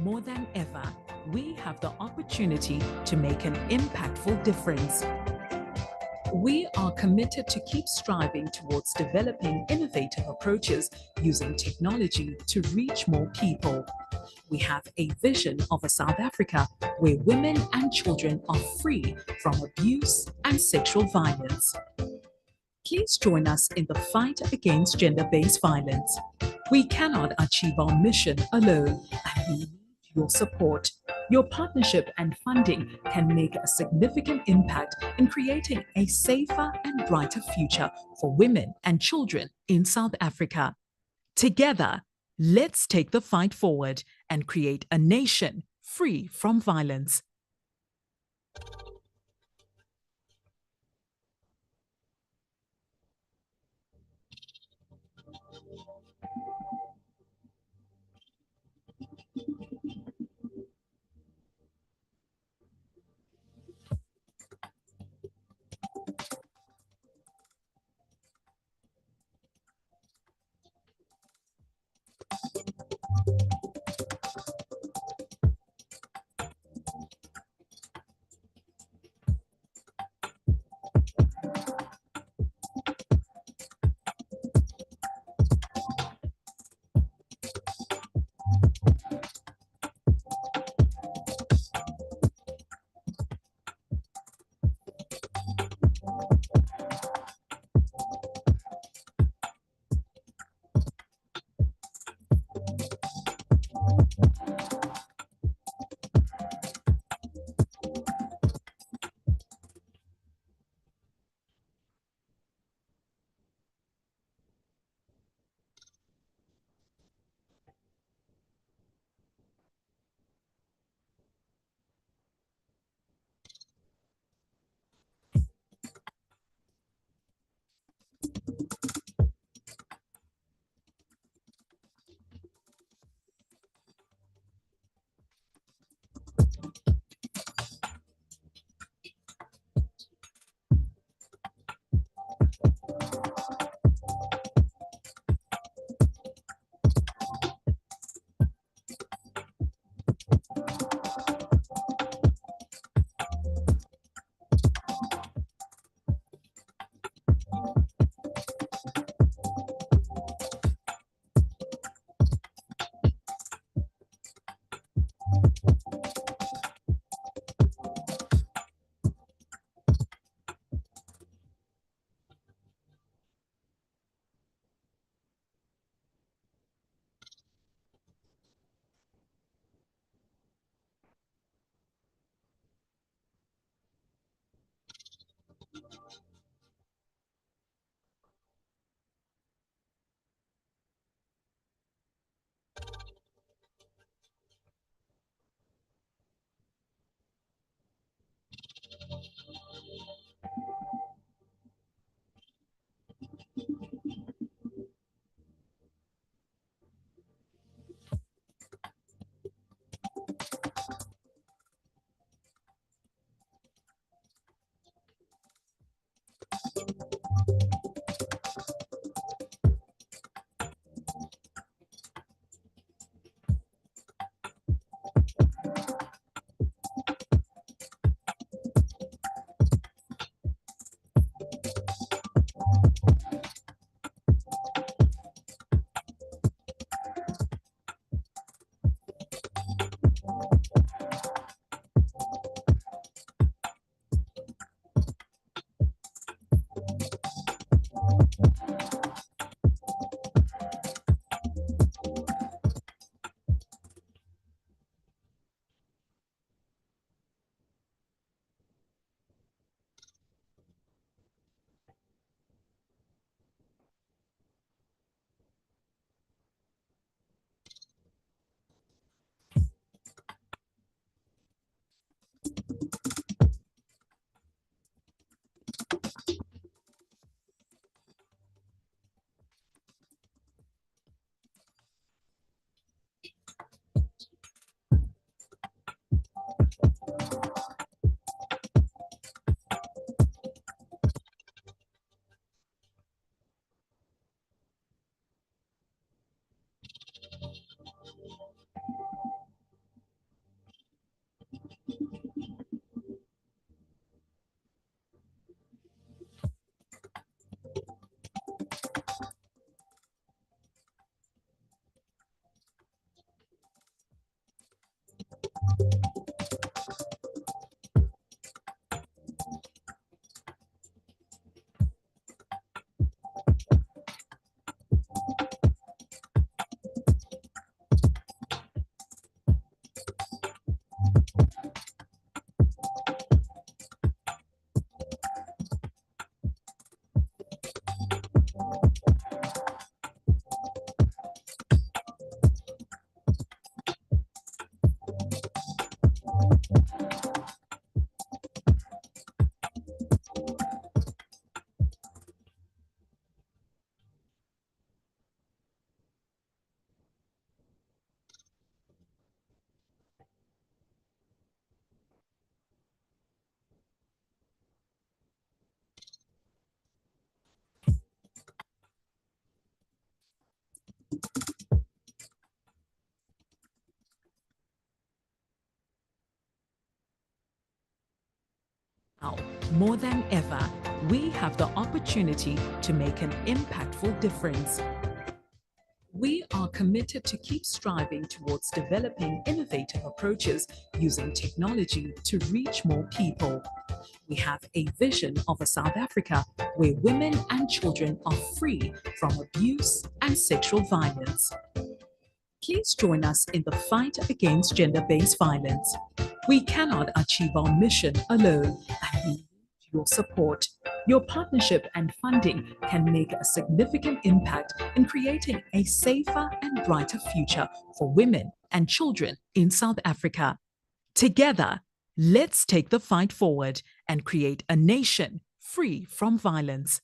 More than ever, we have the opportunity to make an impactful difference. We are committed to keep striving towards developing innovative approaches using technology to reach more people. We have a vision of a South Africa where women and children are free from abuse and sexual violence. Please join us in the fight against gender-based violence. We cannot achieve our mission alone, and we need your support. Your partnership and funding can make a significant impact in creating a safer and brighter future for women and children in South Africa. Together, let's take the fight forward and create a nation free from violence. Now, more than ever, we have the opportunity to make an impactful difference. We are committed to keep striving towards developing innovative approaches using technology to reach more people. We have a vision of a South Africa where women and children are free from abuse and sexual violence. Please join us in the fight against gender-based violence. We cannot achieve our mission alone, and we need your support. Your partnership and funding can make a significant impact in creating a safer and brighter future for women and children in South Africa. Together, let's take the fight forward and create a nation free from violence.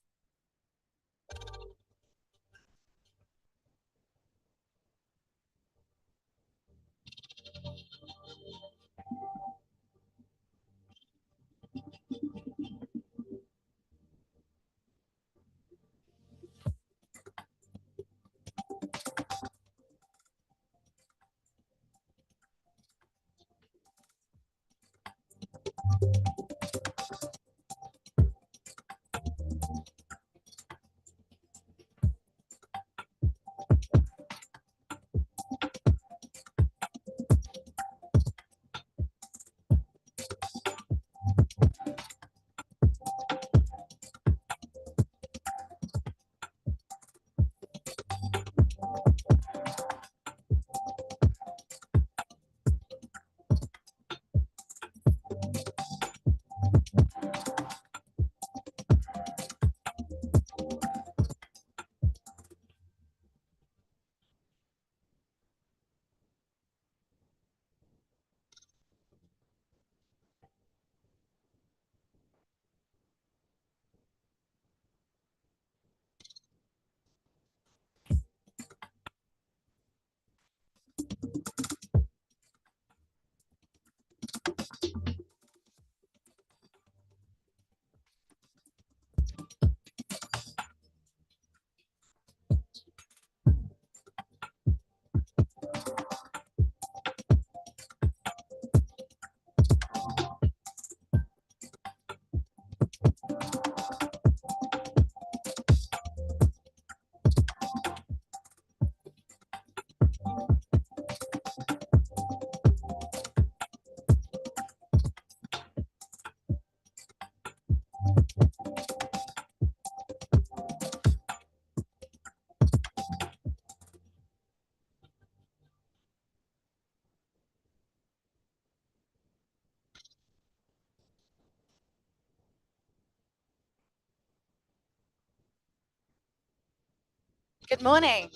Good morning.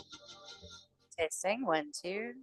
Testing, one, two.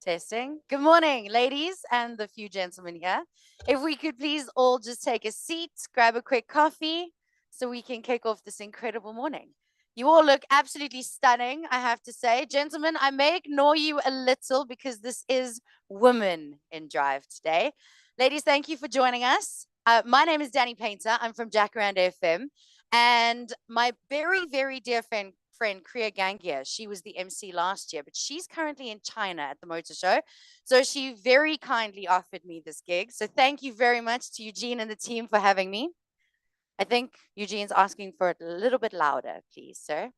Testing. Good morning, ladies and the few gentlemen here. If we could please all just take a seat, grab a quick coffee so we can kick off this incredible morning. You all look absolutely stunning, I have to say. Gentlemen, I may ignore you a little because this is Women in Drive today. Ladies, thank you for joining us. My name is Danny Painter. I'm from Jacaranda FM. And my very, very dear friend Kriya Gangia, she was the MC last year, but she's currently in China at the motor show. So she very kindly offered me this gig. So thank you very much to Eugene and the team for having me. I think Eugene's asking for it a little bit louder, please, sir.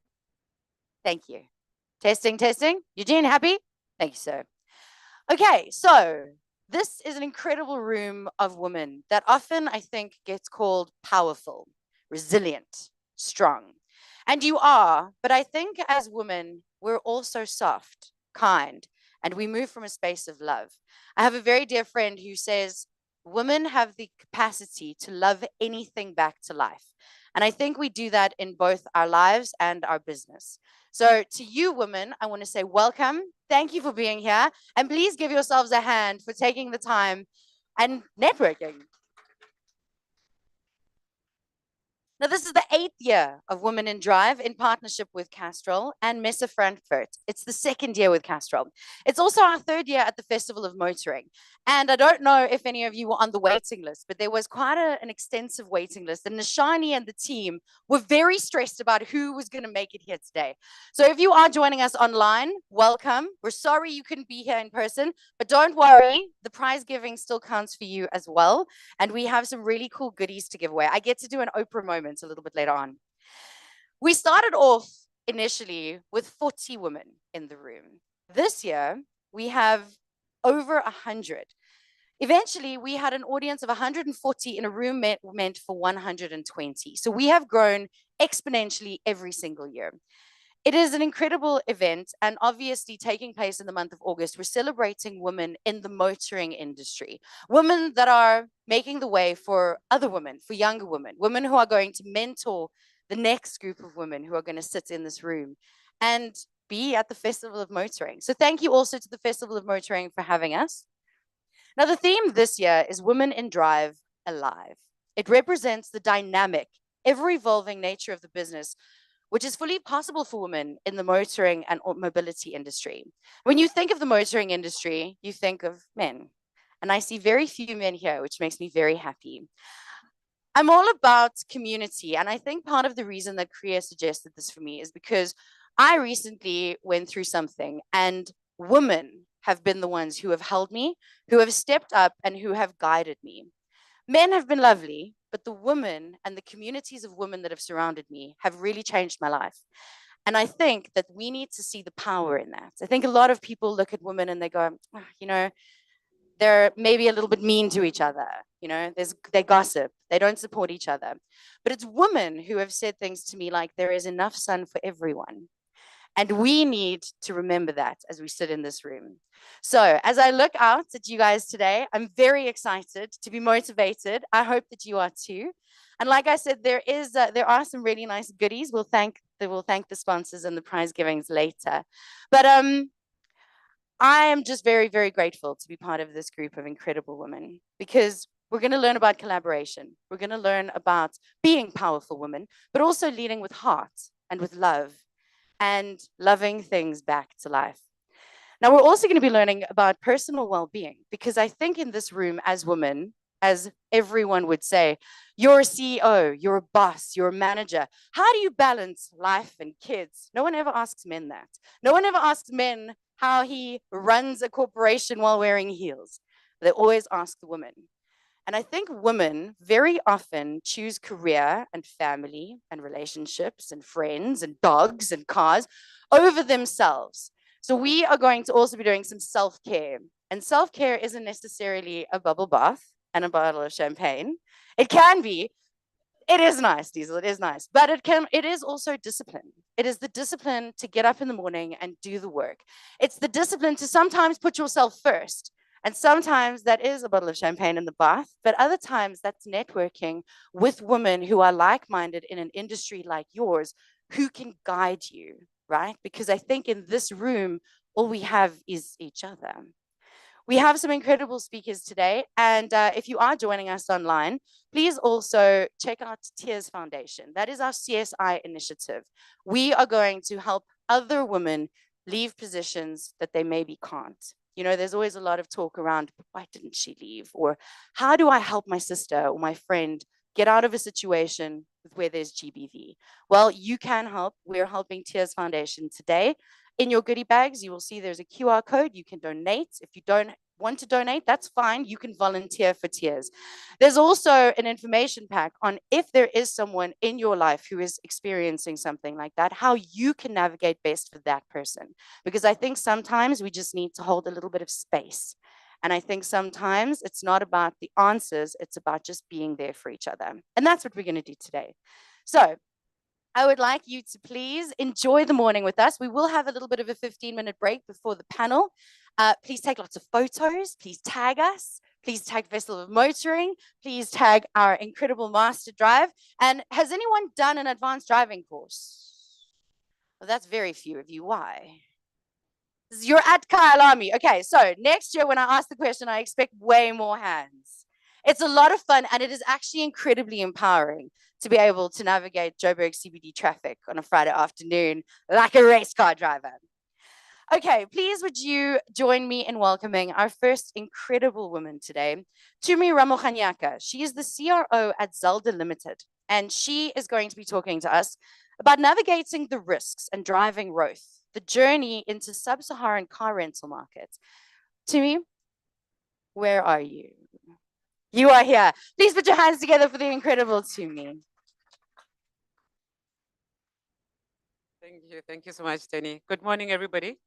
Thank you. Testing, testing. Eugene, happy? Thank you, sir. Okay, so This is an incredible room of women that often, I think, gets called powerful, resilient, strong. And you are, but I think as women, we're also soft, kind, and we move from a space of love. I have a very dear friend who says, women have the capacity to love anything back to life. And I think we do that in both our lives and our business. So, to you, women, I want to say welcome. Thank you for being here. And please give yourselves a hand for taking the time and networking. Now, this is the 8th year of Women in Drive in partnership with Castrol and Messe Frankfurt. It's the 2nd year with Castrol. It's also our 3rd year at the Festival of Motoring. And I don't know if any of you were on the waiting list, but there was quite an extensive waiting list. And Nishani and the team were very stressed about who was going to make it here today. So if you are joining us online, welcome. We're sorry you couldn't be here in person, but don't worry, the prize giving still counts for you as well. And we have some really cool goodies to give away. I get to do an Oprah moment a little bit later on. We started off initially with 40 women in the room. This year, we have over 100. Eventually, we had an audience of 140 in a room meant for 120. So we have grown exponentially every single year. It is an incredible event, and obviously taking place in the month of August, we're celebrating women in the motoring industry, women that are making the way for other women, for younger women, women who are going to mentor the next group of women who are going to sit in this room and be at the Festival of Motoring. So thank you also to the Festival of Motoring for having us. Now, the theme this year is Women in Drive Alive. It represents the dynamic, ever-evolving nature of the business, which is fully possible for women in the motoring and mobility industry. When you think of the motoring industry, you think of men. And I see very few men here, which makes me very happy. I'm all about community. And I think part of the reason that Kriya suggested this for me is because I recently went through something, and women have been the ones who have held me, who have stepped up, and who have guided me. Men have been lovely, but the women and the communities of women that have surrounded me have really changed my life. And I think that we need to see the power in that. I think a lot of people look at women and they go, oh, they're maybe a little bit mean to each other. They gossip, they don't support each other. But it's women who have said things to me like, there is enough sun for everyone. And we need to remember that as we sit in this room. So as I look out at you guys today, I'm very excited to be motivated. I hope that you are too. And like I said, there are some really nice goodies. We'll thank the sponsors and the prize givings later. But I am just very, very grateful to be part of this group of incredible women, because we're going to learn about collaboration. We're going to learn about being powerful women, but also leading with heart and with love, and loving things back to life. Now, we're also going to be learning about personal well-being, because I think in this room as women, as everyone would say, you're a CEO, you're a boss, you're a manager. How do you balance life and kids? No one ever asks men that. No one ever asks men how he runs a corporation while wearing heels. They always ask the women. And I think women very often choose career and family and relationships and friends and dogs and cars over themselves. So we are going to also be doing some self-care. And self-care isn't necessarily a bubble bath and a bottle of champagne. It can be. It is nice, Diesel. It is nice. But it is also discipline. It is the discipline to get up in the morning and do the work. It's the discipline to sometimes put yourself first. And sometimes that is a bottle of champagne in the bath, but other times that's networking with women who are like-minded in an industry like yours, who can guide you, right? Because I think in this room, all we have is each other. We have some incredible speakers today. And if you are joining us online, please also check out Tears Foundation. That is our CSI initiative. We are going to help other women leave positions that they maybe can't. There's always a lot of talk around, why didn't she leave? Or how do I help my sister or my friend get out of a situation where there's GBV? Well, you can help. We're helping Tears Foundation today. In your goodie bags, you will see there's a QR code. You can donate. If you don't want to donate, that's fine. You can volunteer for Tears. There's also an information pack on if there is someone in your life who is experiencing something like that, how you can navigate best for that person. Because I think sometimes we just need to hold a little bit of space And I think sometimes it's not about the answers, it's about just being there for each other. And that's what we're going to do today. So I would like you to please enjoy the morning with us. We will have a little bit of a 15-minute break before the panel. Please take lots of photos. Please tag us. Please tag Vessel of Motoring. Please tag our incredible MasterDrive. And has anyone done an advanced driving course? Well, that's very few of you. Why? You're at Kyalami. Okay, so next year when I ask the question, I expect way more hands. It's a lot of fun, and it is actually incredibly empowering to be able to navigate Joburg CBD traffic on a Friday afternoon like a race car driver. Okay, please would you join me in welcoming our first incredible woman today, Tumi Ramokanyaka. She is the CRO at Zelda Limited, and she is going to be talking to us about navigating the risks and driving growth, the journey into sub-Saharan car rental markets. Tumi, where are you? You are here. Please put your hands together for the incredible Tumi. Thank you. Thank you so much, Jenny. Good morning, everybody.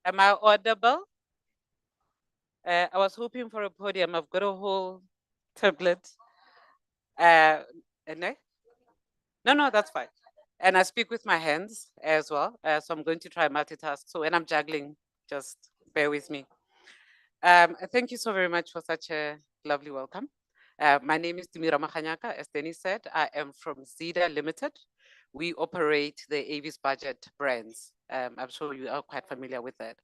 Am I audible? I was hoping for a podium. I've got a whole tablet. And no, that's fine. And I speak with my hands as well. So I'm going to try multitask. So when I'm juggling, just bear with me. Thank you so very much for such a lovely welcome. My name is Tumi Ramokanyaka. As Denny said, I am from Zelda Limited. We operate the Avis Budget brands. I'm sure you are quite familiar with that.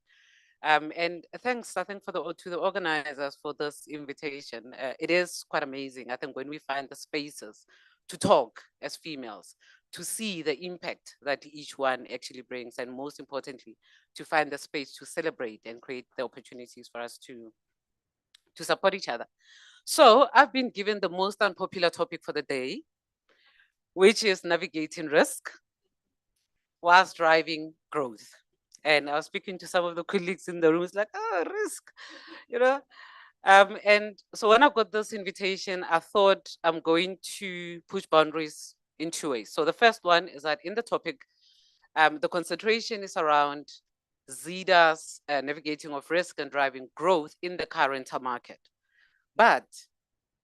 And thanks, I think, to the organizers for this invitation. It is quite amazing, I think, when we find the spaces to talk as females, to see the impact that each one actually brings, and most importantly, to find the space to celebrate and create the opportunities for us to support each other. So I've been given the most unpopular topic for the day, which is navigating risk whilst driving growth. And I was speaking to some of the colleagues in the room, it's like, oh, risk, you know? And so when I got this invitation, I thought I'm going to push boundaries in two ways. So the first one is that in the topic, the concentration is around Zeda's navigating of risk and driving growth in the car rental market. But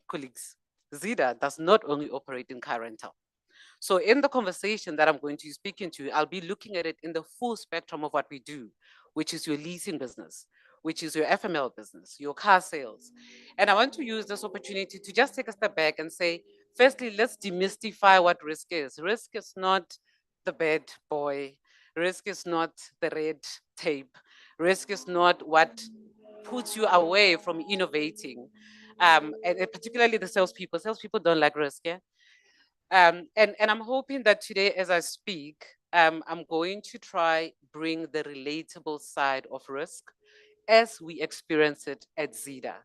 colleagues, Zeda does not only operate in car rental. So in the conversation that I'm going to be speaking to, I'll be looking at it in the full spectrum of what we do, which is your leasing business, which is your FML business, your car sales. And I want to use this opportunity to just take a step back and say, firstly, let's demystify what risk is. Risk is not the bad boy. Risk is not the red tape. Risk is not what puts you away from innovating. And particularly the salespeople. Salespeople don't like risk, yeah? And I'm hoping that today, as I speak, I'm going to try bring the relatable side of risk as we experience it at Zeda,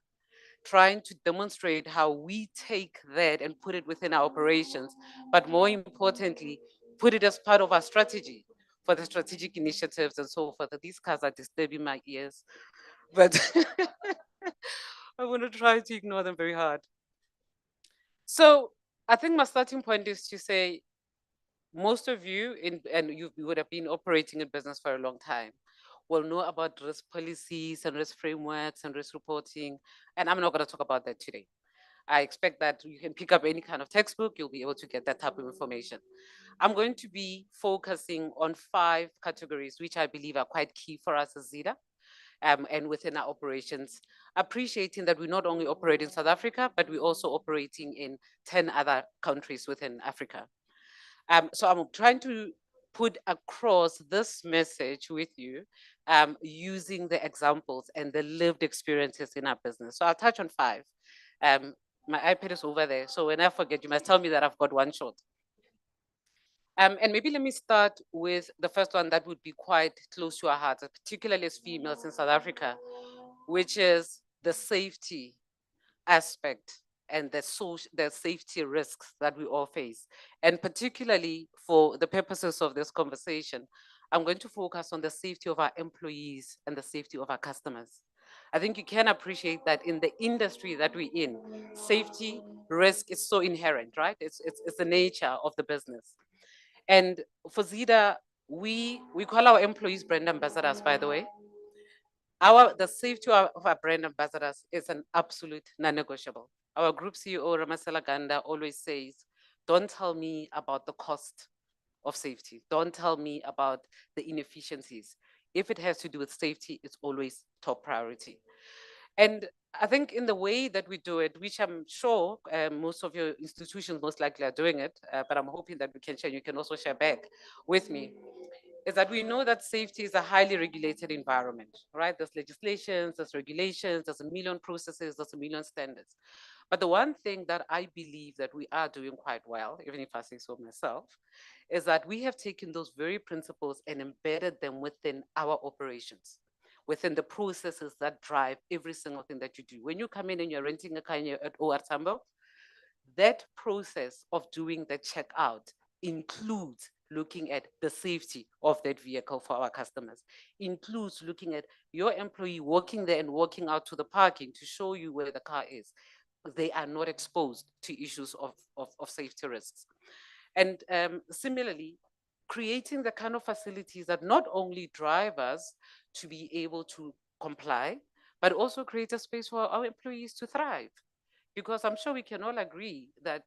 trying to demonstrate how we take that and put it within our operations, but more importantly, put it as part of our strategy for the strategic initiatives and so forth. These cars are disturbing my ears, but I'm going to try to ignore them very hard. So I think my starting point is to say, most of you, you would have been operating in business for a long time, will know about risk policies and risk frameworks and risk reporting. And I'm not going to talk about that today. I expect that you can pick up any kind of textbook, you'll be able to get that type of information. I'm going to be focusing on 5 categories, which I believe are quite key for us as Zeda. And within our operations, appreciating that we not only operate in South Africa, but we're also operating in 10 other countries within Africa. So I'm trying to put across this message with you using the examples and the lived experiences in our business. So I'll touch on 5. My iPad is over there, so when I forget, you must tell me that I've got one shot. And maybe let me start with the first one that would be quite close to our hearts, particularly as females in South Africa, which is the safety aspect and the safety risks that we all face. And particularly for the purposes of this conversation, I'm going to focus on the safety of our employees and the safety of our customers. I think you can appreciate that in the industry that we're in, safety, risk is so inherent, right? It's the nature of the business. And for Zeda, we call our employees brand ambassadors, by the way. The safety of our brand ambassadors is an absolute non-negotiable. Our group CEO, Ramasela Ganda, always says, don't tell me about the cost of safety. Don't tell me about the inefficiencies. If it has to do with safety, it's always top priority. And I think in the way that we do it, which I'm sure most of your institutions most likely are doing it, but I'm hoping that we can share, you can also share back with me, is that we know that safety is a highly regulated environment, right? There's legislations, there's regulations, there's a million processes, there's a million standards. But the one thing that I believe that we are doing quite well, even if I say so myself, is that we have taken those very principles and embedded them within our operations, within the processes that drive every single thing that you do. When you come in and you're renting a car at OR Tambo, that process of doing the checkout includes looking at the safety of that vehicle for our customers, includes looking at your employee walking there and walking out to the parking to show you where the car is. They are not exposed to issues of safety risks. And similarly, creating the kind of facilities that not only drive us to be able to comply, but also create a space for our employees to thrive. Because I'm sure we can all agree that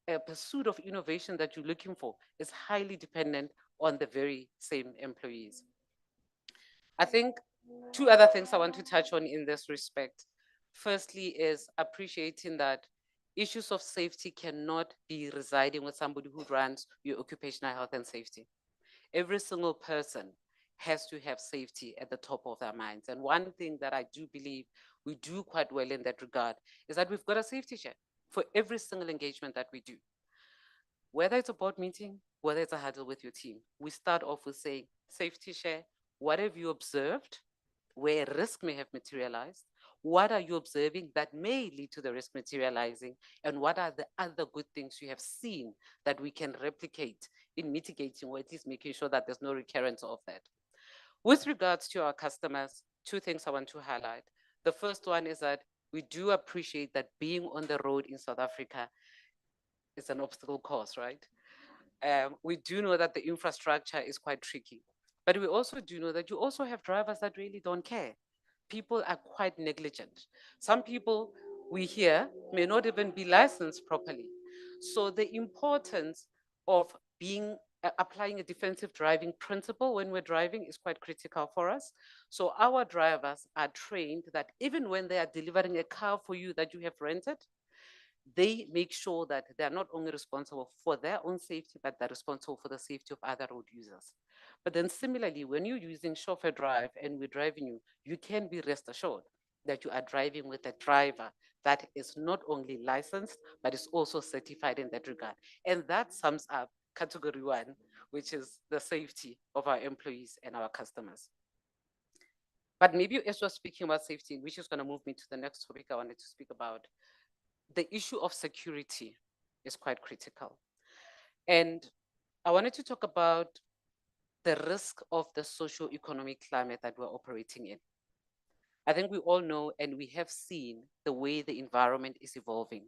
a pursuit of innovation that you're looking for is highly dependent on the very same employees. I think two other things I want to touch on in this respect. Firstly is appreciating that issues of safety cannot be residing with somebody who runs your occupational health and safety. Every single person has to have safety at the top of their minds. And one thing that I do believe we do quite well in that regard is that we've got a safety check for every single engagement that we do. Whether it's a board meeting, whether it's a huddle with your team, we start off with saying, safety share, what have you observed where risk may have materialized? What are you observing that may lead to the risk materializing? And what are the other good things you have seen that we can replicate in mitigating, or at least making sure that there's no recurrence of that? With regards to our customers, two things I want to highlight. The first one is that we do appreciate that being on the road in South Africa is an obstacle course, right? We do know that the infrastructure is quite tricky, but we also do know that you also have drivers that really don't care. People are quite negligent. Some people we hear may not even be licensed properly. So the importance of applying a defensive driving principle when we're driving is quite critical for us. So our drivers are trained that even when they are delivering a car for you that you have rented, they make sure that they're not only responsible for their own safety, but they're responsible for the safety of other road users. But then similarly, when you're using chauffeur drive and we're driving you, you can be rest assured that you are driving with a driver that is not only licensed, but is also certified in that regard. And that sums up category one, which is the safety of our employees and our customers. But maybe as we're speaking about safety, which is going to move me to the next topic I wanted to speak about, the issue of security is quite critical. And I wanted to talk about the risk of the socio-economic climate that we're operating in. I think we all know and we have seen the way the environment is evolving.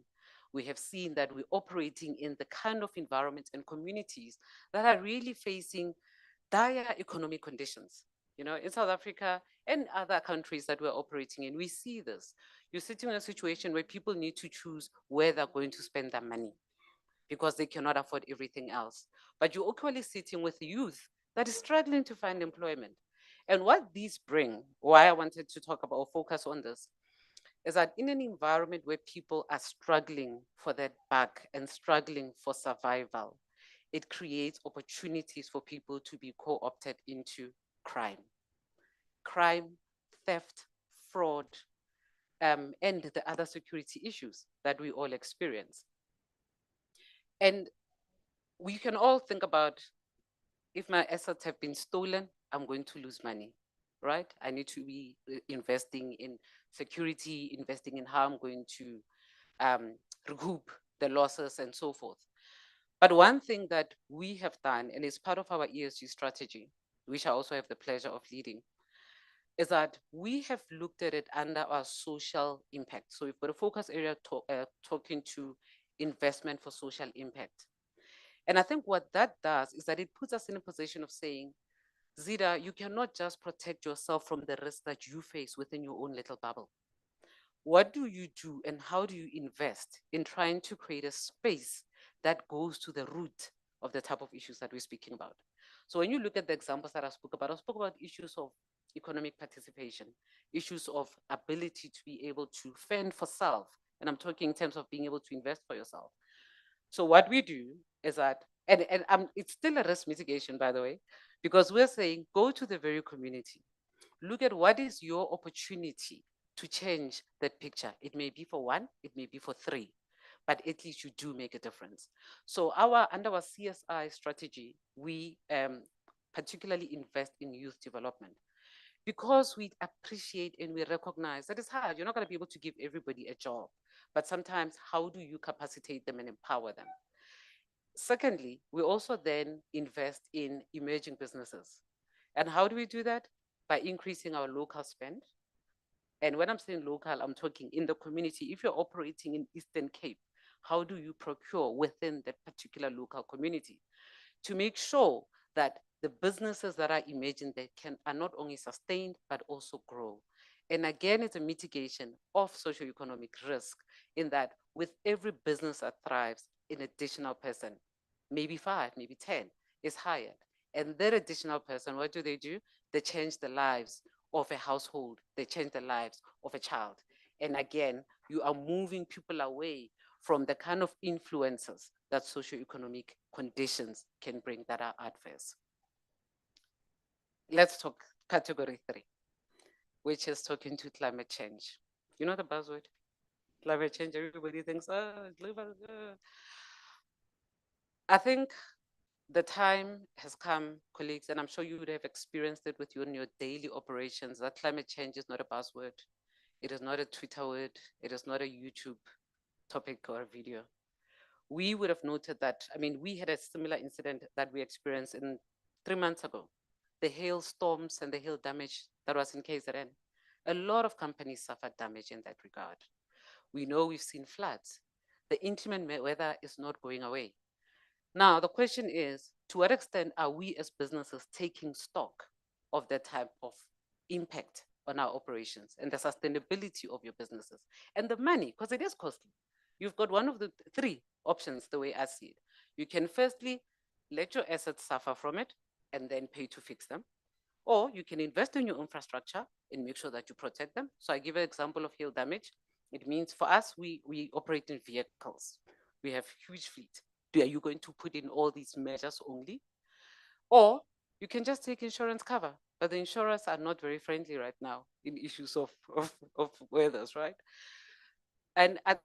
We have seen that we're operating in the kind of environments and communities that are really facing dire economic conditions. You know, in South Africa and other countries that we're operating in, we see this. You're sitting in a situation where people need to choose where they're going to spend their money because they cannot afford everything else. But you're equally sitting with youth that is struggling to find employment. And what these bring, why I wanted to talk about or focus on this, is that in an environment where people are struggling for that buck and struggling for survival, it creates opportunities for people to be co-opted into crime. Crime, theft, fraud, and the other security issues that we all experience. And we can all think about, if my assets have been stolen, I'm going to lose money, right? I need to be investing in security, investing in how I'm going to recoup the losses and so forth. But one thing that we have done, and it's part of our ESG strategy, which I also have the pleasure of leading, is that we have looked at it under our social impact. So we've got a focus area talking to investment for social impact. And I think what that does is that it puts us in a position of saying, Zida, you cannot just protect yourself from the risk that you face within your own little bubble. What do you do and how do you invest in trying to create a space that goes to the root of the type of issues that we're speaking about? So when you look at the examples that I spoke about issues of economic participation, issues of ability to be able to fend for self. And I'm talking in terms of being able to invest for yourself. So what we do is that, and it's still a risk mitigation, by the way, because we're saying go to the very community, look at what is your opportunity to change that picture. It may be for one, it may be for three, but at least you do make a difference. So under our CSI strategy, we particularly invest in youth development because we appreciate and we recognize that it's hard. You're not going to be able to give everybody a job, but sometimes how do you capacitate them and empower them? Secondly, we also then invest in emerging businesses. And how do we do that? By increasing our local spend. And when I'm saying local, I'm talking in the community. If you're operating in Eastern Cape, how do you procure within that particular local community to make sure that the businesses that are emerging there are not only sustained, but also grow? And again, it's a mitigation of socioeconomic risk in that with every business that thrives, an additional person, maybe 5, maybe 10, is hired. And that additional person, what do? They change the lives of a household, they change the lives of a child. And again, you are moving people away from the kind of influences that socioeconomic conditions can bring that are adverse. Let's talk category 3, which is talking to climate change. You know the buzzword? Climate change, everybody thinks, I think the time has come, colleagues, and I'm sure you would have experienced it with you in your daily operations, that climate change is not a buzzword. It is not a Twitter word. It is not a YouTube topic or a video. We would have noted that, I mean, we had a similar incident that we experienced 3 months ago. The hailstorms and the hail damage that was in KZN. A lot of companies suffered damage in that regard. We know we've seen floods. The inclement weather is not going away. Now, the question is, to what extent are we as businesses taking stock of that type of impact on our operations and the sustainability of your businesses and the money, because it is costly. You've got one of the 3 options, the way I see it. You can firstly let your assets suffer from it and then pay to fix them. Or you can invest in your infrastructure and make sure that you protect them. So I give an example of hail damage. It means for us, we operate in vehicles. We have huge fleet. Are you going to put in all these measures only? Or you can just take insurance cover. But the insurers are not very friendly right now in issues of weathers, right? And I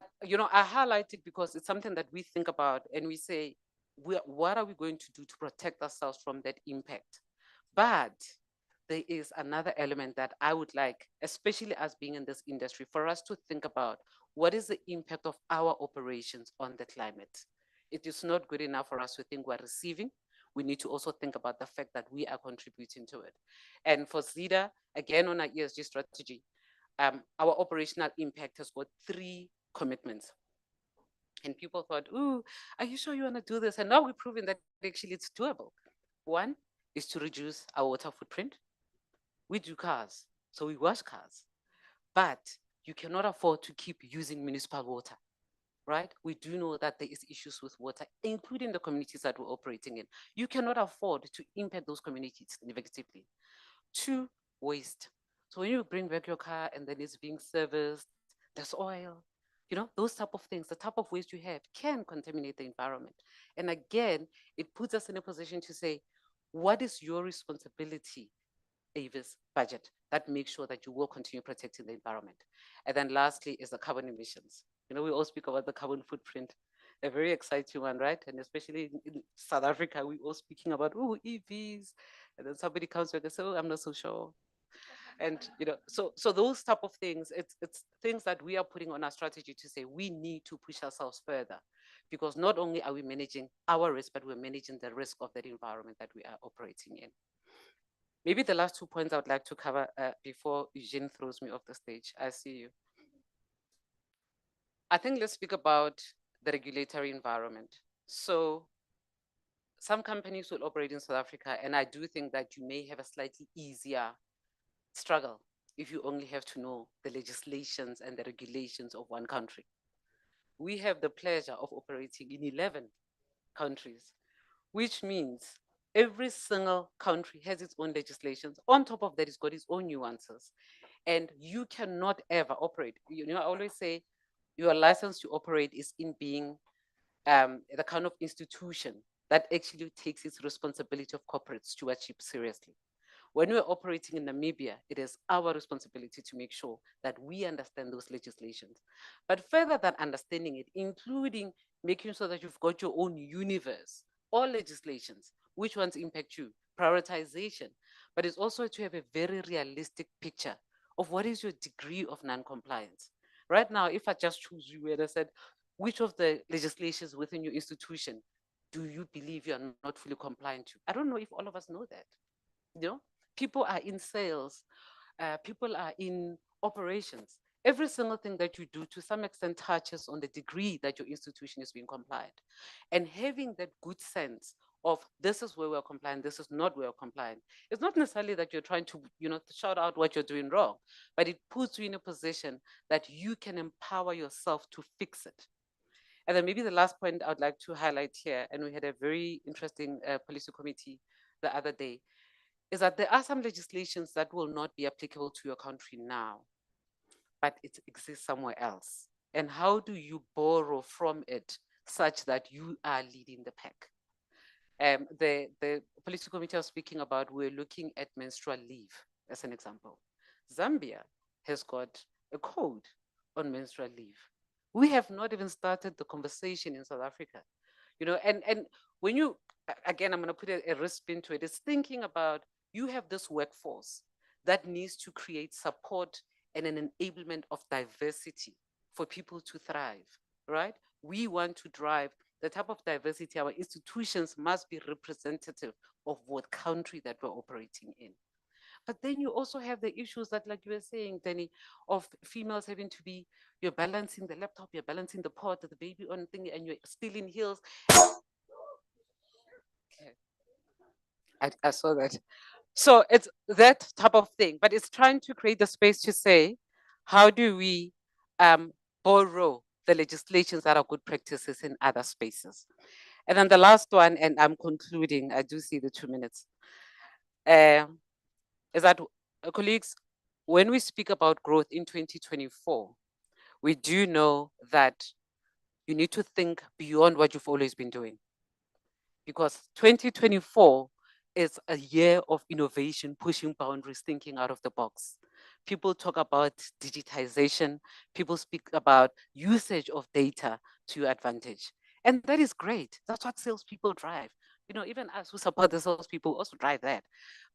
highlight it because it's something that we think about and we say, what are we going to do to protect ourselves from that impact? But there is another element that I would like, especially as being in this industry, for us to think about what is the impact of our operations on the climate. It is not good enough for us to think we're receiving. We need to also think about the fact that we are contributing to it. And for ZIDA, again, on our ESG strategy, our operational impact has got 3 commitments. And people thought, ooh, are you sure you want to do this? And now we're proving that actually it's doable. One is to reduce our water footprint. We do cars, so we wash cars. But you cannot afford to keep using municipal water, right? We do know that there is issues with water, including the communities that we're operating in. You cannot afford to impact those communities negatively. 2, waste. So when you bring back your car and then it's being serviced, there's oil, those type of things, the type of waste you have can contaminate the environment. And again, it puts us in a position to say, what is your responsibility, Avis budget, that makes sure that you will continue protecting the environment? And then lastly is the carbon emissions. We all speak about the carbon footprint, a very exciting one, right? And especially in South Africa, we all speaking about, EVs. And then somebody comes back and says, I'm not so sure. And so those type of things, it's things that we are putting on our strategy to say we need to push ourselves further, because not only are we managing our risk, but we're managing the risk of that environment that we are operating in. Maybe the last 2 points I would like to cover before Eugene throws me off the stage. I see you. I think let's speak about the regulatory environment. So some companies will operate in South Africa, and I do think that you may have a slightly easier struggle if you only have to know the legislations and the regulations of one country. We have the pleasure of operating in 11 countries, which means every single country has its own legislations. On top of that, it's got its own nuances. And you cannot ever operate. You know, I always say your license to operate is in being the kind of institution that actually takes its responsibility of corporate stewardship seriously. When we're operating in Namibia, it is our responsibility to make sure that we understand those legislations. But further than understanding it, including making sure that you've got your own universe, all legislations, which ones impact you, prioritization, but it's also to have a very realistic picture of what is your degree of non-compliance. Right now, if I just choose you and I said, which of the legislations within your institution do you believe you are not fully compliant to? I don't know if all of us know that. You know, people are in sales, people are in operations. Every single thing that you do to some extent touches on the degree that your institution is being compliant. And having that good sense of this is where we're compliant, this is not where we're compliant. It's not necessarily that you're trying to, shout out what you're doing wrong, but it puts you in a position that you can empower yourself to fix it. And then maybe the last point I would like to highlight here, and we had a very interesting policy committee the other day, is that there are some legislations that will not be applicable to your country now, but it exists somewhere else. And how do you borrow from it such that you are leading the pack? The policy committee I was speaking about, we're looking at menstrual leave as an example. Zambia has got a code on menstrual leave. We have not even started the conversation in South Africa. And when you, again, I'm going to put a risk spin to it, is thinking about you have this workforce that needs to create support and an enablement of diversity for people to thrive, right? We want to drive the type of diversity. Our institutions must be representative of what country that we're operating in. But then you also have the issues that, like you were saying, Danny, of females having to be, you're balancing the laptop, you're balancing the pot, the baby on thing, and you're still in heels. Okay. I saw that. So it's that type of thing, but it's trying to create the space to say, how do we borrow the legislations that are good practices in other spaces? And then the last one, and I'm concluding, I do see the 2 minutes, is that, colleagues, when we speak about growth in 2024, we do know that you need to think beyond what you've always been doing. Because 2024 is a year of innovation, pushing boundaries, thinking out of the box. People talk about digitization. People speak about usage of data to your advantage. And that is great. That's what salespeople drive. Even us who support the salespeople also drive that.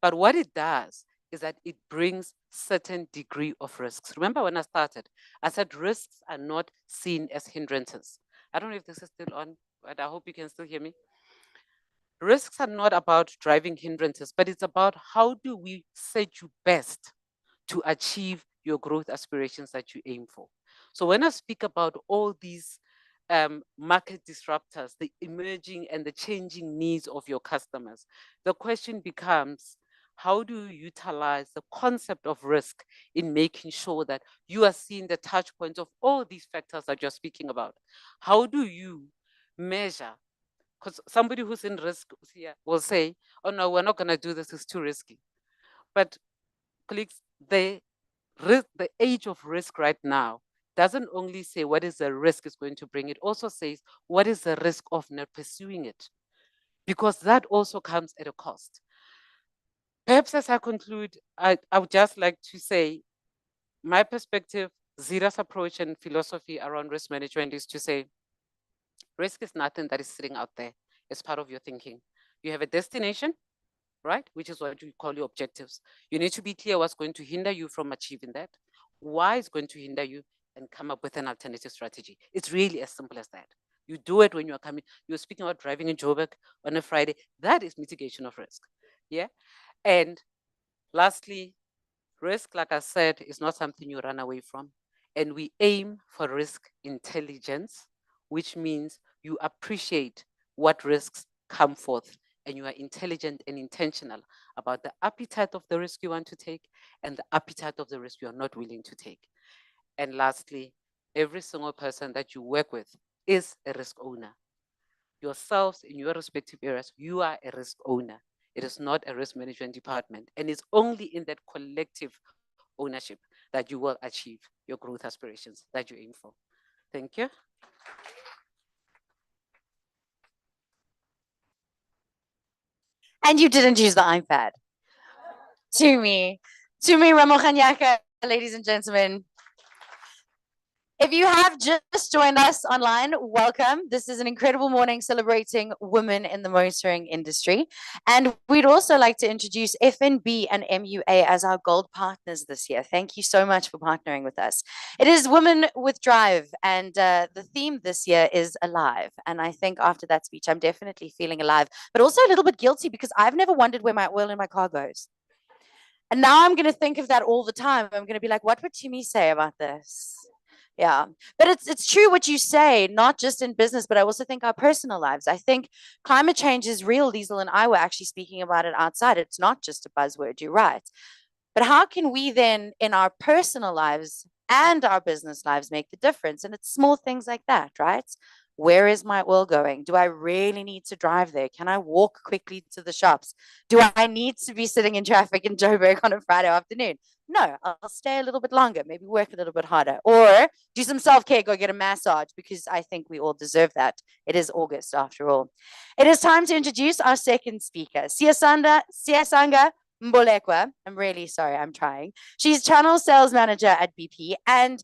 But what it does is that it brings certain degree of risks. Remember when I started, I said risks are not seen as hindrances. I don't know if this is still on, but I hope you can still hear me. Risks are not about driving hindrances, but it's about how do we set you best to achieve your growth aspirations that you aim for. So when I speak about all these market disruptors, the emerging and the changing needs of your customers, the question becomes, how do you utilize the concept of risk in making sure that you are seeing the touch points of all these factors that you're speaking about? How do you measure? Because somebody who's in risk here will say, oh no, we're not going to do this, it's too risky. But colleagues, the age of risk right now doesn't only say what is the risk is going to bring, it also says what is the risk of not pursuing it, because that also comes at a cost. Perhaps as I conclude, I would just like to say my perspective, Zira's approach and philosophy around risk management is to say, risk is nothing that is sitting out there. It's part of your thinking. You have a destination, right? Which is what you call your objectives. You need to be clear what's going to hinder you from achieving that, why it's going to hinder you, and come up with an alternative strategy. It's really as simple as that. You do it when you're coming, you're speaking about driving in Joburg on a Friday. That is mitigation of risk. Yeah. And lastly, risk, like I said, is not something you run away from. And we aim for risk intelligence, which means you appreciate what risks come forth and you are intelligent and intentional about the appetite of the risk you want to take and the appetite of the risk you are not willing to take. And lastly, every single person that you work with is a risk owner. Yourselves in your respective areas, you are a risk owner. It is not a risk management department. And it's only in that collective ownership that you will achieve your growth aspirations that you aim for. Thank you. And you didn't use the iPad. Tumi Ramokanyaka, ladies and gentlemen. If you have just joined us online, welcome. This is an incredible morning celebrating women in the motoring industry. And we'd also like to introduce FNB and MUA as our gold partners this year. Thank you so much for partnering with us. It is Women with Drive, and the theme this year is alive. And I think after that speech, I'm definitely feeling alive, but also a little bit guilty because I've never wondered where my oil in my car goes. And now I'm going to think of that all the time. I'm going to be like, what would Tumi say about this? Yeah, but it's true what you say, not just in business, but I also think our personal lives. I think climate change is real. Liesl and I were actually speaking about it outside. It's not just a buzzword, you're right. But how can we then, in our personal lives and our business lives, make the difference? And it's small things like that, right? Where is my oil going? Do I really need to drive there? Can I walk quickly to the shops? Do I need to be sitting in traffic in Joburg on a Friday afternoon? No, I'll stay a little bit longer, maybe work a little bit harder, or do some self-care, go get a massage, because I think we all deserve that. It is August after all. It is time to introduce our second speaker, Siasanga Mbolekwa. I'm really sorry, I'm trying. She's channel sales manager at BP, and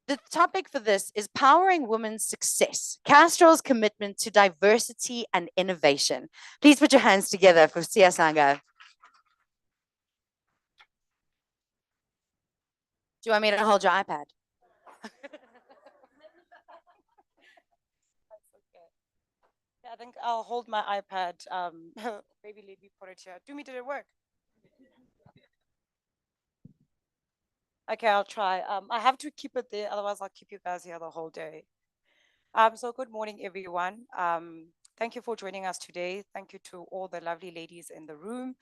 the topic for this is powering women's success, Castrol's commitment to diversity and innovation. Please put your hands together for Siasanga. Do you want me to hold your iPad? That's okay. Yeah, I think I'll hold my iPad. Maybe let me put it here. Did it work? Okay, I'll try. I have to keep it there, otherwise I'll keep you guys here the whole day. So good morning, everyone. Thank you for joining us today. Thank you to all the lovely ladies in the room.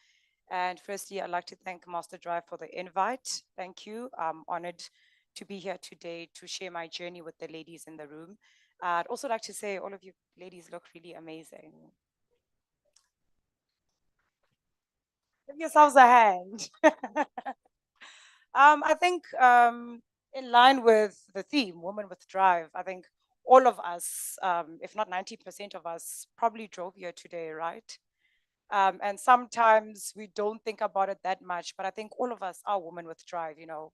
And firstly, I'd like to thank MasterDrive for the invite. Thank you. I'm honored to be here today to share my journey with the ladies in the room. I'd also like to say all of you ladies look really amazing. Give yourselves a hand. I think in line with the theme, Women with Drive, I think all of us, if not 90% of us, probably drove here today, right? And sometimes we don't think about it that much, but I think all of us are women with drive, you know,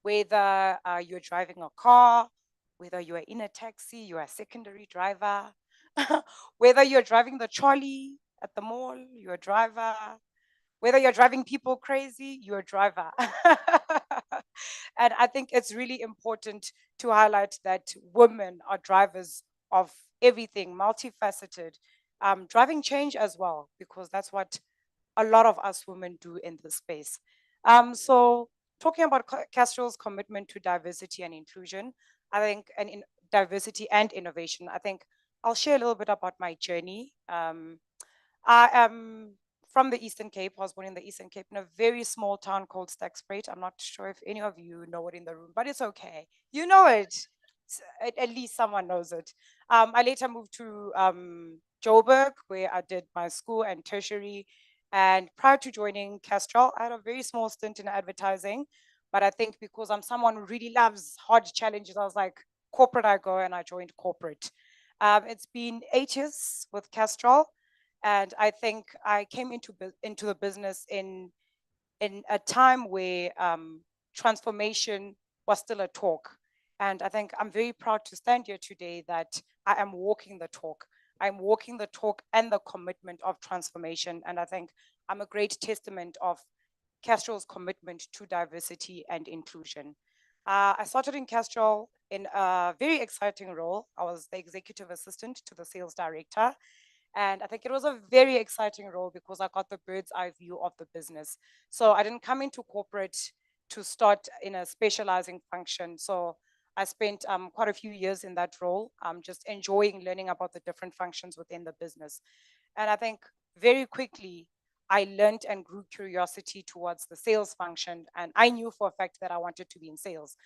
whether you're driving a car, whether you are in a taxi, you're a secondary driver, whether you're driving the trolley at the mall, you're a driver, whether you're driving people crazy, you're a driver. And I think it's really important to highlight that women are drivers of everything, multifaceted, driving change as well, because that's what a lot of us women do in this space. So talking about Castrol's commitment to diversity and inclusion, I think, and in diversity and innovation, I think I'll share a little bit about my journey. I am from the Eastern Cape. I was born in the Eastern Cape in a very small town called Stagsprate. I'm not sure if any of you know it in the room, but it's okay. You know it. At least someone knows it. I later moved to Joburg, where I did my school and tertiary. And prior to joining Castrol, I had a very small stint in advertising. But I think because I'm someone who really loves hard challenges, I was like, corporate I go, and I joined corporate. It's been 8 years with Castrol. And I think I came into the business in a time where transformation was still a talk. And I think I'm very proud to stand here today that I am walking the talk. I'm walking the talk and the commitment of transformation. And I think I'm a great testament of Castrol's commitment to diversity and inclusion. I started in Castrol in a very exciting role. I was the executive assistant to the sales director. And I think it was a very exciting role because I got the bird's eye view of the business. So I didn't come into corporate to start in a specializing function. So I spent quite a few years in that role, just enjoying learning about the different functions within the business. And I think very quickly, I learned and grew curiosity towards the sales function. And I knew for a fact that I wanted to be in sales.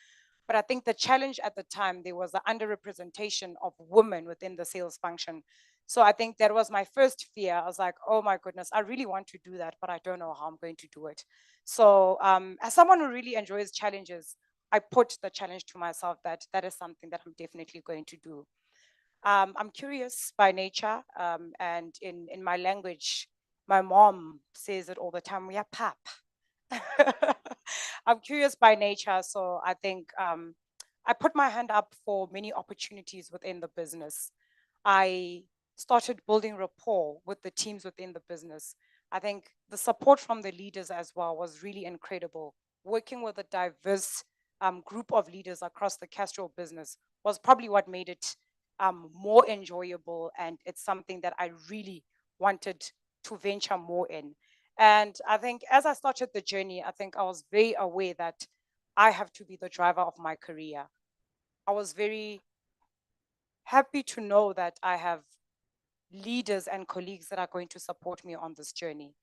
But I think the challenge at the time, there was the underrepresentation of women within the sales function. So I think that was my first fear. I was like, oh my goodness, I really want to do that, but I don't know how I'm going to do it. So as someone who really enjoys challenges, I put the challenge to myself that that is something that I'm definitely going to do. I'm curious by nature, and in my language, my mom says it all the time, we are pap. I'm curious by nature, so I think I put my hand up for many opportunities within the business. I started building rapport with the teams within the business. I think the support from the leaders as well was really incredible. Working with a diverse group of leaders across the Castrol business was probably what made it more enjoyable, and it's something that I really wanted to venture more in. And I think as I started the journey, I think I was very aware that I have to be the driver of my career. I was very happy to know that I have leaders and colleagues that are going to support me on this journey.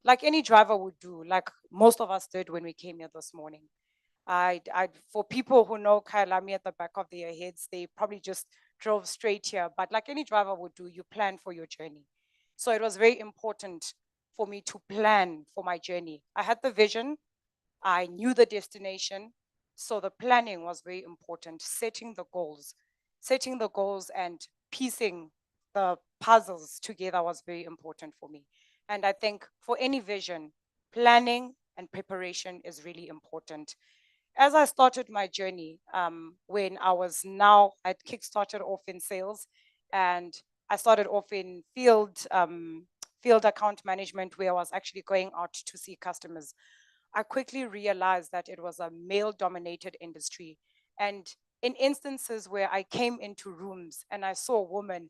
Like any driver would do, like most of us did when we came here this morning. For people who know Kailami at the back of their heads, they probably just drove straight here. But like any driver would do, you plan for your journey. So it was very important for me to plan for my journey. I had the vision, I knew the destination. So the planning was very important, setting the goals and piecing the puzzles together was very important for me. And I think for any vision, planning and preparation is really important. As I started my journey, when I'd kickstarted off in sales, and I started off in field account management, where I was actually going out to see customers. I quickly realized that it was a male dominated industry. And in instances where I came into rooms and I saw a woman,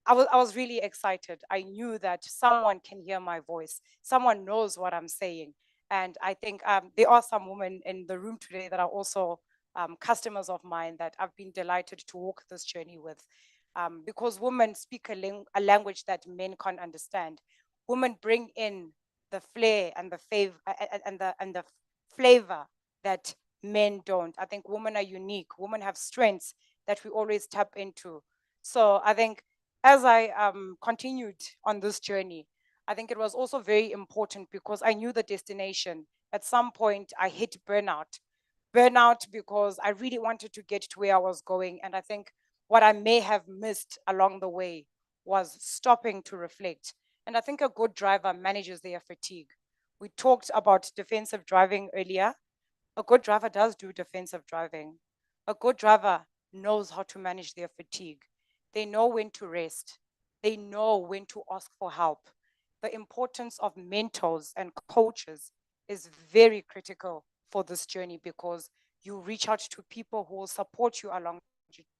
I was really excited. I knew that someone can hear my voice, someone knows what I'm saying. And I think there are some women in the room today that are also customers of mine that I've been delighted to walk this journey with. Because women speak a language that men can't understand. Women bring in the flair and the and the flavor that men don't. I think women are unique. Women have strengths that we always tap into. So I think as I continued on this journey, I think it was also very important because I knew the destination. At some point, I hit burnout. Burnout because I really wanted to get to where I was going. And I think what I may have missed along the way was stopping to reflect. And I think a good driver manages their fatigue. We talked about defensive driving earlier. A good driver does do defensive driving. A good driver knows how to manage their fatigue. They know when to rest. They know when to ask for help. The importance of mentors and coaches is very critical for this journey because you reach out to people who will support you along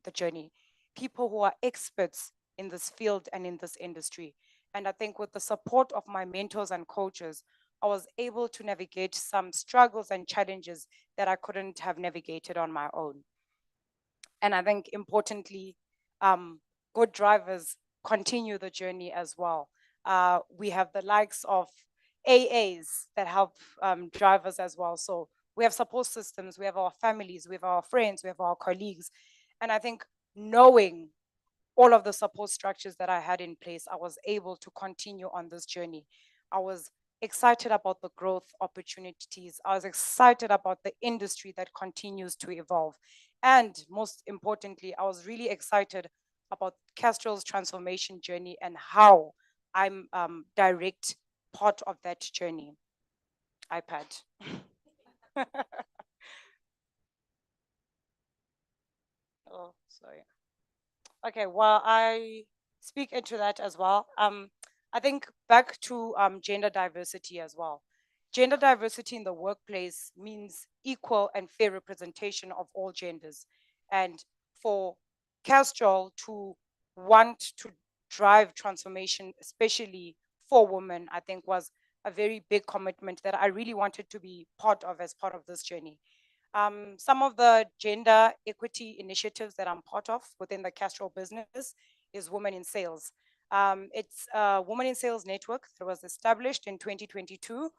the journey, people who are experts in this field and in this industry. And I think with the support of my mentors and coaches, I was able to navigate some struggles and challenges that I couldn't have navigated on my own. And I think importantly, good drivers continue the journey as well. We have the likes of AAs that help drivers as well. So we have support systems, we have our families, we have our friends, we have our colleagues. And I think knowing all of the support structures that I had in place, I was able to continue on this journey. I was excited about the growth opportunities. I was excited about the industry that continues to evolve. And most importantly, I was really excited about Castrol's transformation journey and how I'm direct part of that journey. iPad. Oh, sorry. Okay, well, I speak into that as well. I think back to gender diversity as well. Gender diversity in the workplace means equal and fair representation of all genders. And for Castrol to want to drive transformation, especially for women, I think was a very big commitment that I really wanted to be part of as part of this journey. Some of the gender equity initiatives that I'm part of within the Castrol business is Women in Sales. It's a Women in Sales network that was established in 2022.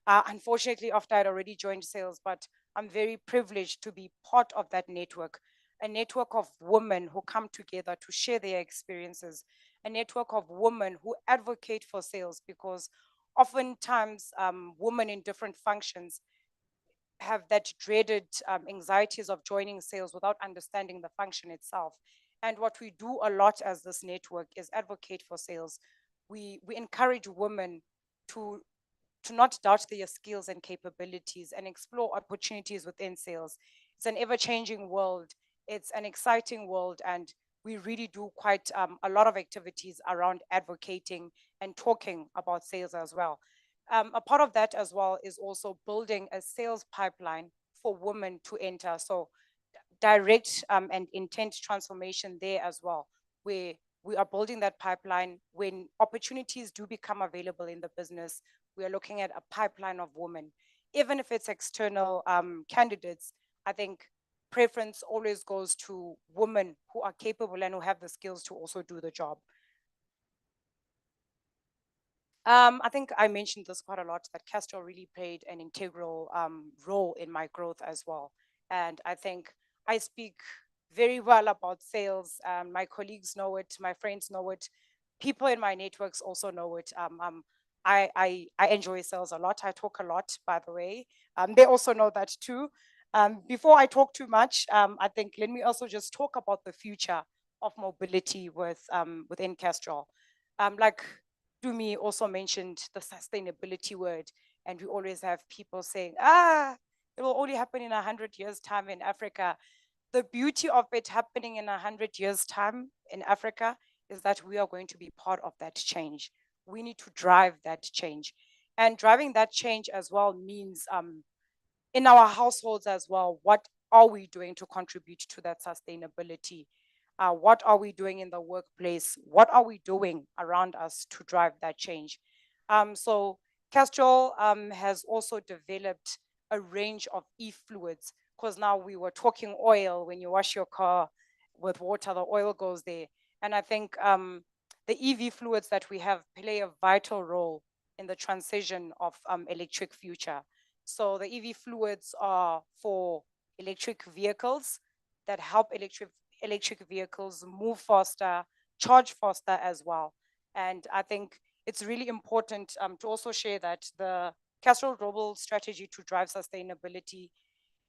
Unfortunately, after I'd already joined sales, but I'm very privileged to be part of that network, a network of women who come together to share their experiences, a network of women who advocate for sales, because oftentimes women in different functions have that dreaded anxieties of joining sales without understanding the function itself. And what we do a lot as this network is advocate for sales. We encourage women to not doubt their skills and capabilities and explore opportunities within sales. It's an ever-changing world. It's an exciting world, and we really do quite a lot of activities around advocating and talking about sales as well. A part of that as well is also building a sales pipeline for women to enter. So direct and intent transformation there as well, where we are building that pipeline. When opportunities do become available in the business, we are looking at a pipeline of women. Even if it's external candidates, I think preference always goes to women who are capable and who have the skills to also do the job. I think I mentioned this quite a lot, that Castrol really played an integral role in my growth as well. And I think I speak very well about sales. My colleagues know it, my friends know it, people in my networks also know it. I enjoy sales a lot. I talk a lot, by the way. They also know that too. Before I talk too much, I think let me also just talk about the future of mobility within Castrol. Like Dumi also mentioned the sustainability word, and we always have people saying, it will only happen in 100 years' time in Africa. The beauty of it happening in 100 years' time in Africa is that we are going to be part of that change. We need to drive that change. And driving that change as well means in our households as well, what are we doing to contribute to that sustainability? What are we doing in the workplace? What are we doing around us to drive that change? So Castrol has also developed a range of e-fluids, because now we were talking oil. When you wash your car with water, the oil goes there. And I think the EV fluids that we have play a vital role in the transition of electric future. So the EV fluids are for electric vehicles that help electric vehicles move faster, charge faster as well. And I think it's really important to also share that the Castrol Global Strategy to drive sustainability,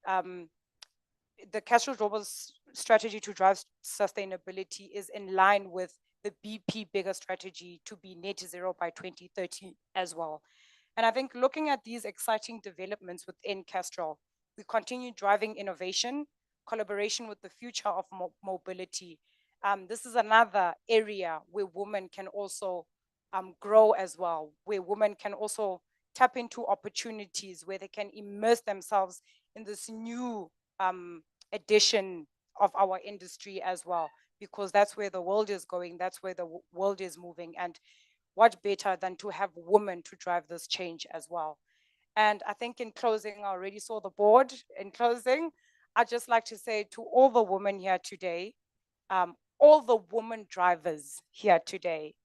the Castrol Global Strategy to drive sustainability is in line with the BP bigger strategy to be net zero by 2030 as well. And I think looking at these exciting developments within Castrol, we continue driving innovation, collaboration with the future of mobility. This is another area where women can also grow as well, where women can also tap into opportunities, where they can immerse themselves in this new edition of our industry as well, because that's where the world is going, that's where the world is moving. And what better than to have women to drive this change as well? And I think in closing, I already saw the board. In closing, I'd just like to say to all the women here today, all the women drivers here today,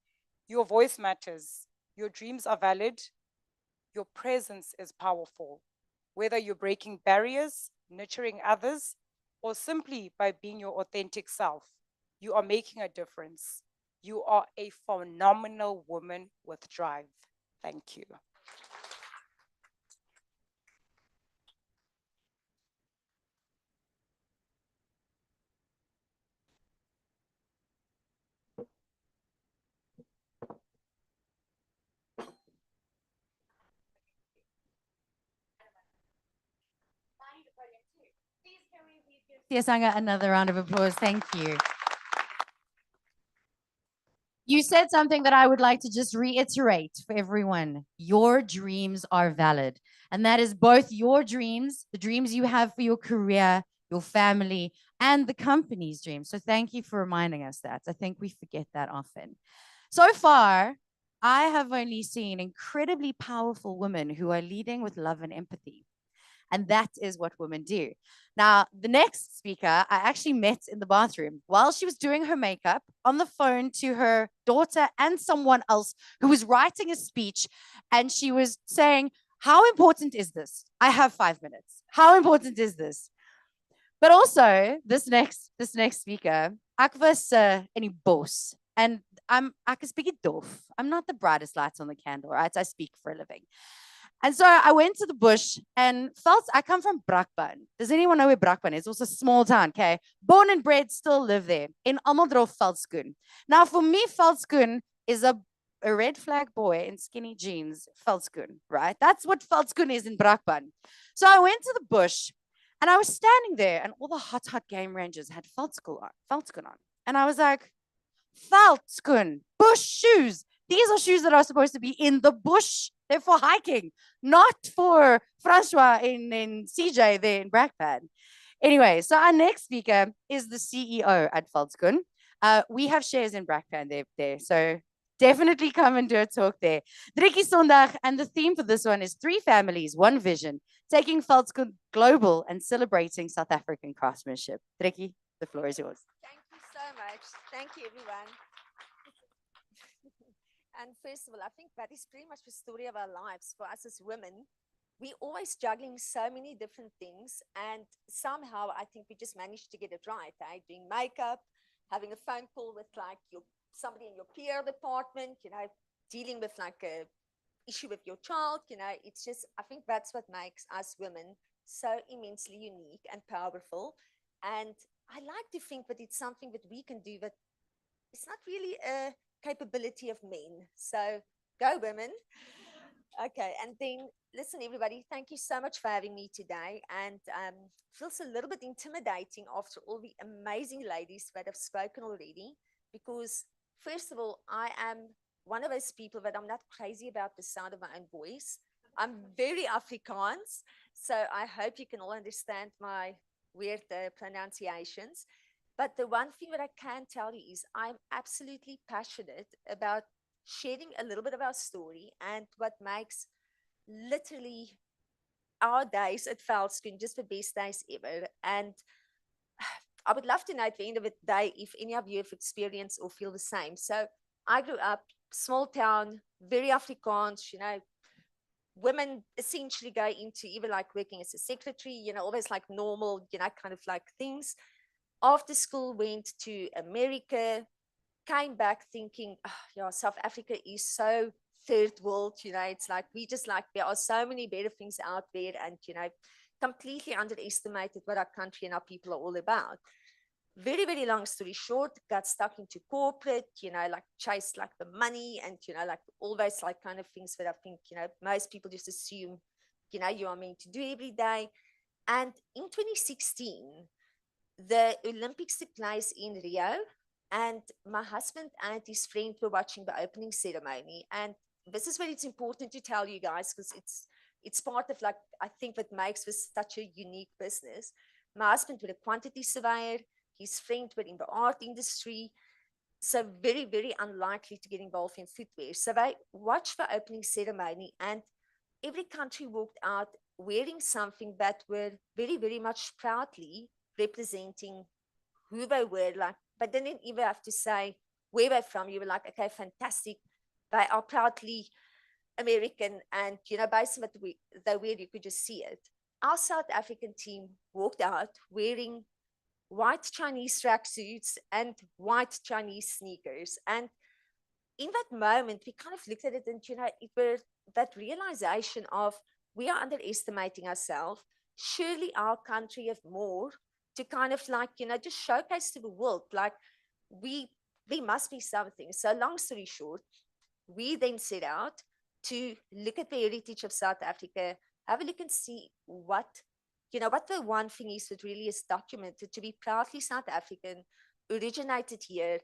your voice matters, your dreams are valid, your presence is powerful. Whether you're breaking barriers, nurturing others, or simply by being your authentic self, you are making a difference. You are a phenomenal woman with drive. Thank you. Siasanga, another round of applause. Thank you. You said something that I would like to just reiterate for everyone. Your dreams are valid. And that is both your dreams, the dreams you have for your career, your family, and the company's dreams. So thank you for reminding us that. I think we forget that often. So far, I have only seen incredibly powerful women who are leading with love and empathy. And that is what women do. Now, the next speaker I actually met in the bathroom while she was doing her makeup on the phone to her daughter and someone else who was writing a speech. And she was saying, how important is this? I have 5 minutes. How important is this? But also, this next speaker, ek was in die bos, and ek is bietjie doof. I'm not the brightest light on the candle, right? I speak for a living. And so I went to the bush and I come from Brakpan. Does anyone know where Brakpan is? It's also a small town, okay? Born and bred, still live there. In Almondro Veldskoen. Now, for me, Veldskoen is a red flag boy in skinny jeans, Veldskoen, right? That's what Veldskoen is in Brakpan. So I went to the bush and I was standing there and all the hot game rangers had Veldskoen on. And I was like, Veldskoen, bush shoes. These are shoes that are supposed to be in the bush. They're for hiking, not for Francois in CJ there in Brakpan. Anyway, so our next speaker is the CEO at Veldskoen. We have shares in Brakpan there. So definitely come and do a talk there. Driekie Sondag, and the theme for this one is 3 families, 1 vision, taking Veldskoen global and celebrating South African craftsmanship. Driekie, the floor is yours. Thank you so much. Thank you, everyone. And first of all, I think that is pretty much the story of our lives for us as women. We're always juggling so many different things, and somehow I think we just managed to get it right. Doing makeup, having a phone call with like somebody in your PR department, dealing with like a issue with your child, it's just, I think that's what makes us women so immensely unique and powerful. And I like to think that it's something that we can do, that it's not really a capability of men. So go women. Okay, and then listen, everybody, thank you so much for having me today. And feels a little bit intimidating after all the amazing ladies that have spoken already, because first of all, I am one of those people that I'm not crazy about the sound of my own voice. I'm very Afrikaans, so I hope you can all understand my weird pronunciations. But the one thing that I can tell you is I'm absolutely passionate about sharing a little bit of our story and what makes literally our days at Veldskoen just the best days ever. And I would love to know at the end of the day if any of you have experienced or feel the same. So I grew up small town, very Afrikaans, women essentially go into even like working as a secretary, always like normal, kind of like things. After school, went to America, came back thinking, South Africa is so third world, it's like, we just like, there are so many better things out there, and, completely underestimated what our country and our people are all about. Very, very long story short, got stuck into corporate, like chased like the money and, like all those like kind of things that I think, most people just assume, you are meant to do every day. And in 2016, the Olympics took place in Rio, and my husband and his friend were watching the opening ceremony. And this is where it's important to tell you guys, because it's part of like, I think what makes this such a unique business. My husband was a quantity surveyor, his friend were in the art industry, so very, very unlikely to get involved in footwear. So they watched the opening ceremony, and every country walked out wearing something that were very, very much proudly representing who they were, like, but didn't even have to say where they're from. You were like, okay, fantastic. They are proudly American, and based on what they wear, you could just see it. Our South African team walked out wearing white Chinese tracksuits and white Chinese sneakers. And in that moment, we kind of looked at it and, it were that realization of, we are underestimating ourselves. Surely our country have more to kind of like, just showcase to the world, like there must be something. So long story short, we then set out to look at the heritage of South Africa, have a look and see what the one thing is that really is documented, to be proudly South African, originated here,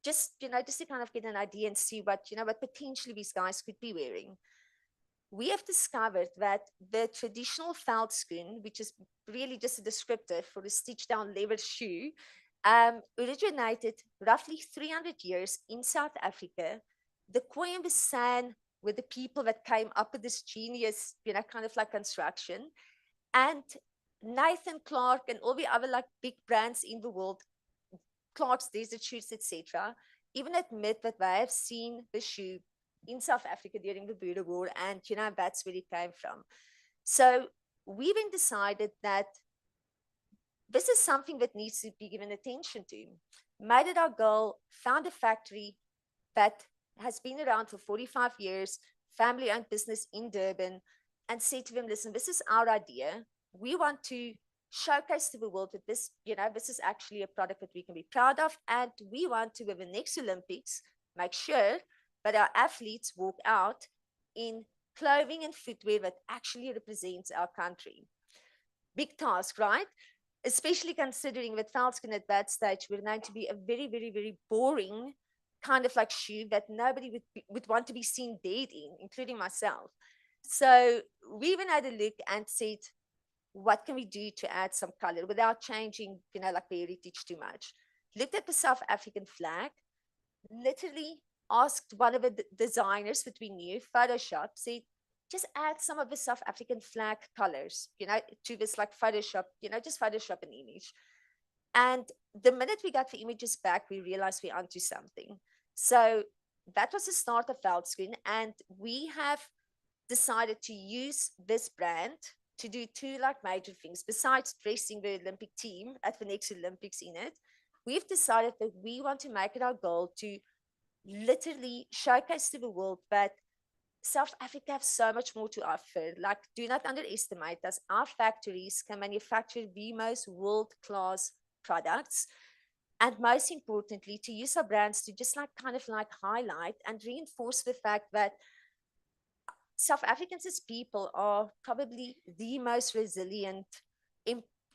just to kind of get an idea and see what potentially these guys could be wearing. We have discovered that the traditional veldskoen, which is really just a descriptor for a stitched down leather shoe, originated roughly 300 years in South Africa. The Khoi and the San were the people that came up with this genius, kind of like construction. And Nathan Clark and all the other like big brands in the world, Clark's Desert Shoes, etc., even admit that they have seen the shoe in South Africa during the Boer War, and that's where it came from. So we then decided that this is something that needs to be given attention to. Made it our goal, found a factory that has been around for 45 years, family-owned business in Durban, and said to them, listen, this is our idea. We want to showcase to the world that this, this is actually a product that we can be proud of. And we want to, with the next Olympics, make sure that our athletes walk out in clothing and footwear that actually represents our country. Big task, right? Especially considering that Veldskin at that stage were known to be a very, very, very boring kind of like shoe that nobody would want to be seen dead in, including myself. So we even had a look and said, what can we do to add some color without changing, like the heritage too much? Looked at the South African flag, literally asked one of the designers that we knew, Photoshop, said, just add some of the South African flag colors, to this like Photoshop, just Photoshop an image. And the minute we got the images back, we realized we're onto something. So that was the start of Veldskin. And we have decided to use this brand to do two like major things. Besides dressing the Olympic team at the next Olympics in it, we've decided that we want to make it our goal to literally showcase to the world that South Africa has so much more to offer. Like, do not underestimate us. Our factories can manufacture the most world-class products. And most importantly, to use our brands to just like kind of like highlight and reinforce the fact that South Africans as people are probably the most resilient.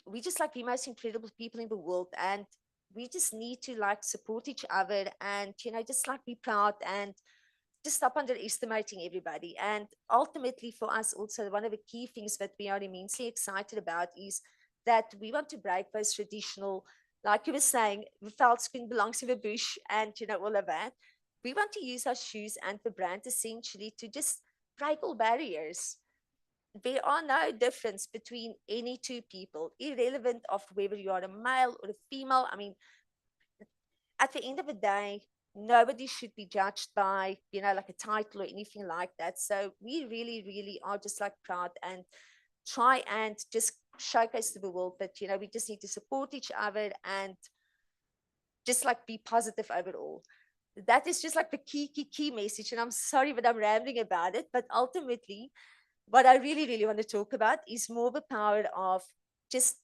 We just like the most incredible people in the world. And we just need to like support each other and, just like be proud and just stop underestimating everybody. And ultimately for us also, one of the key things that we are immensely excited about is that we want to break those traditional, like you were saying, the Veldskin belongs in the bush and, all of that. We want to use our shoes and the brand essentially to just break all barriers. There are no difference between any two people, irrelevant of whether you are a male or a female. I mean, at the end of the day, nobody should be judged by, like a title or anything like that. So we really, really are just like proud and try and just showcase to the world that, we just need to support each other and just like be positive overall. That is just like the key message. And I'm sorry that I'm rambling about it, but ultimately, what I really, really want to talk about is more the power of just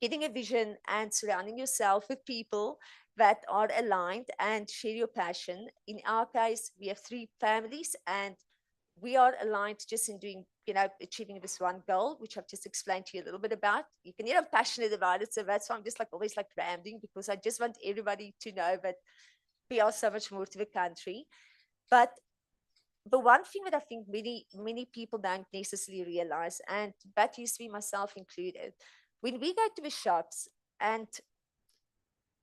getting a vision and surrounding yourself with people that are aligned and share your passion. In our case, we have 3 families and we are aligned just in doing, achieving this one goal, which I've just explained to you a little bit about. You can hear I'm passionate about it. So that's why I'm just like always like rambling, because I just want everybody to know that we are so much more to the country. But the one thing that I think many people don't necessarily realize, and that used to be myself included, when we go to the shops and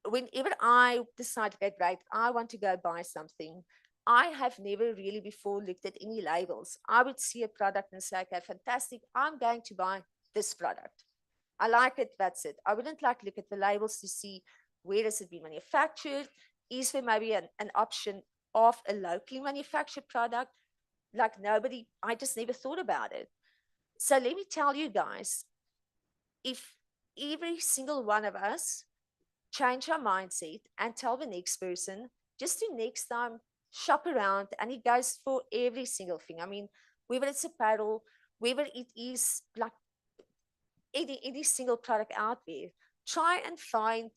whenever I decide, okay, great, I want to go buy something, I have never really before looked at any labels. I would see a product and say, okay, fantastic, I'm going to buy this product. I like it, that's it. I wouldn't like look at the labels to see where has it been manufactured. Is there maybe an option of a locally manufactured product? Like I just never thought about it. So let me tell you guys, if every single one of us change our mindset and tell the next person, just to next time shop around, and it goes for every single thing. I mean, whether it's apparel, whether it is like any single product out there, try and find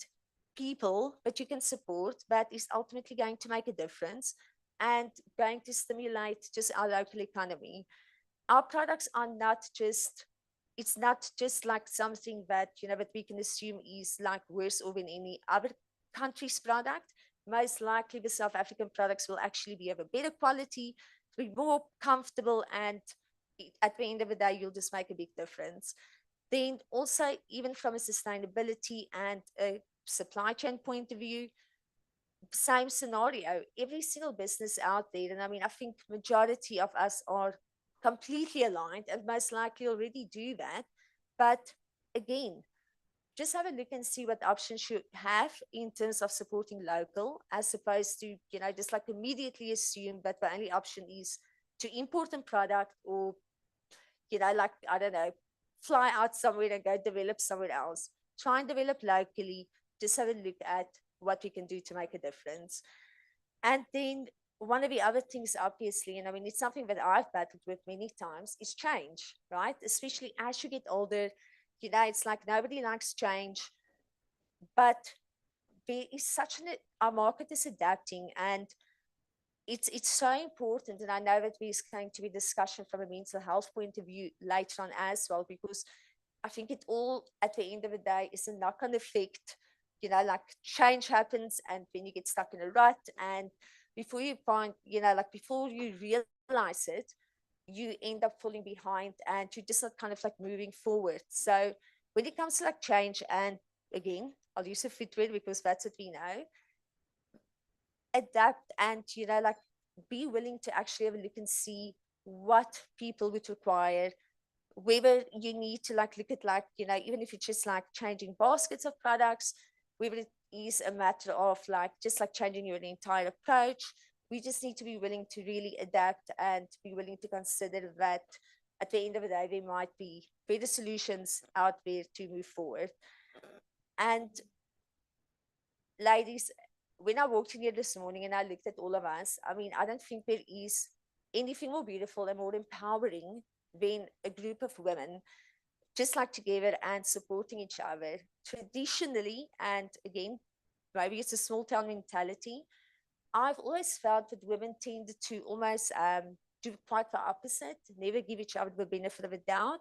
people that you can support that is ultimately going to make a difference and going to stimulate just our local economy. Our products are not just, it's not just like something that, that we can assume is like worse or than any other country's product. Most likely the South African products will actually be of a better quality, be more comfortable, and at the end of the day, you'll just make a big difference. Then also, even from a sustainability and a supply chain point of view, same scenario. Every single business out there, and I mean, I think majority of us are completely aligned and most likely already do that. But again, just have a look and see what options you have in terms of supporting local, as opposed to, just like immediately assume that the only option is to import a product or, like, I don't know, fly out somewhere and go develop somewhere else. Try and develop locally. Just have a look at what we can do to make a difference. And then one of the other things, obviously, and I mean, it's something that I've battled with many times, is change, right? Especially as you get older, it's like nobody likes change, but there is such our market is adapting, and it's so important. And I know that there's going to be discussion from a mental health point of view later on as well, because I think it all, at the end of the day, is a knock-on effect. Like change happens, and then you get stuck in a rut, and before you find, like before you realize it, you end up falling behind, and you're just not kind of like moving forward. So when it comes to like change, and again, I'll use a footwear because that's what we know, adapt, and like be willing to actually have a look and see what people would require, whether you need to like look at like, even if it's just like changing baskets of products, whether it is a matter of like just like changing your entire approach. We just need to be willing to really adapt and be willing to consider that at the end of the day, there might be better solutions out there to move forward. And ladies, when I walked in here this morning and I looked at all of us, I mean, I don't think there is anything more beautiful and more empowering than a group of women just like together and supporting each other. Traditionally, and again, maybe it's a small town mentality, I've always felt that women tended to almost do quite the opposite, never give each other the benefit of the doubt.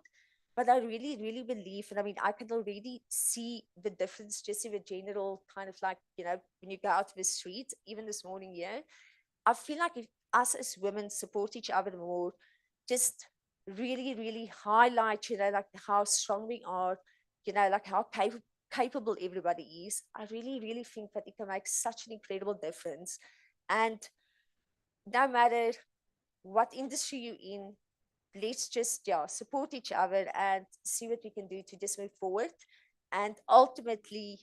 But I really, really believe, and I mean, I can already see the difference just in the general kind of like, when you go out to the streets, even this morning here, I feel like if us as women support each other more, just really, really highlight, like how strong we are, like how capable everybody is. I really, really think that it can make such an incredible difference. And no matter what industry you're in, let's just support each other and see what we can do to just move forward. And ultimately,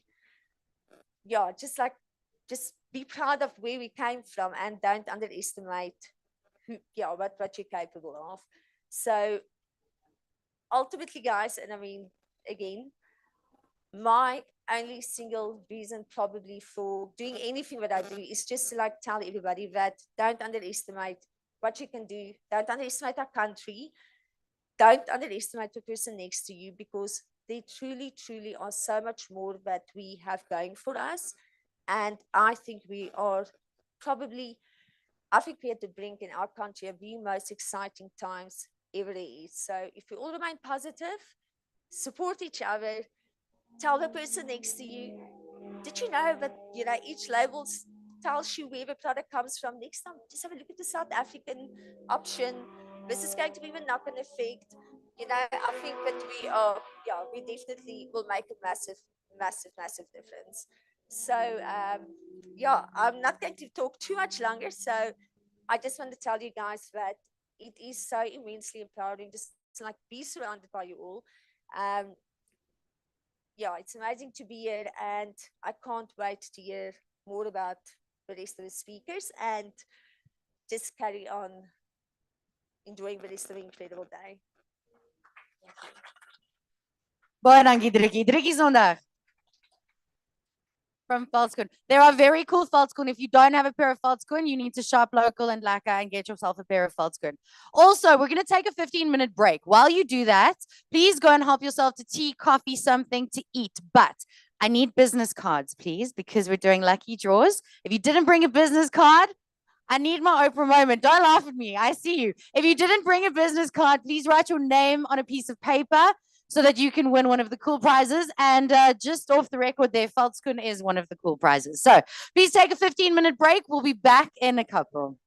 just be proud of where we came from and don't underestimate what you're capable of. So ultimately, guys, and I mean, again, my only single reason probably for doing anything that I do is just to like tell everybody that don't underestimate what you can do. Don't underestimate our country. Don't underestimate the person next to you, because they truly, truly are so much more that we have going for us. And I think we are probably, I think we're at the brink in our country of the most exciting times ever is. So if we all remain positive, support each other, tell the person next to you, did you know that, each label tells you where the product comes from? Next time, just have a look at the South African option. This is going to be a knock-on effect. I think that we definitely will make a massive, massive, massive difference. So, I'm not going to talk too much longer. So I just want to tell you guys that it is so immensely empowering just to like be surrounded by you all. Um, it's amazing to be here, and I can't wait to hear more about the rest of the speakers and just carry on enjoying the rest of the incredible day. Baie dankie Drukkie. Drukkie Sondag. From Veldskoen. There are very cool Veldskoen. If you don't have a pair of Veldskoen, you need to shop local and lekker and get yourself a pair of Veldskoen. Also, we're going to take a 15-minute break. While you do that, please go and help yourself to tea, coffee, something to eat. But I need business cards, please, because we're doing lucky draws. If you didn't bring a business card, I need my Oprah moment. Don't laugh at me. I see you. If you didn't bring a business card, please write your name on a piece of paper so that you can win one of the cool prizes. And just off the record there, Veldskoen is one of the cool prizes. So please take a 15-minute break. We'll be back in a couple.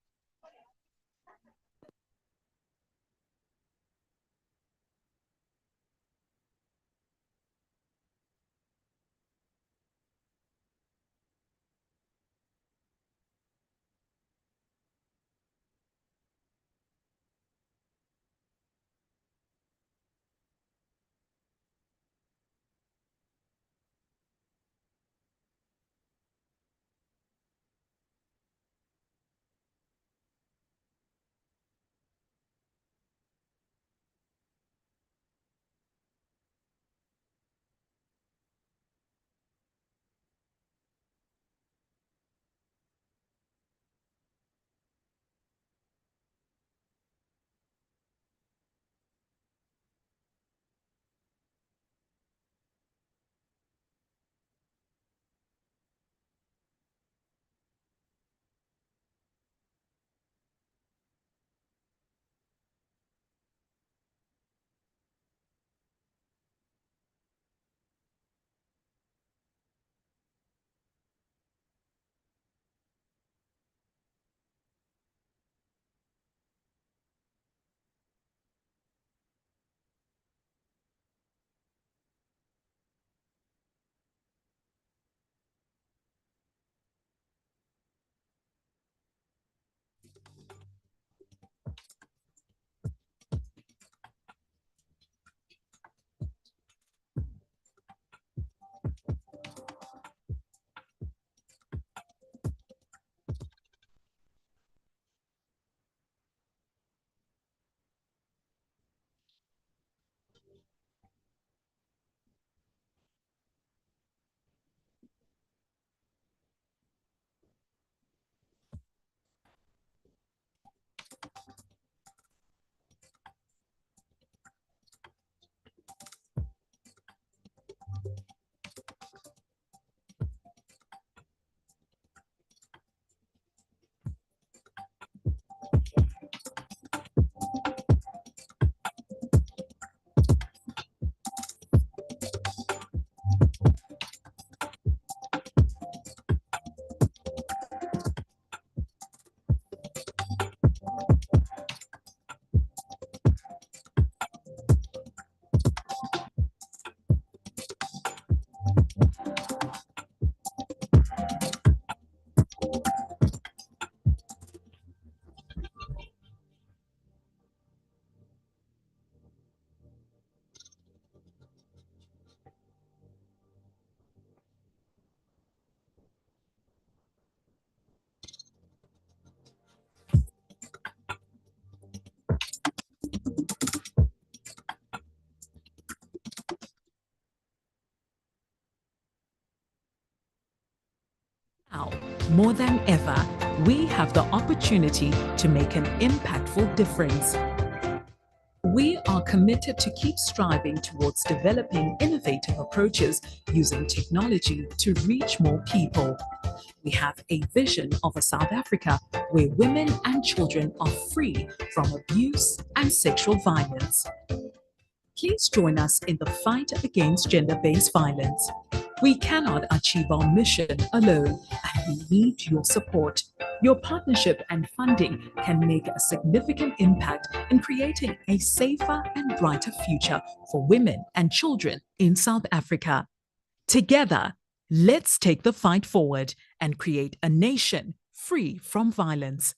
more than ever, we have the opportunity to make an impactful difference. We are committed to keep striving towards developing innovative approaches using technology to reach more people. We have a vision of a South Africa where women and children are free from abuse and sexual violence. Please join us in the fight against gender-based violence. We cannot achieve our mission alone, and we need your support. Your partnership and funding can make a significant impact in creating a safer and brighter future for women and children in South Africa. Together, let's take the fight forward and create a nation free from violence.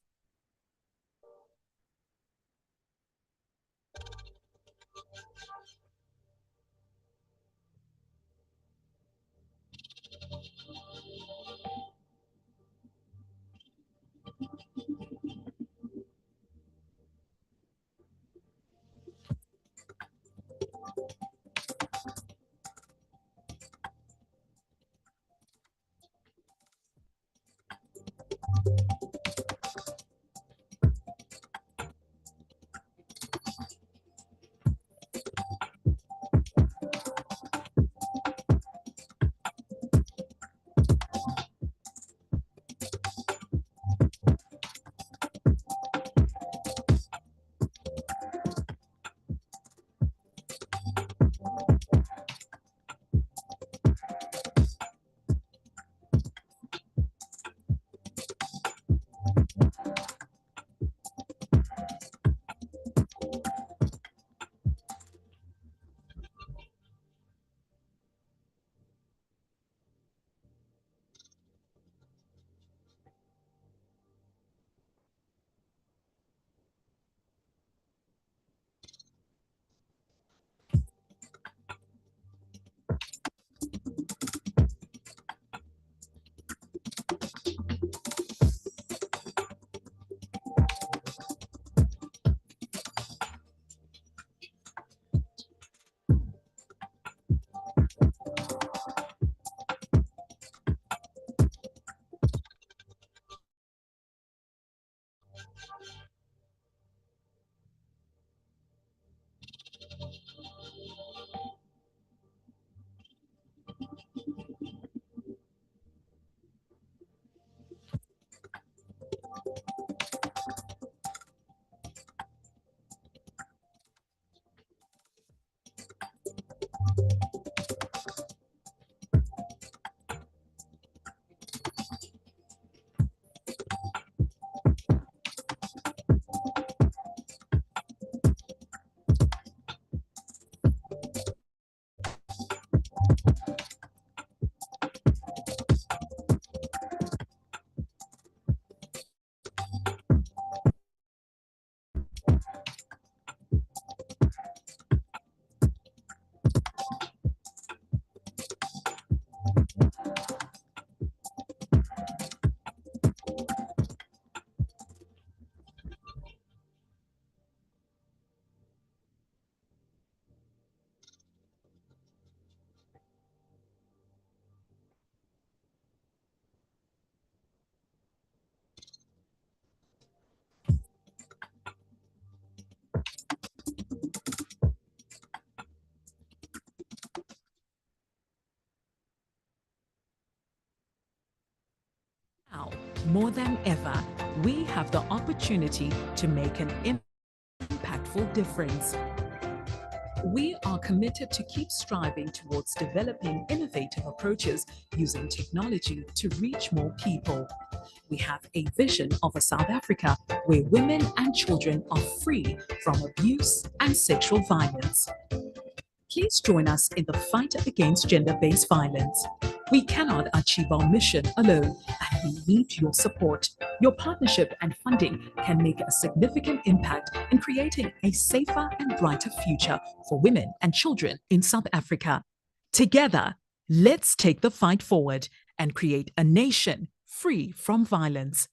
Now, more than ever, we have the opportunity to make an impactful difference. We are committed to keep striving towards developing innovative approaches using technology to reach more people. We have a vision of a South Africa where women and children are free from abuse and sexual violence. Please join us in the fight against gender-based violence. We cannot achieve our mission alone, and we need your support. Your partnership and funding can make a significant impact in creating a safer and brighter future for women and children in South Africa. Together, let's take the fight forward and create a nation free from violence.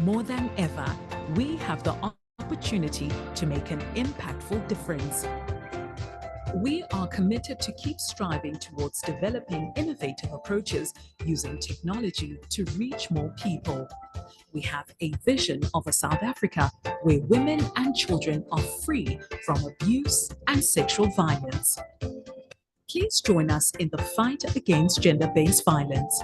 More than ever, we have the opportunity to make an impactful difference. We are committed to keep striving towards developing innovative approaches using technology to reach more people. We have a vision of a South Africa where women and children are free from abuse and sexual violence. Please join us in the fight against gender-based violence.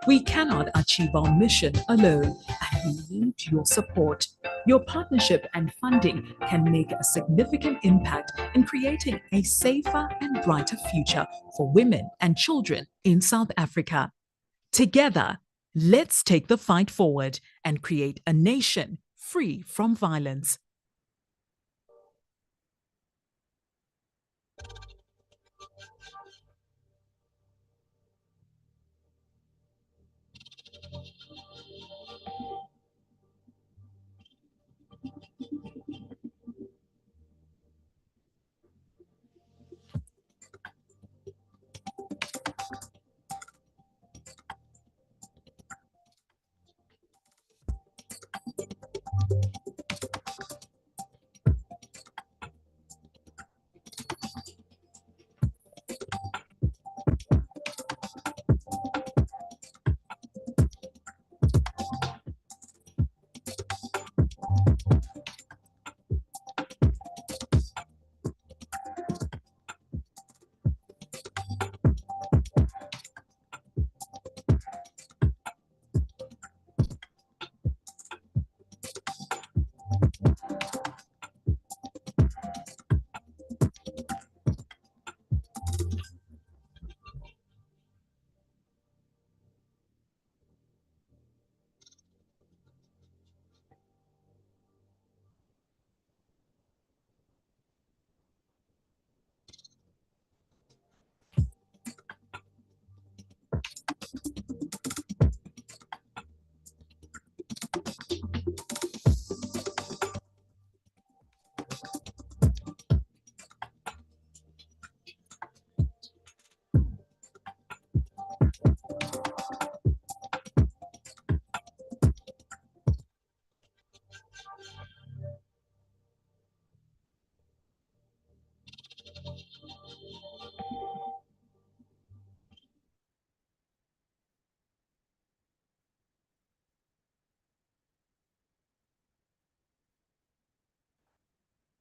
We cannot achieve our mission alone, and we need your support. Your partnership and funding can make a significant impact in creating a safer and brighter future for women and children in South Africa. Together, let's take the fight forward and create a nation free from violence.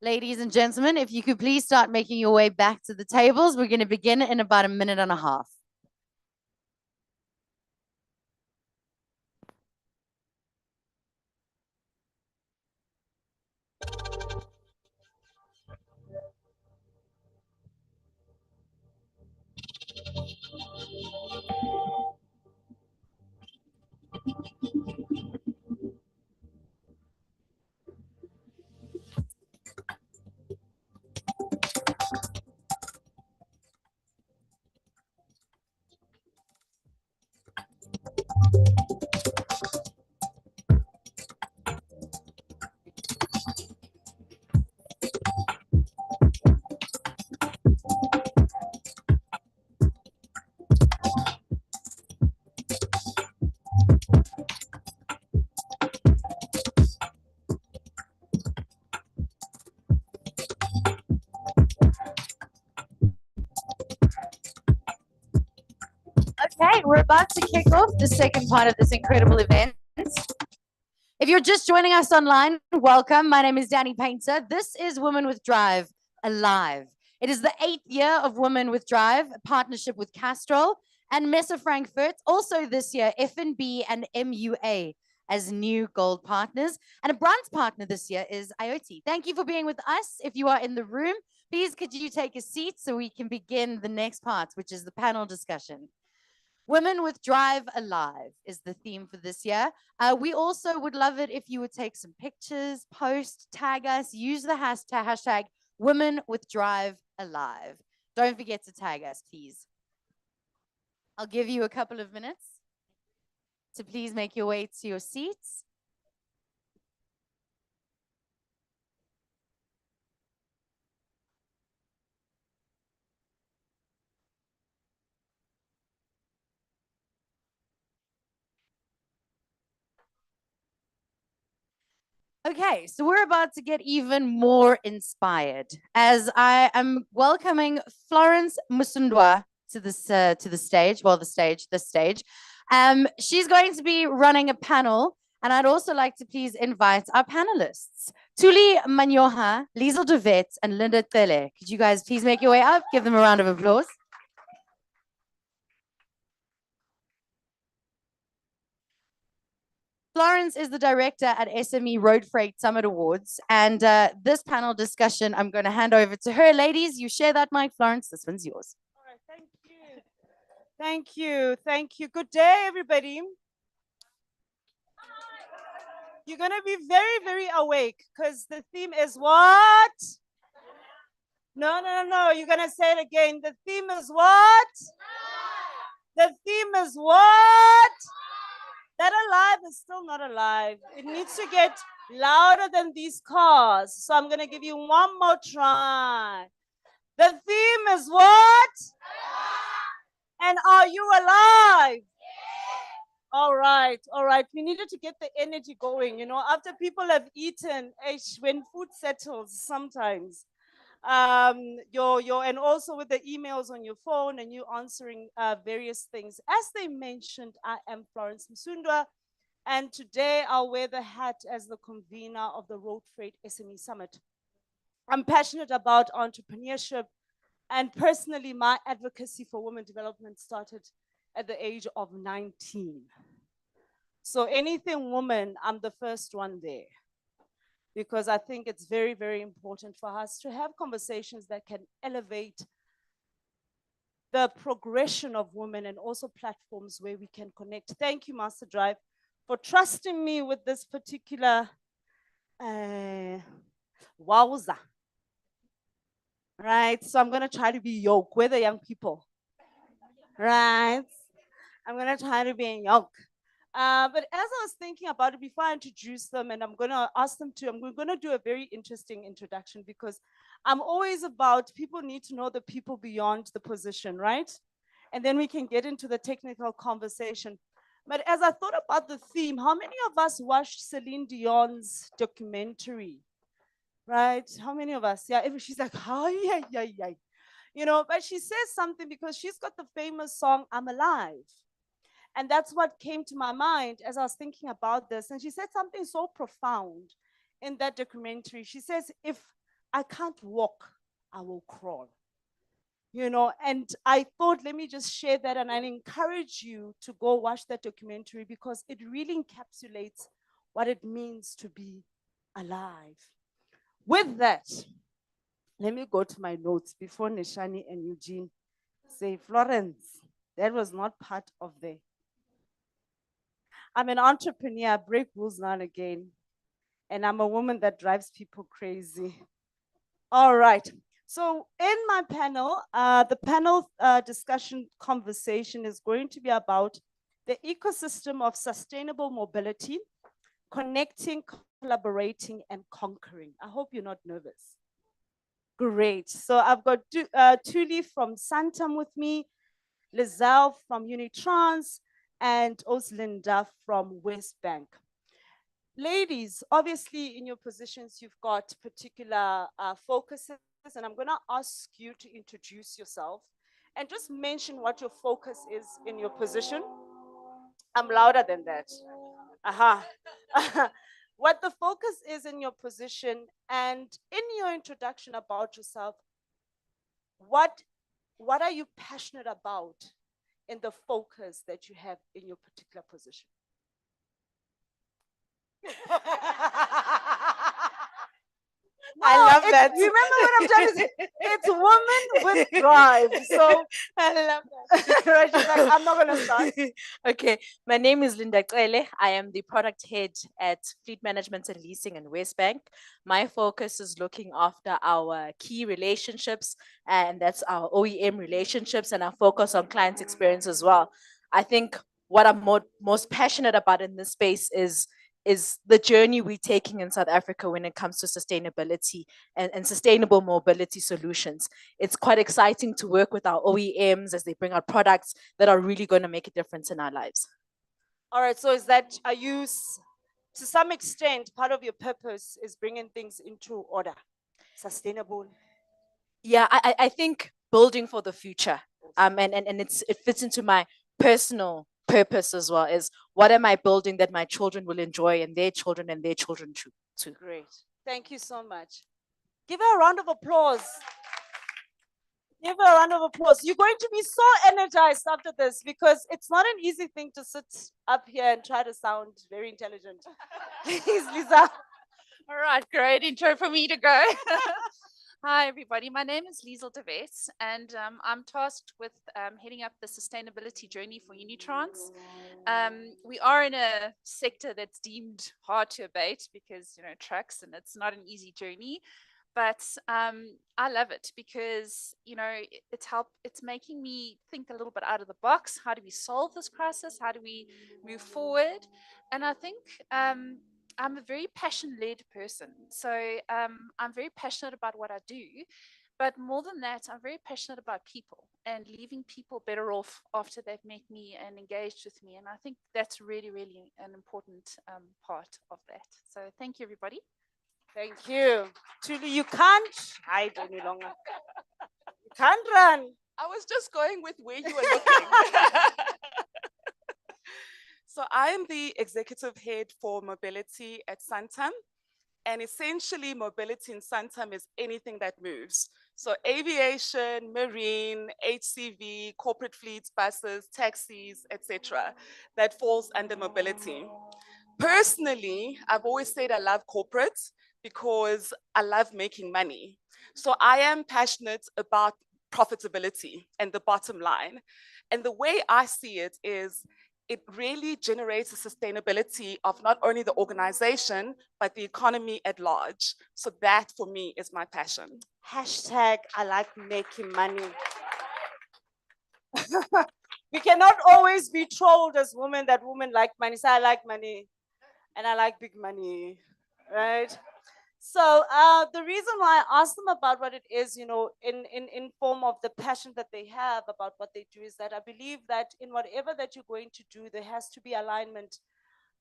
Ladies and gentlemen, if you could please start making your way back to the tables. We're going to begin in about a minute and a half. Okay, we're about to kick off the second part of this incredible event. If you're just joining us online, welcome. My name is Danny Painter. This is Women with Drive Alive. It is the 8th year of Women with Drive, a partnership with Castrol and Messe Frankfurt. Also this year, F&B and MUA as new gold partners. And a bronze partner this year is IoT. Thank you for being with us. If you are in the room, please could you take a seat so we can begin the next part, which is the panel discussion. Women with Drive Alive is the theme for this year. We also would love it if you would take some pictures, post, tag us, use the hashtag Women with Drive Alive. Don't forget to tag us, please. I'll give you a couple of minutes to please make your way to your seats. Okay, so we're about to get even more inspired as I am welcoming Florence Musundwa to the stage. Well, the stage. She's going to be running a panel, and I'd also like to please invite our panelists, Tuli Manyoha, Liesel de Wet, and Linda Tele. Could you guys please make your way up? Give them a round of applause. Florence is the director at SME Road Freight Summit Awards. And this panel discussion, I'm going to hand over to her. Ladies, you share that mic. Florence, this one's yours. All right, thank you. Thank you. Thank you. Good day, everybody. You're going to be very, very awake because the theme is what? No. You're going to say it again. The theme is what? The theme is what? That alive is still not alive. It needs to get louder than these cars. So I'm going to give you one more try. The theme is what? And are you alive? All right. We needed to get the energy going. You know, after people have eaten, when food settles sometimes, and also with the emails on your phone and you answering various things. As they mentioned, I am Florence Musundwa, and today I'll wear the hat as the convener of the Road Freight SME Summit. I'm passionate about entrepreneurship, and personally, my advocacy for women development started at the age of 19. So anything woman, I'm the first one there, because I think it's very, very important for us to have conversations that can elevate the progression of women and also platforms where we can connect. Thank you, MasterDrive, for trusting me with this particular wowza. Right, so I'm gonna try to be yoke. We're the young people, right? I'm gonna try to be in yoke. But as I was thinking about it before I introduce them, and I'm gonna ask them to, I'm gonna do a very interesting introduction because I'm always about people need to know the people beyond the position, right? And then we can get into the technical conversation. But as I thought about the theme, how many of us watched Celine Dion's documentary? Right? How many of us? Yeah, she's like, hi. You know, but she says something because she's got the famous song, I'm Alive. And that's what came to my mind as I was thinking about this. And she said something so profound in that documentary. She says, if I can't walk, I will crawl. You know, and I thought, let me just share that, and I encourage you to go watch that documentary because it really encapsulates what it means to be alive. With that, let me go to my notes before Nishani and Eugene say, Florence, that was not part of the. I'm an entrepreneur, I break rules now and again, and I'm a woman that drives people crazy. All right, so in my panel, the panel discussion conversation is going to be about the ecosystem of sustainable mobility, connecting, collaborating, and conquering. I hope you're not nervous. Great. So I've got Tuli from Santam with me, Lizelle from Unitrans, and Oslinda from West Bank. Ladies, obviously in your positions, you've got particular focuses, and I'm going to ask you to introduce yourself and just mention what your focus is in your position. I'm louder than that. Aha. What the focus is in your position, and in your introduction about yourself, what are you passionate about in the focus that you have in your particular position? No, I love that. Remember what I'm trying to say? It's women with drive. So I love that. right, she's like, I'm not going to start. Okay, my name is Linda Tele. I am the product head at Fleet Management and Leasing in West Bank. My focus is looking after our key relationships, and that's our OEM relationships, and our focus on client experience as well. I think what I'm most passionate about in this space is the journey we're taking in South Africa when it comes to sustainability and sustainable mobility solutions. It's quite exciting to work with our OEMs as they bring out products that are really going to make a difference in our lives. All right, so is that, are you to some extent, part of your purpose is bringing things into order, sustainable. Yeah, I think building for the future. And it fits into my personal purpose as well, is what am I building that my children will enjoy and their children too. Great. Thank you so much. Give her a round of applause. Give her a round of applause. You're going to be so energized after this because it's not an easy thing to sit up here and try to sound very intelligent. Please, Lisa. All right, great intro for me to go. Hi, everybody. My name is Liesel de Wet, and I'm tasked with heading up the sustainability journey for Unitrans. We are in a sector that's deemed hard to abate because, trucks, and it's not an easy journey. But I love it because, it's making me think a little bit out of the box. How do we solve this crisis? How do we move forward? And I think I'm a very passion-led person. So I'm very passionate about what I do. But more than that, I'm very passionate about people and leaving people better off after they've met me and engaged with me. And I think that's really, really an important part of that. So thank you, everybody. Thank you. Truly, you can't hide any longer. You can't run. I was just going with where you were looking. So I am the executive head for mobility at Santam. And essentially, mobility in Santam is anything that moves. So aviation, marine, HCV, corporate fleets, buses, taxis, etc. That falls under mobility. Personally, I've always said I love corporate because I love making money. So I am passionate about profitability and the bottom line. And the way I see it is it really generates a sustainability of not only the organization, but the economy at large. So that for me is my passion. Hashtag I like making money. We cannot always be trolled as women that women like money. So I like money and I like big money, right? So the reason why I asked them about what it is, in form of the passion that they have about what they do, is that I believe that in whatever that you're going to do, there has to be alignment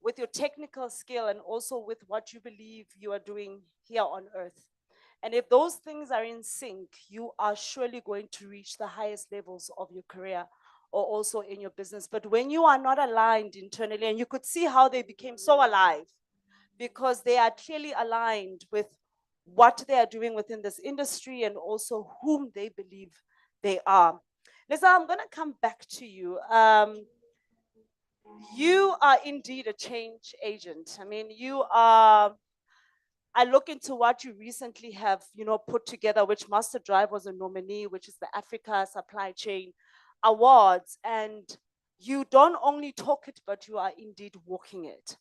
with your technical skill and also with what you believe you are doing here on earth. And if those things are in sync, you are surely going to reach the highest levels of your career or also in your business. But when you are not aligned internally, and you could see how they became so alive, because they are clearly aligned with what they are doing within this industry and also whom they believe they are. Lisa, I'm going to come back to you. You are indeed a change agent. I mean, I look into what you recently have, put together, which MasterDrive was a nominee, which is the Africa Supply Chain Awards. And you don't only talk it, but you are indeed walking it.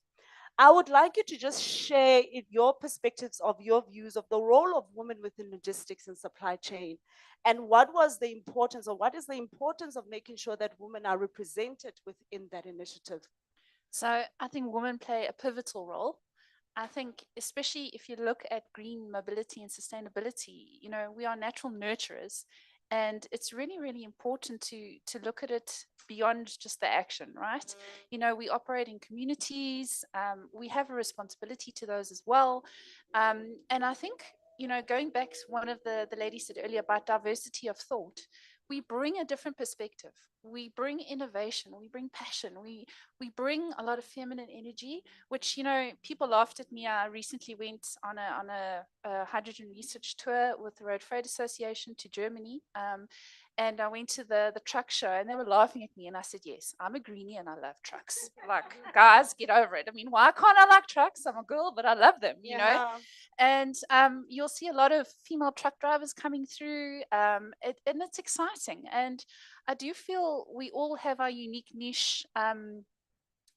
I would like you to just share your perspectives of your views of the role of women within logistics and supply chain, and what was the importance, or what is the importance of making sure that women are represented within that initiative? So I think women play a pivotal role. I think, especially if you look at green mobility and sustainability, we are natural nurturers. And it's really, really important to look at it beyond just the action, right? We operate in communities. We have a responsibility to those as well. And I think, going back to one of the ladies said earlier about diversity of thought, we bring a different perspective. We bring innovation. We bring passion. We bring a lot of feminine energy, which, people laughed at me. I recently went on a hydrogen research tour with the Road Freight Association to Germany. And I went to the truck show and they were laughing at me. And I said, yes, I'm a greenie and I love trucks. Like, guys, get over it. I mean, why can't I like trucks? I'm a girl, but I love them, you know? And you'll see a lot of female truck drivers coming through, and it's exciting. And I do feel we all have our unique niche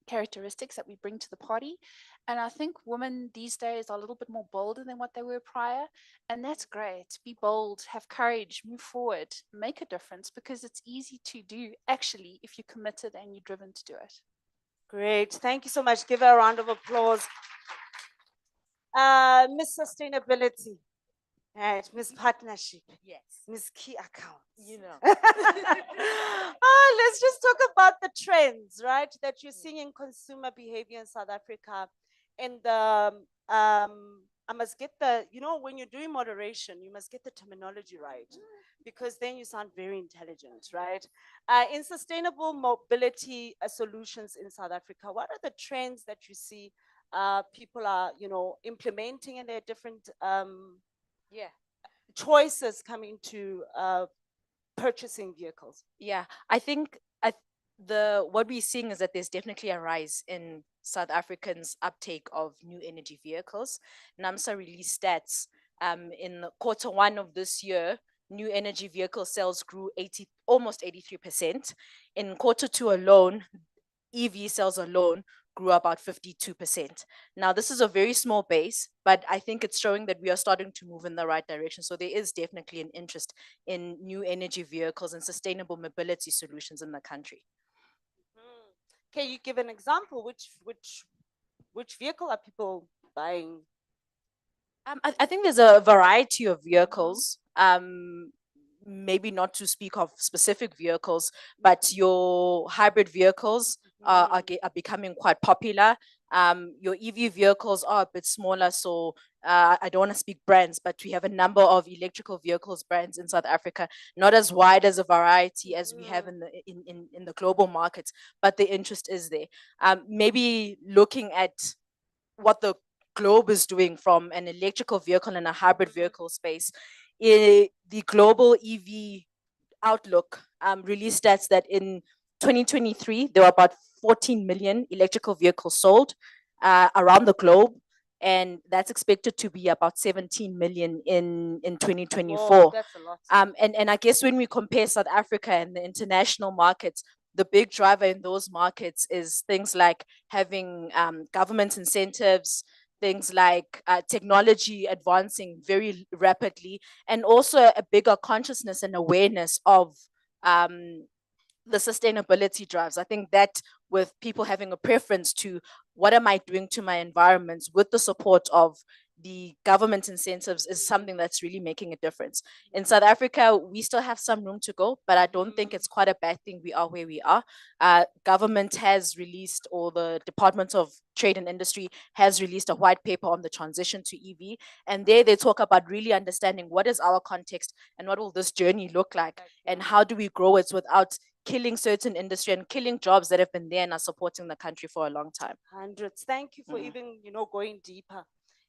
characteristics that we bring to the party. And I think women these days are a little bit more bolder than what they were prior. And that's great. Be bold, have courage, move forward, make a difference, because it's easy to do actually if you're committed and you're driven to do it. Great. Thank you so much. Give her a round of applause. Miss Sustainability. Right, Miss Partnership. Yes. Miss Key Accounts. Oh, let's just talk about the trends, right, that you're seeing in consumer behavior in South Africa in the I must get the, when you're doing moderation, you must get the terminology right, because then you sound very intelligent, right? In sustainable mobility solutions in South Africa, what are the trends that you see people are, implementing, and there are different Yeah. choices coming to purchasing vehicles? Yeah, I think what we're seeing is that there's definitely a rise in South Africans' uptake of new energy vehicles. NAMSA released stats in quarter one of this year. New energy vehicle sales grew almost 83%. In quarter two alone, EV sales alone grew about 52%. Now, this is a very small base, but I think it's showing that we are starting to move in the right direction. So there is definitely an interest in new energy vehicles and sustainable mobility solutions in the country. Can you give an example? Which vehicle are people buying? I think there's a variety of vehicles. Maybe not to speak of specific vehicles, but your hybrid vehicles are becoming quite popular. Your EV vehicles are a bit smaller, so I don't want to speak brands, but we have a number of electrical vehicles brands in South Africa, not as wide as a variety as we have in the global markets, but the interest is there. Maybe looking at what the globe is doing from an electrical vehicle and a hybrid vehicle space. The global EV outlook released stats that in 2023 there were about 14 million electrical vehicles sold around the globe, and that's expected to be about 17 million in 2024. Whoa, that's a lot. And I guess when we compare South Africa and the international markets, the big driver in those markets is things like having government incentives, things like technology advancing very rapidly, and also a bigger consciousness and awareness of the sustainability drives. I think that with people having a preference to what am I doing to my environments with the support of the government incentives is something that's really making a difference. In South Africa, we still have some room to go, but I don't think it's quite a bad thing we are where we are. Government has released, or the Department of Trade and Industry has released a white paper on the transition to EV. And there they talk about really understanding what is our context and what will this journey look like, and how do we grow it without killing certain industry and killing jobs that have been there and are supporting the country for a long time. Hundreds. Thank you for even, going deeper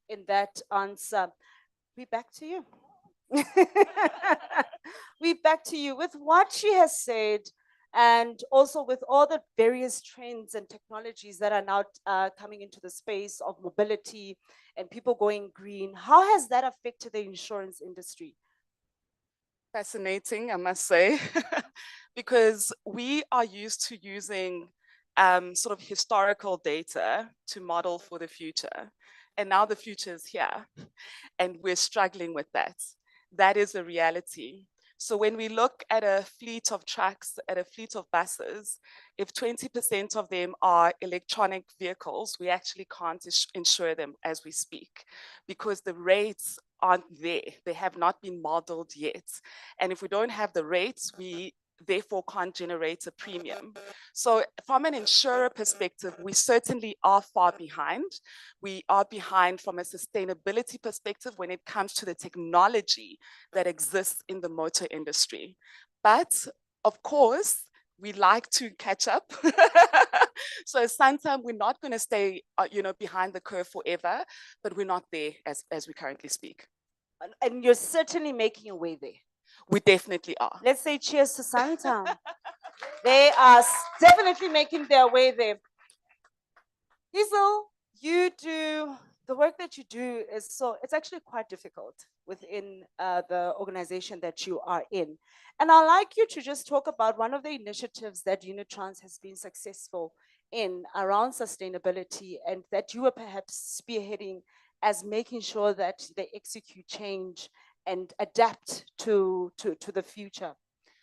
in that answer. We back to you. We back to you with what she has said, and also with all the various trends and technologies that are now coming into the space of mobility and people going green. How has that affected the insurance industry? Fascinating, I must say, because we are used to using sort of historical data to model for the future. And now the future is here, and we're struggling with that. That is a reality. So when we look at a fleet of trucks, at a fleet of buses, if 20% of them are electronic vehicles, we actually can't insure them as we speak, because the rates aren't there. They have not been modeled yet. And if we don't have the rates, we therefore can't generate a premium. So from an insurer perspective, we certainly are far behind. We are behind from a sustainability perspective when it comes to the technology that exists in the motor industry. But of course, we like to catch up. So at Santam, we're not going to stay behind the curve forever, but we're not there as we currently speak. And you're certainly making your way there. We definitely are. Let's say cheers to Santam. They are definitely making their way there. Hazel, the work that you do it's actually quite difficult within the organization that you are in. And I'd like you to just talk about one of the initiatives that Unitrans has been successful in around sustainability, and that you are perhaps spearheading as making sure that they execute change and adapt to the future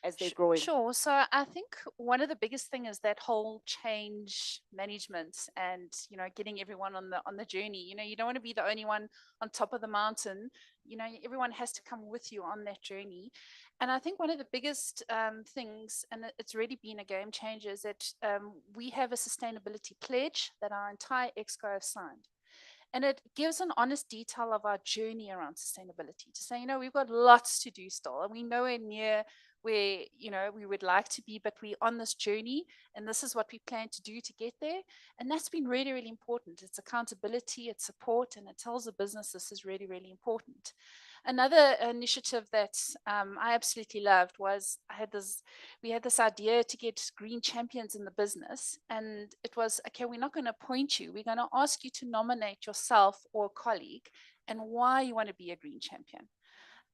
as they're growing. Sure. So I think one of the biggest thing is that whole change management, and getting everyone on the journey. You don't want to be the only one on top of the mountain. Everyone has to come with you on that journey. And I think one of the biggest things, and it's really been a game changer, is that we have a sustainability pledge that our entire exco have signed. And it gives an honest detail of our journey around sustainability to say, you know, we've got lots to do still, and we're nowhere near where, you know, we would like to be, but we're on this journey, and this is what we plan to do to get there. And that's been really, really important. It's accountability, it's support, and it tells the business this is really, really important. Another initiative that I absolutely loved was we had this idea to get green champions in the business. And it was, okay, we're not going to appoint you. We're going to ask you to nominate yourself or a colleague and why you want to be a green champion.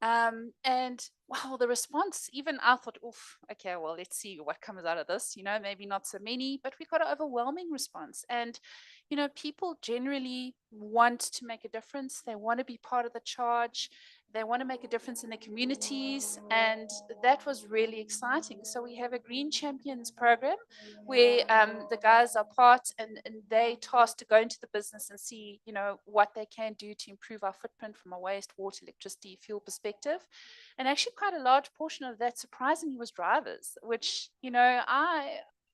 And wow, the response, even I thought, oof, okay, well, let's see what comes out of this, you know, maybe not so many, but we got an overwhelming response. And, you know, people generally want to make a difference. They want to be part of the charge. They want to make a difference in their communities. And that was really exciting. So we have a Green Champions program where the guys are part, and they tasked to go into the business and see, you know, what they can do to improve our footprint from a waste, water, electricity, fuel perspective. And actually quite a large portion of that surprisingly was drivers, which, you know,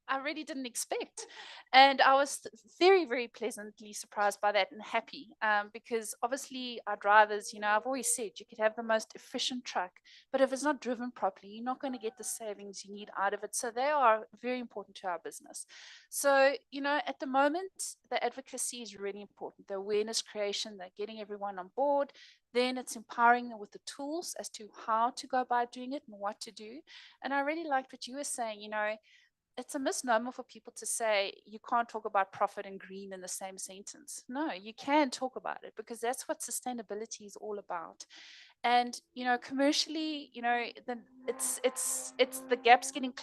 I really didn't expect. And I was very, very pleasantly surprised by that and happy, because obviously our drivers, you know, I've always said you could have the most efficient truck, but if it's not driven properly, you're not going to get the savings you need out of it. So they are very important to our business. So, you know, at the moment, the advocacy is really important. The awareness creation, they're getting everyone on board. Then it's empowering them with the tools as to how to go about doing it and what to do. And I really liked what you were saying, you know, it's a misnomer for people to say you can't talk about profit and green in the same sentence. No, you can talk about it, because that's what sustainability is all about. And, you know, commercially, you know, it's the gap's getting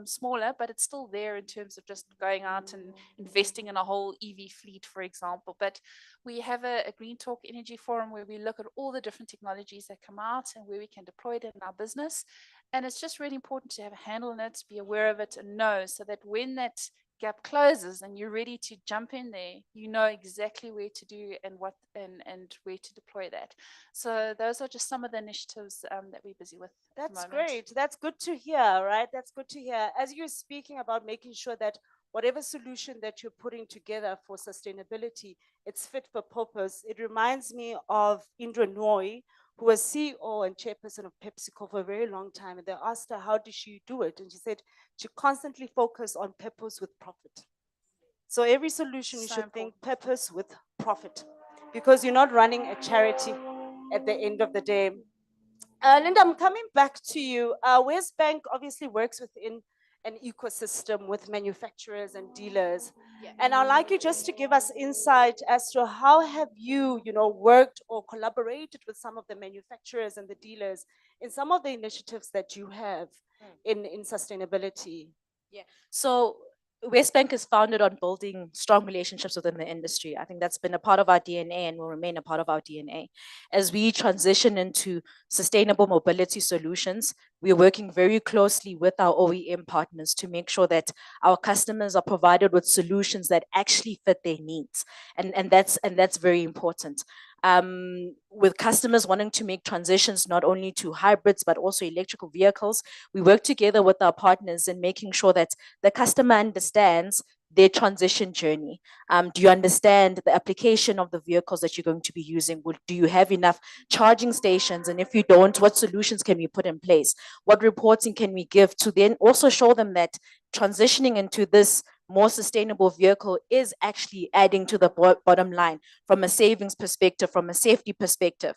smaller, but it's still there in terms of just going out and investing in a whole EV fleet, for example. But we have a Green Talk Energy Forum where we look at all the different technologies that come out and where we can deploy it in our business. And it's just really important to have a handle on it, be aware of it, and know, so that when that gap closes and you're ready to jump in there, you know exactly where to do and what and where to deploy that. So those are just some of the initiatives that we're busy with. That's great. That's good to hear, right? That's good to hear. As you're speaking about making sure that whatever solution that you're putting together for sustainability, it's fit for purpose. It reminds me of Indra Nooy, who was CEO and chairperson of PepsiCo for a very long time. And they asked her, how did she do it? And she said, she constantly focused on purpose with profit. So every solution, you should think purpose with profit, because you're not running a charity at the end of the day. Linda, I'm coming back to you. WesBank obviously works within an ecosystem with manufacturers and dealers. And I'd like you just to give us insight as to how have you, worked or collaborated with some of the manufacturers and the dealers in some of the initiatives that you have in sustainability. Yeah. So WesBank is founded on building strong relationships within the industry. I think that's been a part of our DNA and will remain a part of our DNA. As we transition into sustainable mobility solutions, we're working very closely with our OEM partners to make sure that our customers are provided with solutions that actually fit their needs. And that's very important. With customers wanting to make transitions not only to hybrids, but also electrical vehicles, we work together with our partners in making sure that the customer understands their transition journey. Do you understand the application of the vehicles that you're going to be using? Do you have enough charging stations? And if you don't, what solutions can we put in place? What reporting can we give to then also show them that transitioning into this more sustainable vehicle is actually adding to the bottom line from a savings perspective, from a safety perspective.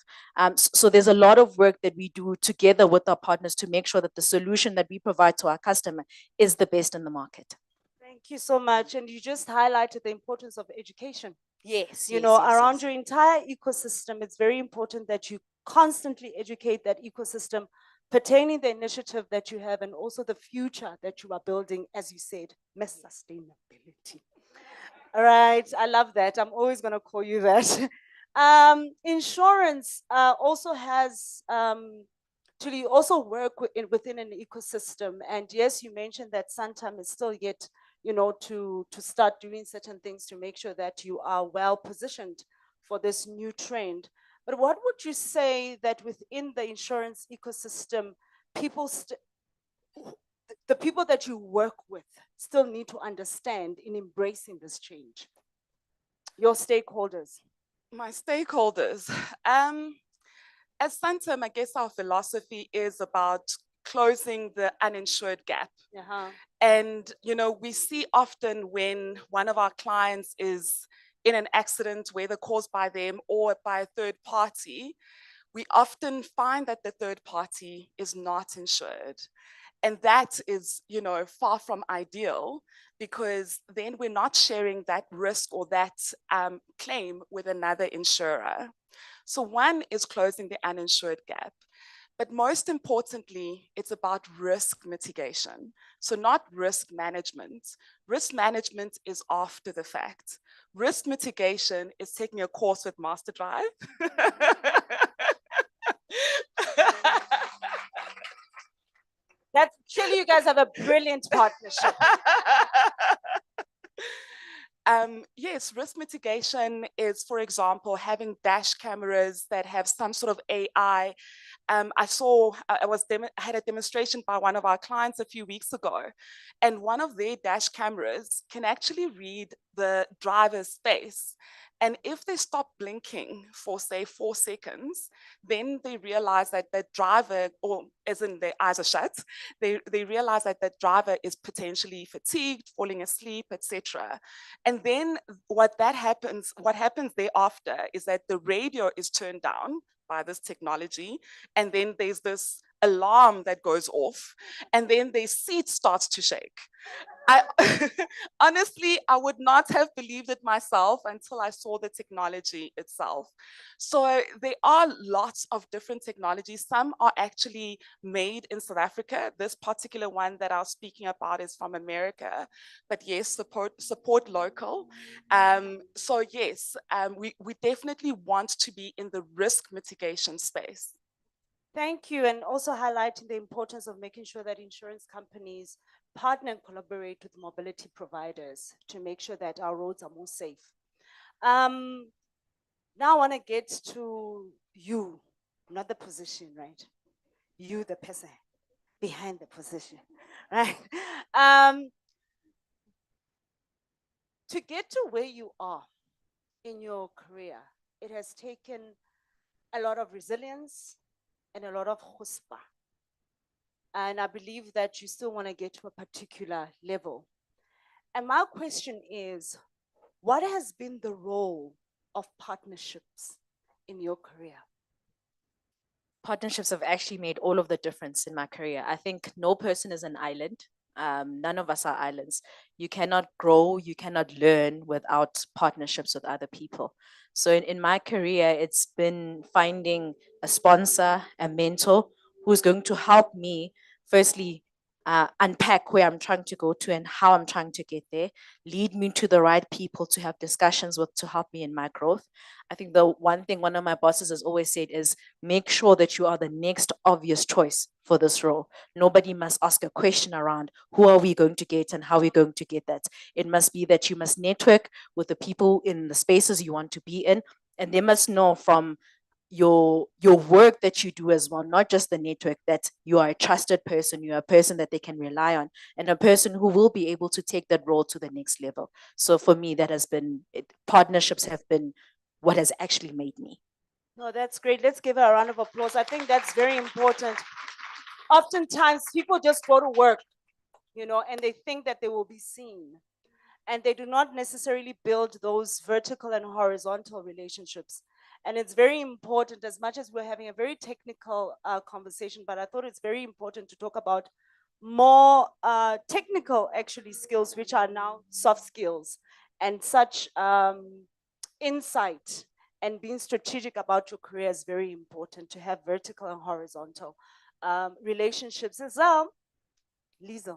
So there's a lot of work that we do together with our partners to make sure that the solution that we provide to our customer is the best in the market. Thank you so much. And you just highlighted the importance of education. Yes. Around your entire ecosystem, it's very important that you constantly educate that ecosystem pertaining the initiative that you have and also the future that you are building, as you said, mass sustainability. All right, I love that. I'm always going to call you that. Insurance also has, you also work within an ecosystem. And yes, you mentioned that Santam is still yet, to start doing certain things to make sure that you are well positioned for this new trend. But what would you say that within the insurance ecosystem, the people that you work with still need to understand in embracing this change? Your stakeholders. My stakeholders. As Santam, I guess our philosophy is about closing the uninsured gap. Uh-huh. And, we see often when one of our clients is in an accident, whether caused by them or by a third party, we often find that the third party is not insured. And that is, far from ideal, because then we're not sharing that risk or that claim with another insurer. So one is closing the uninsured gap. But most importantly, it's about risk mitigation. So not risk management. Risk management is after the fact. Risk mitigation is taking a course with MasterDrive. That's surely you guys have a brilliant partnership. Yes, risk mitigation is, for example, having dash cameras that have some sort of AI. I had a demonstration by one of our clients a few weeks ago, and one of their dash cameras can actually read the driver's face. And if they stop blinking for, say, 4 seconds, then they realize that the driver, or as in their eyes are shut, they realize that the driver is potentially fatigued, falling asleep, etc. And then what happens thereafter is that the radio is turned down by this technology, and then there's this alarm that goes off, and then their seat starts to shake. Honestly, I would not have believed it myself until I saw the technology itself. So there are lots of different technologies. Some are actually made in South Africa. This particular one that I was speaking about is from America, but yes, support local. So yes, we definitely want to be in the risk mitigation space. Thank you, and also highlighting the importance of making sure that insurance companies partner and collaborate with mobility providers to make sure that our roads are more safe. Now I want to get to you, not the position, right? You, the person behind the position, right? To get to where you are in your career, it has taken a lot of resilience and a lot of chutzpah. And I believe that you still want to get to a particular level. And my question is, what has been the role of partnerships in your career? Partnerships have actually made all of the difference in my career. I think no person is an island. None of us are islands. You cannot grow, you cannot learn without partnerships with other people. So in my career, it's been finding a sponsor, a mentor who's going to help me, firstly, unpack where I'm trying to go to and how I'm trying to get there, lead me to the right people to have discussions with to help me in my growth. I think the one thing one of my bosses has always said is make sure that you are the next obvious choice for this role. Nobody must ask a question around who are we going to get and how are we going to get that. It must be that you must network with the people in the spaces you want to be in, and they must know from your work that you do as well, not just the network, that you are a trusted person, you're a person that they can rely on, and a person who will be able to take that role to the next level. So for me, that has been partnerships have been what has actually made me. No, that's great. Let's give her a round of applause. I think that's very important. Oftentimes people just go to work, and they think that they will be seen, and they do not necessarily build those vertical and horizontal relationships. And it's very important, as much as we're having a very technical conversation, but I thought it's very important to talk about more technical actually skills, which are now soft skills, and such insight and being strategic about your career is very important, to have vertical and horizontal relationships as well. Lisa.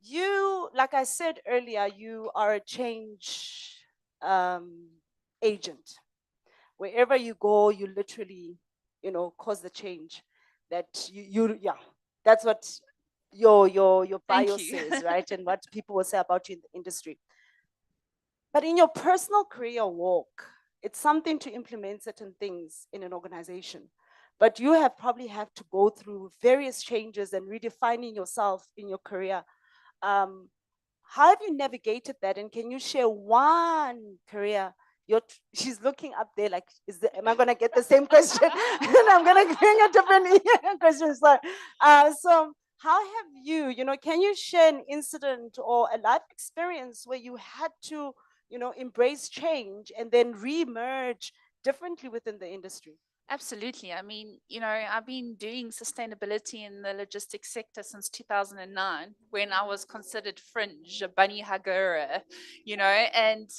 You, like I said earlier, you are a change agent. Wherever you go, you literally, cause the change that yeah, that's what your bio says, right? And what people will say about you in the industry. But in your personal career walk, it's something to implement certain things in an organization. But you have probably had to go through various changes and redefining yourself in your career. how have you navigated that? And can you share one career? She's looking up there like, am I going to get the same question? And I'm going to bring a different question. So how have you, can you share an incident or a life experience where you had to, embrace change and then re-emerge differently within the industry? Absolutely. I mean, I've been doing sustainability in the logistics sector since 2009 when I was considered fringe, a bunny hugger, and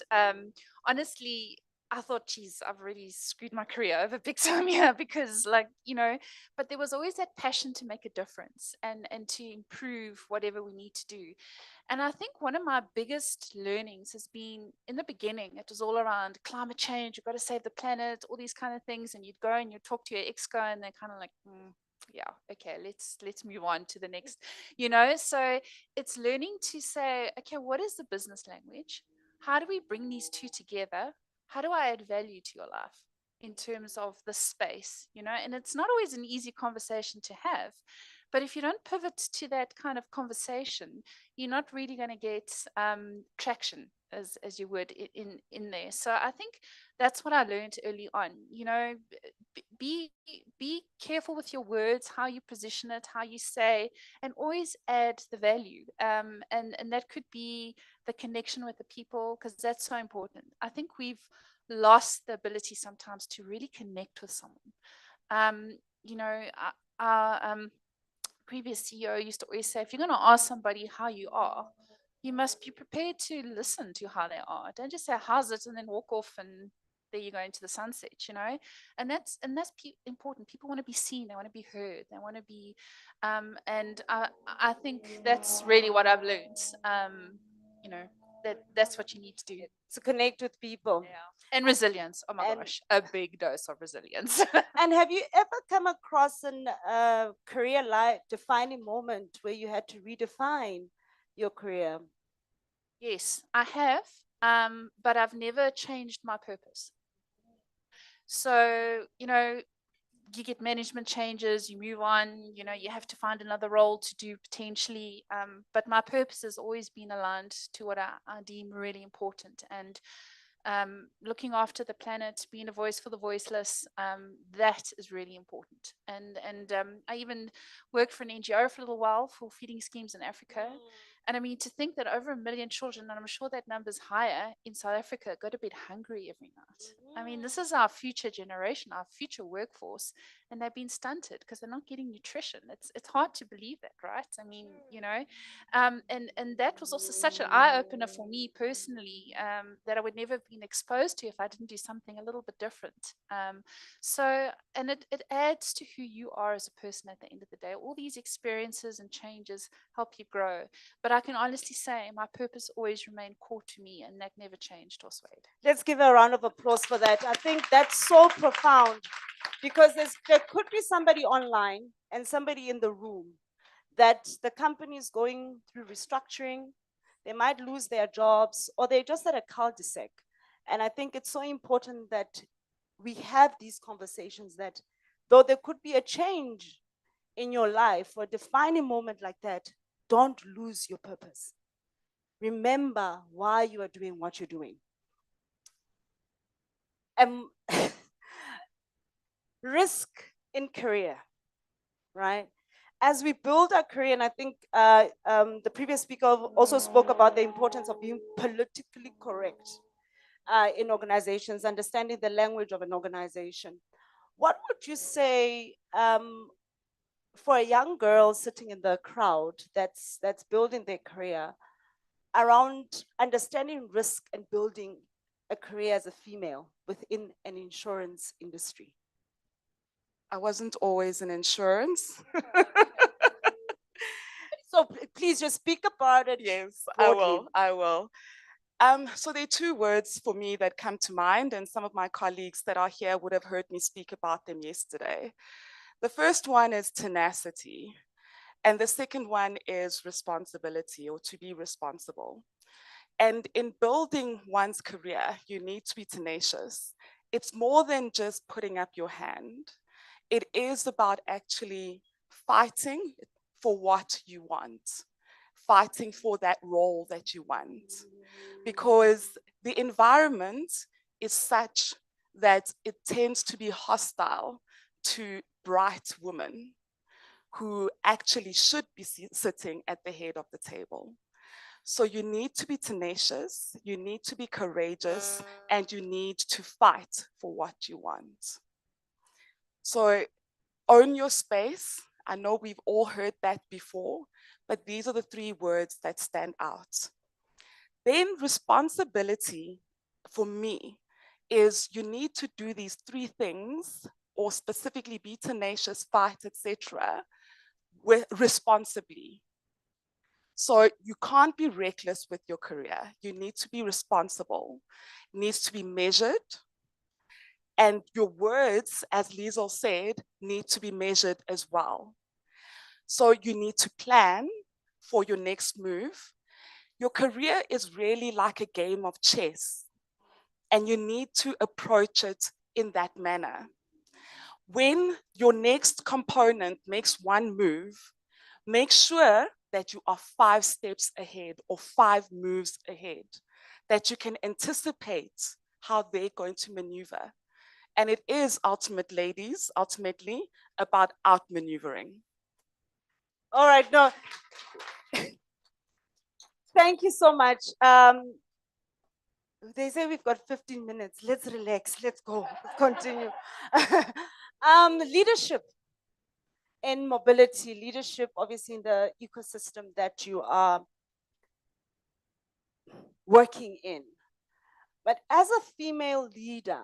honestly, I thought, geez, I've really screwed my career over big time here because, but there was always that passion to make a difference and to improve whatever we need to do. And I think one of my biggest learnings has been in the beginning, it was all around climate change, you've got to save the planet, all these kind of things. And you'd go and you'd talk to your exco and they're kind of like, yeah, okay, let's move on to the next, So it's learning to say, okay, what is the business language? How do we bring these two together? How do I add value to your life in terms of the space, And it's not always an easy conversation to have. But if you don't pivot to that kind of conversation, you're not really going to get traction as you would in there. So I think that's what I learned early on. Be careful with your words, how you position it, how you say, and always add the value. And that could be the connection with the people, because that's so important. I think we've lost the ability sometimes to really connect with someone. Our previous CEO used to always say, if you're going to ask somebody how you are, you must be prepared to listen to how they are. Don't just say, how's it, and then walk off and there you go into the sunset, And that's important. People want to be seen. They want to be heard. They want to be, and I think that's really what I've learned. That's what you need to do. To connect with people. Yeah. And resilience. Oh my gosh, a big dose of resilience. And have you ever come across a career life defining moment where you had to redefine your career? Yes, I have, but I've never changed my purpose. So, you get management changes, you move on, you have to find another role to do potentially. But my purpose has always been aligned to what I deem really important. And looking after the planet, being a voice for the voiceless, that is really important. And I even worked for an NGO for a little while for feeding schemes in Africa. And I mean, to think that over 1 million children, and I'm sure that number's higher in South Africa, go to bed hungry every night. I mean, this is our future generation, our future workforce, and they've been stunted because they're not getting nutrition. It's hard to believe that, right? I mean, and that was also such an eye opener for me personally, that I would never have been exposed to if I didn't do something a little bit different. And it adds to who you are as a person at the end of the day. All these experiences and changes help you grow. But I can honestly say my purpose always remained core to me, and that never changed or swayed. Let's give a round of applause for that. I think that's so profound, because there could be somebody online and somebody in the room that the company is going through restructuring. They might lose their jobs, or they're just at a cul-de-sac. And I think it's so important that we have these conversations, that though there could be a change in your life or a defining moment like that, don't lose your purpose. Remember why you are doing what you're doing. Risk in career, right? As we build our career, and I think the previous speaker also spoke about the importance of being politically correct in organizations, understanding the language of an organization. What would you say for a young girl sitting in the crowd that's building their career around understanding risk and building a career as a female within an insurance industry? I wasn't always in insurance. So please just speak about it. Yes, broadly. I will. So there are two words for me that come to mind, and some of my colleagues that are here would have heard me speak about them yesterday. The first one is tenacity, and the second one is responsibility, or to be responsible. And in building one's career, you need to be tenacious. It's more than just putting up your hand. It is about actually fighting for what you want, fighting for that role that you want, because the environment is such that it tends to be hostile to bright women who actually should be sitting at the head of the table. So you need to be tenacious, you need to be courageous, and you need to fight for what you want. So own your space. I know we've all heard that before, but these are the 3 words that stand out. Then responsibility for me is you need to do these 3 things, or specifically be tenacious, fight, etc., responsibly. So you can't be reckless with your career. You need to be responsible. It needs to be measured. And your words, as Liesel said, need to be measured as well. So you need to plan for your next move. Your career is really like a game of chess, and you need to approach it in that manner. When your next component makes one move, make sure that you are 5 steps ahead or 5 moves ahead, that you can anticipate how they're going to maneuver. And it is ultimately about outmaneuvering. All right, no. Thank you so much. They say we've got 15 minutes. Let's relax. Let's go. Continue. Leadership in mobility, leadership, obviously, in the ecosystem that you are working in. But as a female leader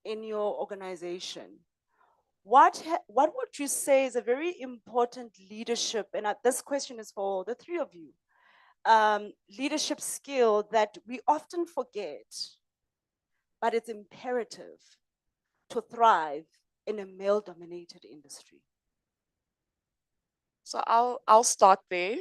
in your organization, what would you say is a very important leadership? And this question is for the 3 of you. Leadership skill that we often forget, but it's imperative to thrive in a male-dominated industry. So I'll start there.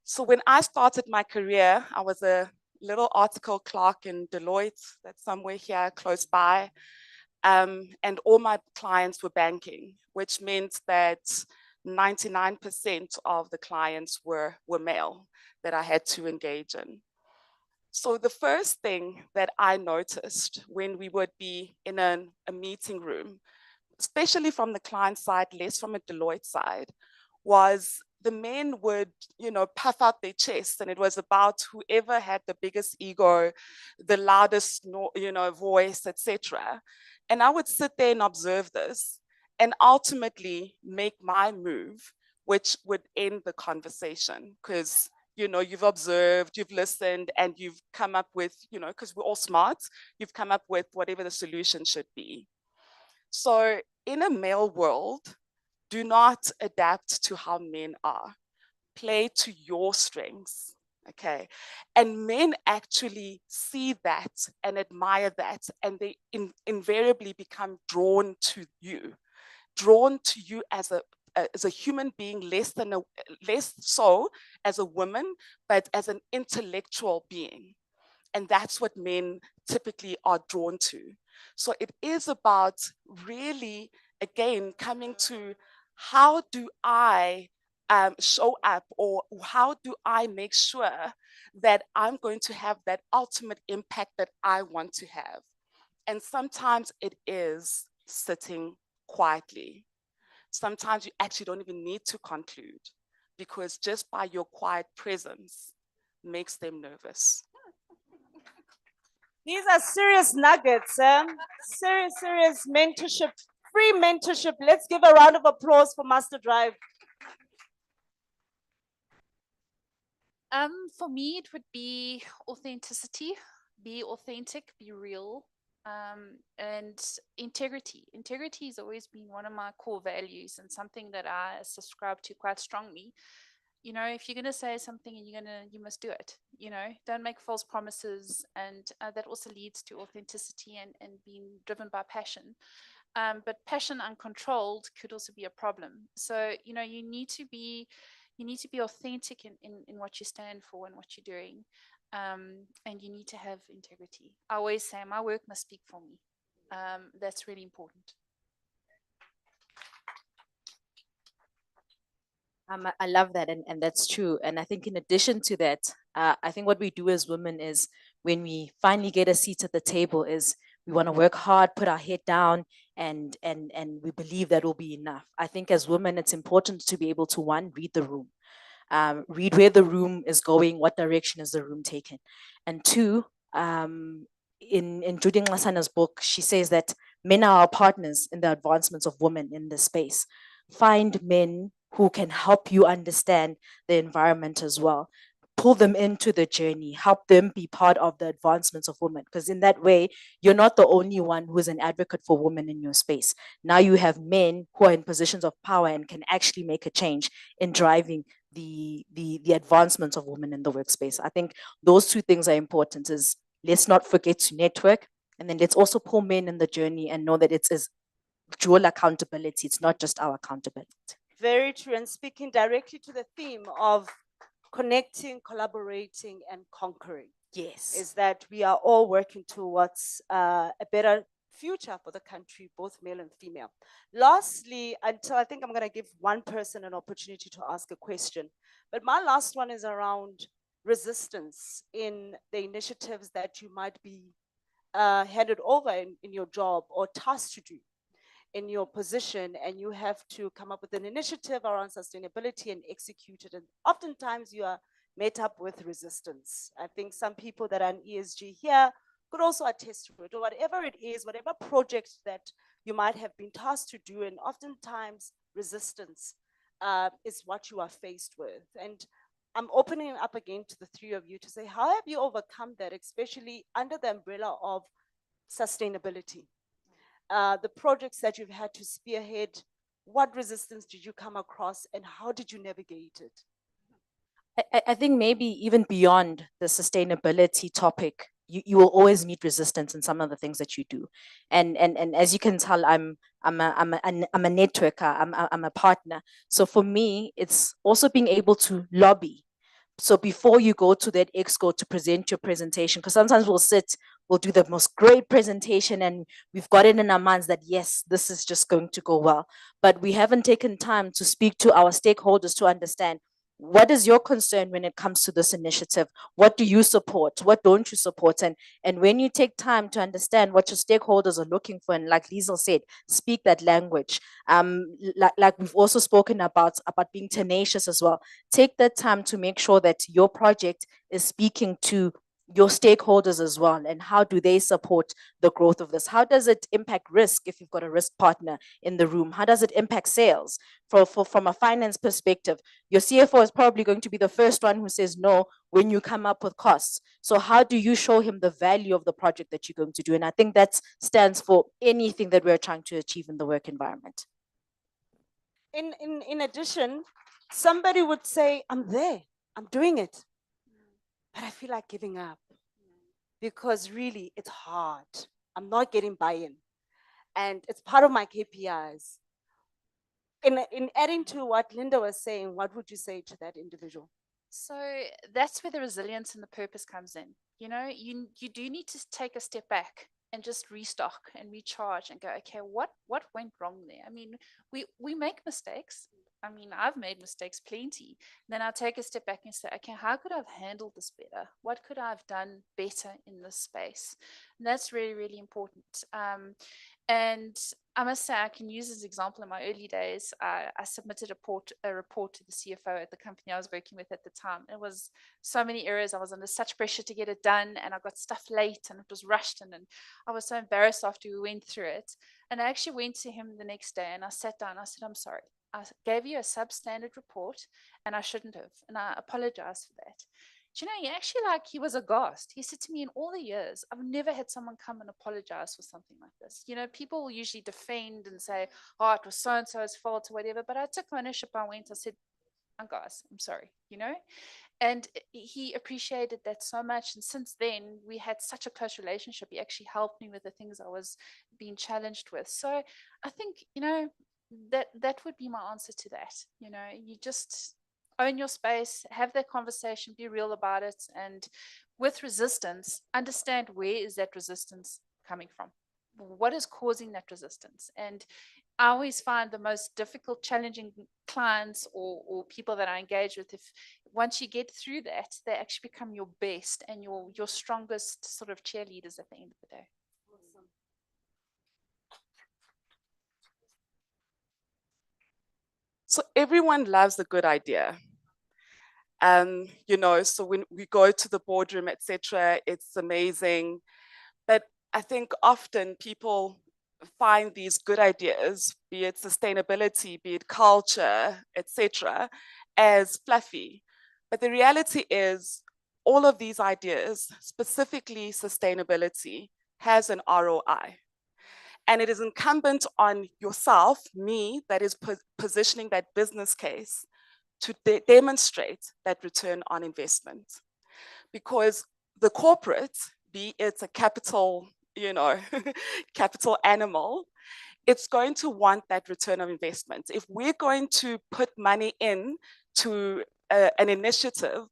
So when I started my career, I was a little article clerk in Deloitte, that's somewhere here close by. And all my clients were banking, which meant that 99% of the clients were male that I had to engage in. So the first thing that I noticed when we would be in a meeting room, especially from the client side, less from a Deloitte side, was the men would, puff out their chests, and it was about whoever had the biggest ego, the loudest, voice, etc. And I would sit there and observe this and ultimately make my move, which would end the conversation, because you've observed, you've listened, and you've come up with, because we're all smart, you've come up with whatever the solution should be. So in a male world, do not adapt to how men are. Play to your strengths, okay? And men actually see that and admire that, and they invariably become drawn to you as a human being, less so as a woman, but as an intellectual being. And that's what men typically are drawn to. So it is about really, again, coming to how do I show up, or how do I make sure that I'm going to have that ultimate impact that I want to have. And sometimes it is sitting quietly. Sometimes you actually don't even need to conclude, because just by your quiet presence makes them nervous. These are serious nuggets, serious mentorship, free mentorship. Let's give a round of applause for MasterDrive. For me, it would be authenticity. Be authentic, be real, and integrity. Integrity has always been one of my core values and something that I subscribe to quite strongly. If you're going to say something and you must do it. Don't make false promises, and that also leads to authenticity and being driven by passion. But passion uncontrolled could also be a problem. So you need to be authentic in what you stand for and what you're doing, and you need to have integrity. I always say my work must speak for me. That's really important. I love that, and that's true. And I think in addition to that, I think what we do as women is when we finally get a seat at the table is we want to work hard, put our head down, and we believe that will be enough. I think as women, it's important to be able to, one, read the room, read where the room is going, what direction is the room taking, and two, in Judy Ngasana's book, she says that men are our partners in the advancements of women in this space. Find men who can help you understand the environment as well. Pull them into the journey, help them be part of the advancements of women. Because in that way, you're not the only one who is an advocate for women in your space. Now you have men who are in positions of power and can actually make a change in driving the advancements of women in the workspace. I think those two things are important. Is let's not forget to network, and then let's also pull men in the journey and know that it's dual accountability. It's not just our accountability. Very true. And speaking directly to the theme of connecting, collaborating, and conquering, Yes. is that we are all working towards a better future for the country, both male and female. Lastly, until I think I'm going to give one person an opportunity to ask a question, but my last one is around resistance in the initiatives that you might be handed over in your job or tasked to do in your position, and you have to come up with an initiative around sustainability and execute it. And oftentimes you are met up with resistance. I think some people that are in ESG here could also attest to it, or whatever it is, whatever project that you might have been tasked to do, and oftentimes resistance is what you are faced with. And I'm opening it up again to the three of you to say, how have you overcome that, especially under the umbrella of sustainability? The projects that you've had to spearhead, what resistance did you come across and how did you navigate it? I think maybe even beyond the sustainability topic, you will always meet resistance in some of the things that you do. And as you can tell, I'm a networker, I'm a partner. So for me, it's also being able to lobby. So before you go to that exco to present your presentation, because sometimes we'll do the most great presentation and we've got it in our minds that, yes, this is just going to go well. But we haven't taken time to speak to our stakeholders to understand, what is your concern when it comes to this initiative? What do you support? What don't you support? And when you take time to understand what your stakeholders are looking for, and like Liesel said, speak that language. Like we've also spoken about being tenacious as well. Take that time to make sure that your project is speaking to your stakeholders as well, and how do they support the growth of this? How does it impact risk if you've got a risk partner in the room? How does it impact sales? From a finance perspective, your CFO is probably going to be the first one who says no when you come up with costs. So how do you show him the value of the project that you're going to do? And I think that stands for anything that we're trying to achieve in the work environment. In addition, somebody would say, I'm there, I'm doing it, but I feel like giving up because really it's hard. I'm not getting buy-in and it's part of my KPIs. In adding to what Linda was saying, what would you say to that individual? So that's where the resilience and the purpose comes in. You know, you do need to take a step back and just restock and recharge and go, okay, what went wrong there? I mean, we make mistakes. I mean, I've made mistakes plenty. Then I'll take a step back and say, okay, how could I have handled this better? What could I have done better in this space? And that's really, really important. And I must say, I can use this example. In my early days, I submitted a report to the CFO at the company I was working with at the time. It was so many errors. I was under such pressure to get it done, and I got stuff late, and it was rushed, and I was so embarrassed after we went through it. And I actually went to him the next day, and I sat down. I said, I'm sorry. I gave you a substandard report, and I shouldn't have, and I apologize for that. Do you know, he was aghast. He said to me, in all the years, I've never had someone come and apologize for something like this. You know, people will usually defend and say, oh, it was so-and-so's fault or whatever. But I took ownership. I said, oh, guys, I'm sorry, you know. And he appreciated that so much. And since then, we had such a close relationship. He actually helped me with the things I was being challenged with. So I think, you know, that would be my answer to that. You know, you just own your space, have that conversation, be real about it. And with resistance, understand where is that resistance coming from? What is causing that resistance? And I always find the most difficult, challenging clients or people that I engage with, if once you get through that, they actually become your best and your strongest sort of cheerleaders at the end of the day. So everyone loves a good idea. You know, so when we go to the boardroom, etc., it's amazing. But I think often people find these good ideas, be it sustainability, be it culture, etc., as fluffy. But the reality is all of these ideas, specifically sustainability, has an ROI. And it is incumbent on yourself, me, that is positioning that business case to demonstrate that return on investment. Because the corporate, be it a capital, you know, capital animal, it's going to want that return of investment. If we're going to put money in to an initiative,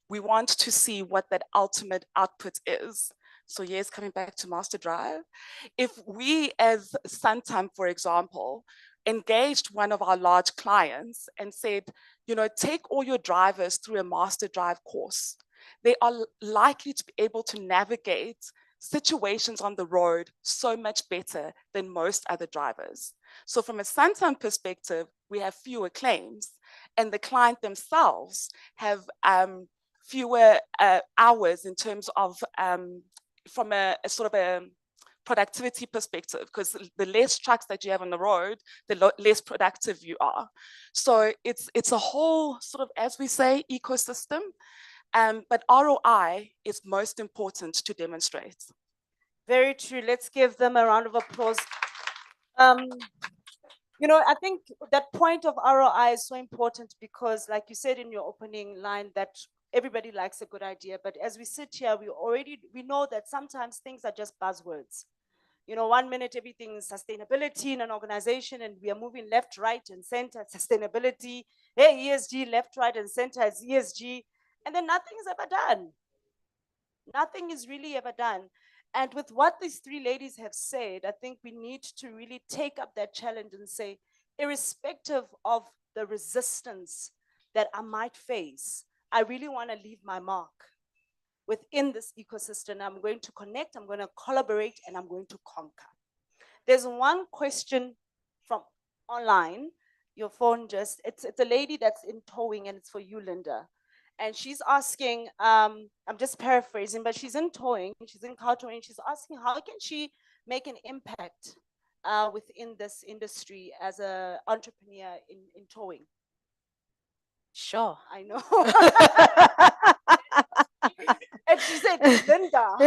we want to see what that ultimate output is. So yes, coming back to MasterDrive, if we as Santam, for example, engaged one of our large clients and said, you know, take all your drivers through a MasterDrive course, they are likely to be able to navigate situations on the road so much better than most other drivers. So from a Santam perspective, we have fewer claims and the client themselves have fewer hours in terms of from a sort of a productivity perspective, because the less trucks that you have on the road, the less productive you are. So it's a whole sort of, as we say, ecosystem. But ROI is most important to demonstrate. Very true. Let's give them a round of applause. You know, I think that point of ROI is so important because, like you said in your opening line, that everybody likes a good idea. But as we sit here, we know that sometimes things are just buzzwords. You know, 1 minute everything is sustainability in an organization and we are moving left, right, and center, sustainability. Hey, ESG, left, right, and center is ESG. And then nothing is ever done. Nothing is really ever done. And with what these three ladies have said, I think we need to really take up that challenge and say, irrespective of the resistance that I might face, I really want to leave my mark within this ecosystem. I'm going to connect, I'm going to collaborate, and I'm going to conquer. There's one question from online. Your phone just, it's a lady that's in towing, and it's for you, Linda. And she's asking, I'm just paraphrasing, but she's in towing, she's in car towing, she's asking how can she make an impact within this industry as an entrepreneur in towing? Sure. I know. And she said, Linda.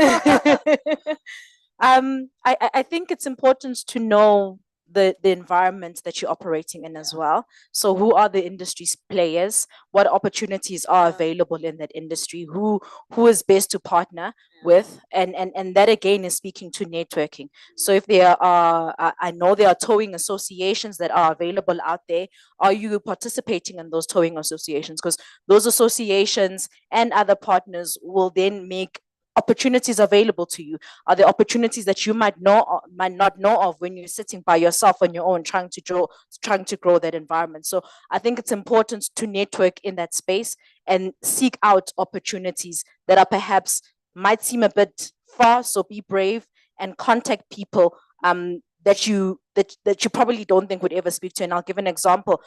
I think it's important to know the environment that you're operating in as well. So who are the industry's players? What opportunities are available in that industry? Who is best to partner with? And that again is speaking to networking. So if there are, I know there are towing associations that are available out there. Are you participating in those towing associations? Because those associations and other partners will then make opportunities available to you. Are there opportunities that you might not know of when you're sitting by yourself on your own trying to grow that environment? So I think it's important to network in that space and seek out opportunities that are perhaps might seem a bit far. So be brave and contact people that you probably don't think would ever speak to. And I'll give an example.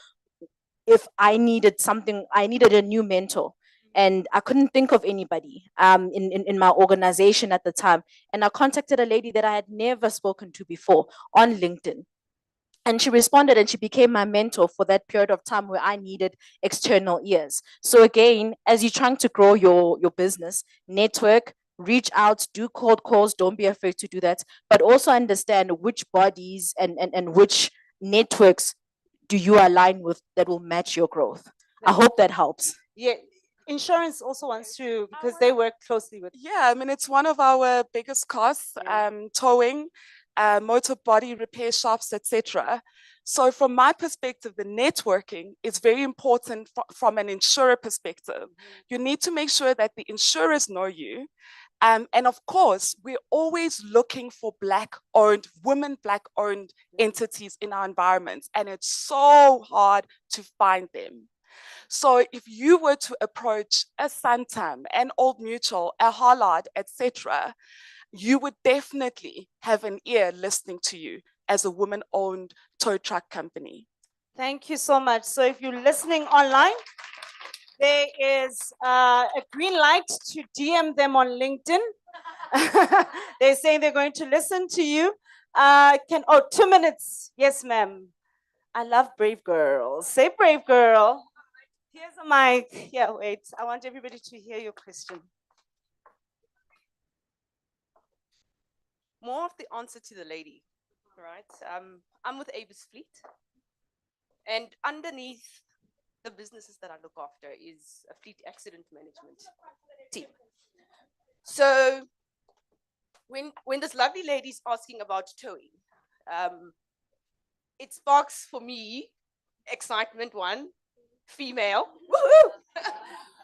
If I needed a new mentor, and I couldn't think of anybody in my organization at the time. And I contacted a lady that I had never spoken to before on LinkedIn. And she responded and she became my mentor for that period of time where I needed external ears. So again, as you're trying to grow your business, network, reach out, do cold calls, don't be afraid to do that, but also understand which bodies and which networks do you align with that will match your growth. I hope that helps. Yeah. Insurance also wants to, because they work closely with. Yeah, I mean, it's one of our biggest costs, towing, motor body repair shops, etc. So from my perspective, the networking is very important from an insurer perspective. You need to make sure that the insurers know you, And of course, we're always looking for Black-owned, Black-owned entities in our environments, and it's so hard to find them. So if you were to approach a Santam, an Old Mutual, a Hollard, etc., you would definitely have an ear listening to you as a woman-owned tow truck company. Thank you so much. So if you're listening online, there is a green light to DM them on LinkedIn. They're saying they're going to listen to you. 2 minutes. Yes, ma'am. I love brave girls. Say brave girl. Here's a mic. Yeah, wait. I want everybody to hear your question. More of the answer to the lady, right? I'm with Avis Fleet, and underneath the businesses that I look after is a fleet accident management team. So when this lovely lady's asking about towing, it sparks for me excitement. One, female.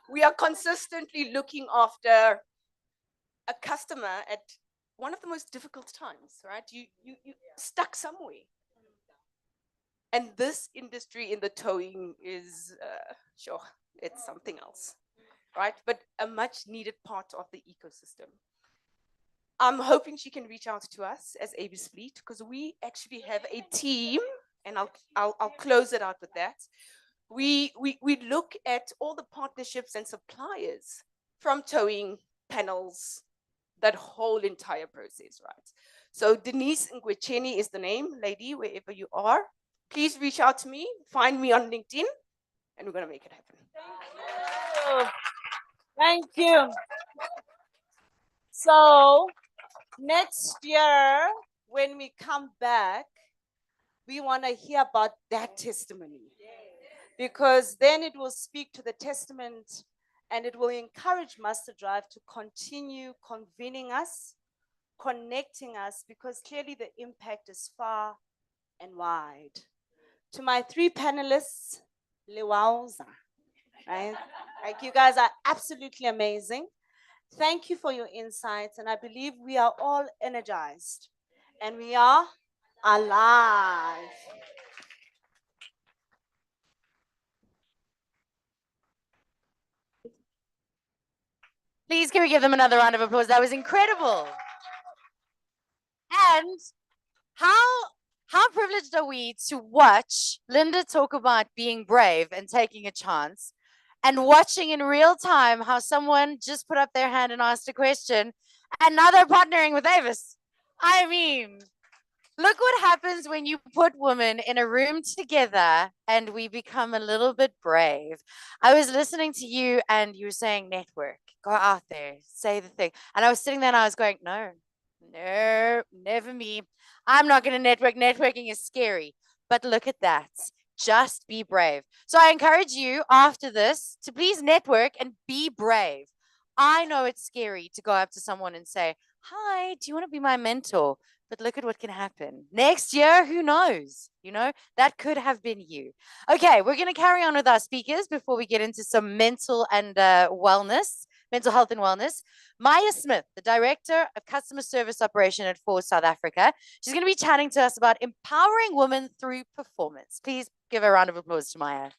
We are consistently looking after a customer at one of the most difficult times, right? You stuck somewhere. And this industry in the towing is, sure, it's something else, right? But a much needed part of the ecosystem. I'm hoping she can reach out to us as Avis Fleet, because we actually have a team, and I'll close it out with that. We look at all the partnerships and suppliers from towing panels, that whole entire process, right? So Denise Ngwecheni is the name, lady, wherever you are. Please reach out to me, find me on LinkedIn, and we're gonna make it happen. Thank you. So next year, when we come back, we want to hear about that testimony, because then it will speak to the testament, and it will encourage MasterDrive to continue convening us, connecting us, because clearly the impact is far and wide. To my 3 panelists, Lewauza, right? Like, you guys are absolutely amazing. Thank you for your insights, and I believe we are all energized and we are alive. Please, can we give them another round of applause? That was incredible. And how privileged are we to watch Linda talk about being brave and taking a chance, and watching in real time how someone just put up their hand and asked a question, and now they're partnering with Avis. I mean, look what happens when you put women in a room together and we become a little bit brave. I was listening to you and you were saying network, go out there, say the thing. And I was sitting there and I was going, no, never me. I'm not going to network. Networking is scary. But look at that. Just be brave. So I encourage you after this to please network and be brave. I know it's scary to go up to someone and say, hi, do you want to be my mentor? But look at what can happen. Next year, who knows? You know, that could have been you. Okay, we're going to carry on with our speakers before we get into some mental and wellness, mental health and wellness. Maya Smith, the Director of Customer Service Operation at Ford South Africa. She's going to be chatting to us about empowering women through performance. Please give a round of applause to Maya.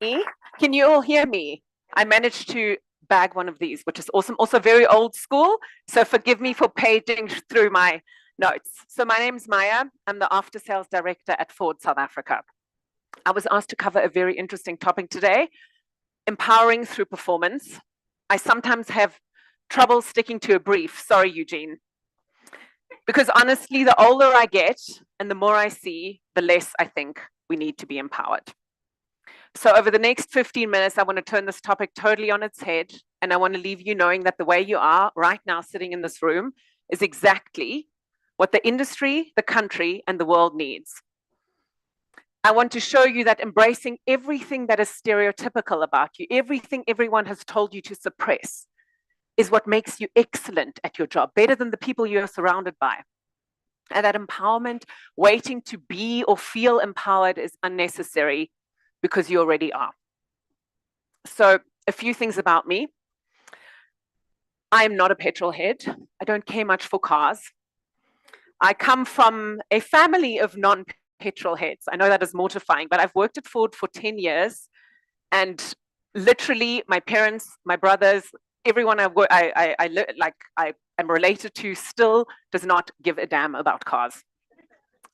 Can you all hear me? I managed to bag one of these, which is awesome. Also very old school, so forgive me for paging through my notes. So my name's Maya. I'm the After Sales Director at Ford South Africa. I was asked to cover a very interesting topic today, empowering through performance. I sometimes have trouble sticking to a brief. Sorry, Eugene. Because honestly, the older I get and the more I see, the less I think we need to be empowered. So over the next 15 minutes, I want to turn this topic totally on its head. And I want to leave you knowing that the way you are right now sitting in this room is exactly what the industry, the country, and the world needs. I want to show you that embracing everything that is stereotypical about you, everything everyone has told you to suppress, is what makes you excellent at your job, better than the people you are surrounded by. And that empowerment, waiting to be or feel empowered, is unnecessary, because you already are. So a few things about me. I'm not a petrol head. I don't care much for cars. I come from a family of non-petrol heads. I know that is mortifying, but I've worked at Ford for 10 years, and literally my parents, my brothers, everyone I am related to still does not give a damn about cars.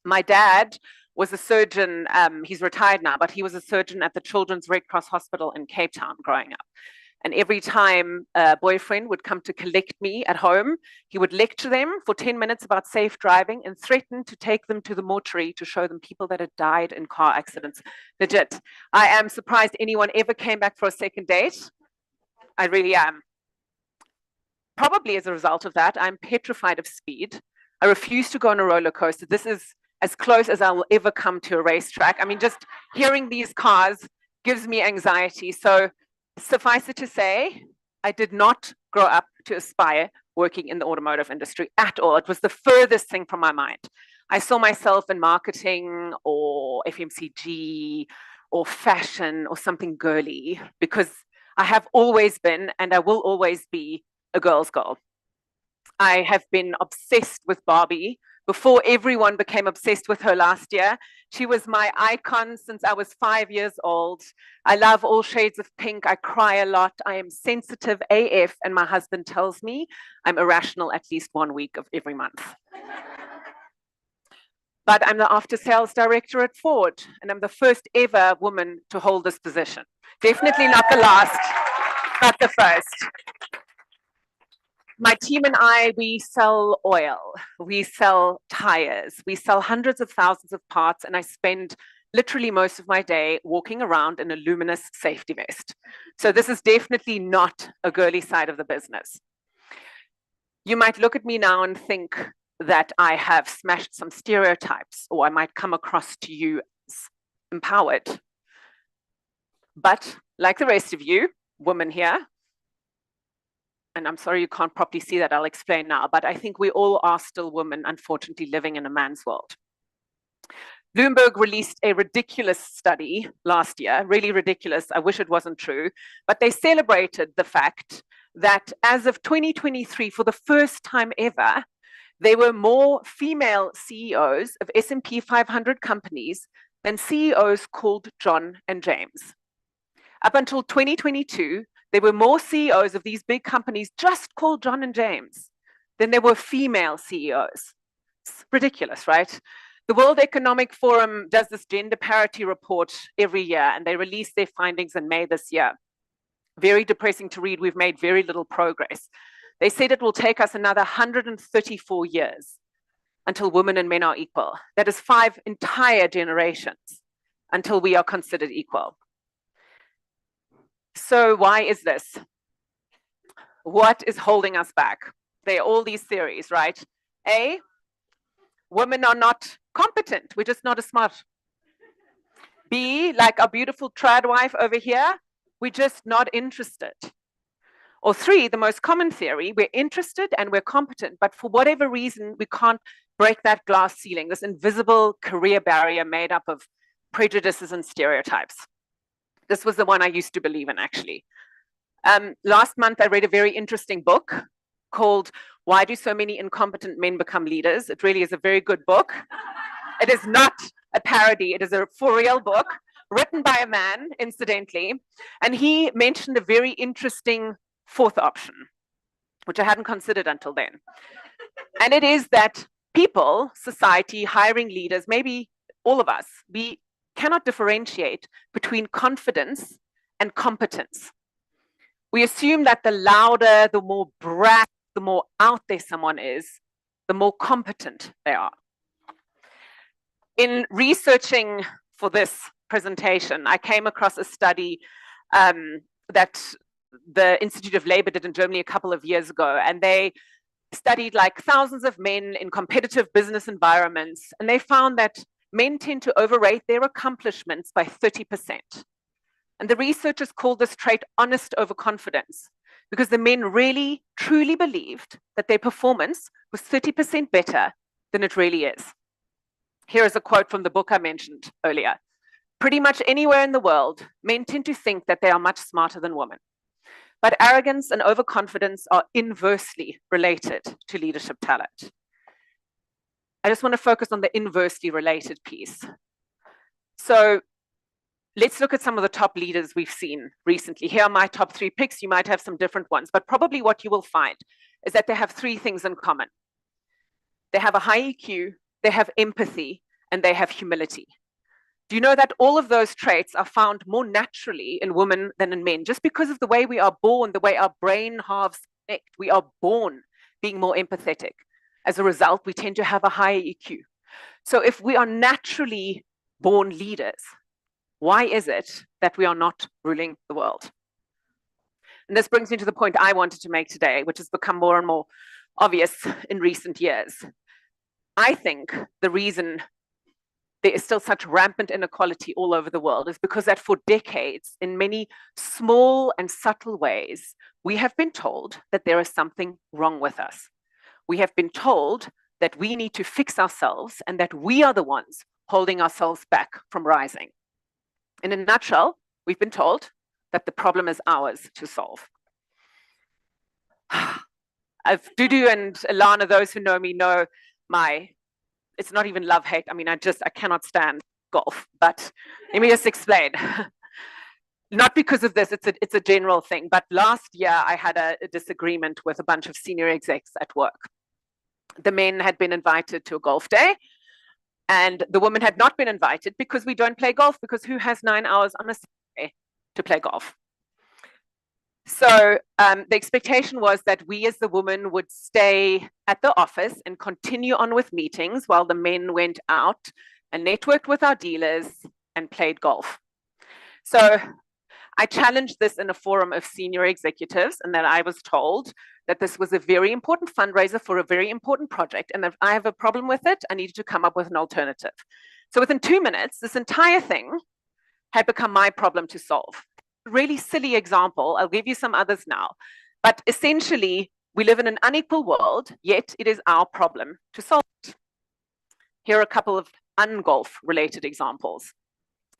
My dad was a surgeon. He's retired now, but he was a surgeon at the Children's Red Cross Hospital in Cape Town growing up. And every time a boyfriend would come to collect me at home, he would lecture them for 10 minutes about safe driving and threaten to take them to the mortuary to show them people that had died in car accidents. Legit. I am surprised anyone ever came back for a second date. I really am. Probably as a result of that, I'm petrified of speed. I refuse to go on a roller coaster. This is as close as I'll ever come to a racetrack. I mean, just hearing these cars gives me anxiety. So suffice it to say, I did not grow up to aspire working in the automotive industry at all. It was the furthest thing from my mind. I saw myself in marketing or FMCG or fashion or something girly, because I have always been, and I will always be, a girl's girl. I have been obsessed with Barbie before everyone became obsessed with her last year. She was my icon since I was 5 years old. I love all shades of pink. I cry a lot. I am sensitive AF, and my husband tells me I'm irrational at least 1 week of every month. But I'm the after sales director at Ford, and I'm the first ever woman to hold this position. Definitely not the last, but the first. My team and I, we sell oil, we sell tires, we sell hundreds of thousands of parts, and I spend literally most of my day walking around in a luminous safety vest. So this is definitely not a girly side of the business. You might look at me now and think that I have smashed some stereotypes, or I might come across to you as empowered. But like the rest of you, women here, and I'm sorry you can't properly see that, I'll explain now, but I think we all are still women, unfortunately, living in a man's world. Bloomberg released a ridiculous study last year, really ridiculous, I wish it wasn't true, but they celebrated the fact that as of 2023, for the first time ever, there were more female CEOs of S&P 500 companies than CEOs called John and James. Up until 2022, there were more CEOs of these big companies just called John and James than there were female CEOs. It's ridiculous, right? The World Economic Forum does this gender parity report every year, and they release their findings in May this year. Very depressing to read. We've made very little progress. They said it will take us another 134 years until women and men are equal. That is 5 entire generations until we are considered equal. So why is this? What is holding us back? There are all these theories, right? A, women are not competent. We're just not as smart. B, like our beautiful trad wife over here, we're just not interested. Or 3, the most common theory, we're interested and we're competent, but for whatever reason, we can't break that glass ceiling, this invisible career barrier made up of prejudices and stereotypes. This was the one I used to believe in, actually. Last month, I read a very interesting book called Why Do So Many Incompetent Men Become Leaders? It really is a very good book. It is not a parody. It is a for real book written by a man, incidentally. And he mentioned a very interesting 4th option, which I hadn't considered until then. And it is that people, society, hiring leaders, maybe all of us, we cannot differentiate between confidence and competence. We assume that the louder, the more brash, the more out there someone is, the more competent they are. In researching for this presentation, I came across a study that the Institute of Labor did in Germany a couple of years ago, and they studied like thousands of men in competitive business environments, and they found that men tend to overrate their accomplishments by 30%. And the researchers called this trait honest overconfidence, because the men really, truly believed that their performance was 30% better than it really is. Here is a quote from the book I mentioned earlier. Pretty much anywhere in the world, men tend to think that they are much smarter than women. But arrogance and overconfidence are inversely related to leadership talent. I just want to focus on the inversely related piece. So let's look at some of the top leaders we've seen recently. Here are my top 3 picks. You might have some different ones, but probably what you will find is that they have 3 things in common. They have a high EQ, they have empathy, and they have humility. Do you know that all of those traits are found more naturally in women than in men? Just because of the way we are born, the way our brain halves connect, we are born being more empathetic. As a result, we tend to have a higher EQ. So if we are naturally born leaders, why is it that we are not ruling the world? And this brings me to the point I wanted to make today, which has become more and more obvious in recent years. I think the reason there is still such rampant inequality all over the world is because that for decades, in many small and subtle ways, we have been told that there is something wrong with us. We have been told that we need to fix ourselves and that we are the ones holding ourselves back from rising. In a nutshell, we've been told that the problem is ours to solve. Dudu and Alana, those who know me know it's not even love-hate. I mean, I cannot stand golf, but let me just explain. Not because of this, it's a general thing, but last year I had a disagreement with a bunch of senior execs at work. The men had been invited to a golf day, and the women had not been invited because we don't play golf, because who has 9 hours on a Saturday to play golf? So the expectation was that we as the women would stay at the office and continue on with meetings while the men went out and networked with our dealers and played golf. So I challenged this in a forum of senior executives, and then I was told that this was a very important fundraiser for a very important project, and if I have a problem with it, I needed to come up with an alternative. So within 2 minutes, this entire thing had become my problem to solve. Really silly example, I'll give you some others now, but essentially we live in an unequal world, yet it is our problem to solve it. Here are a couple of ungolf related examples.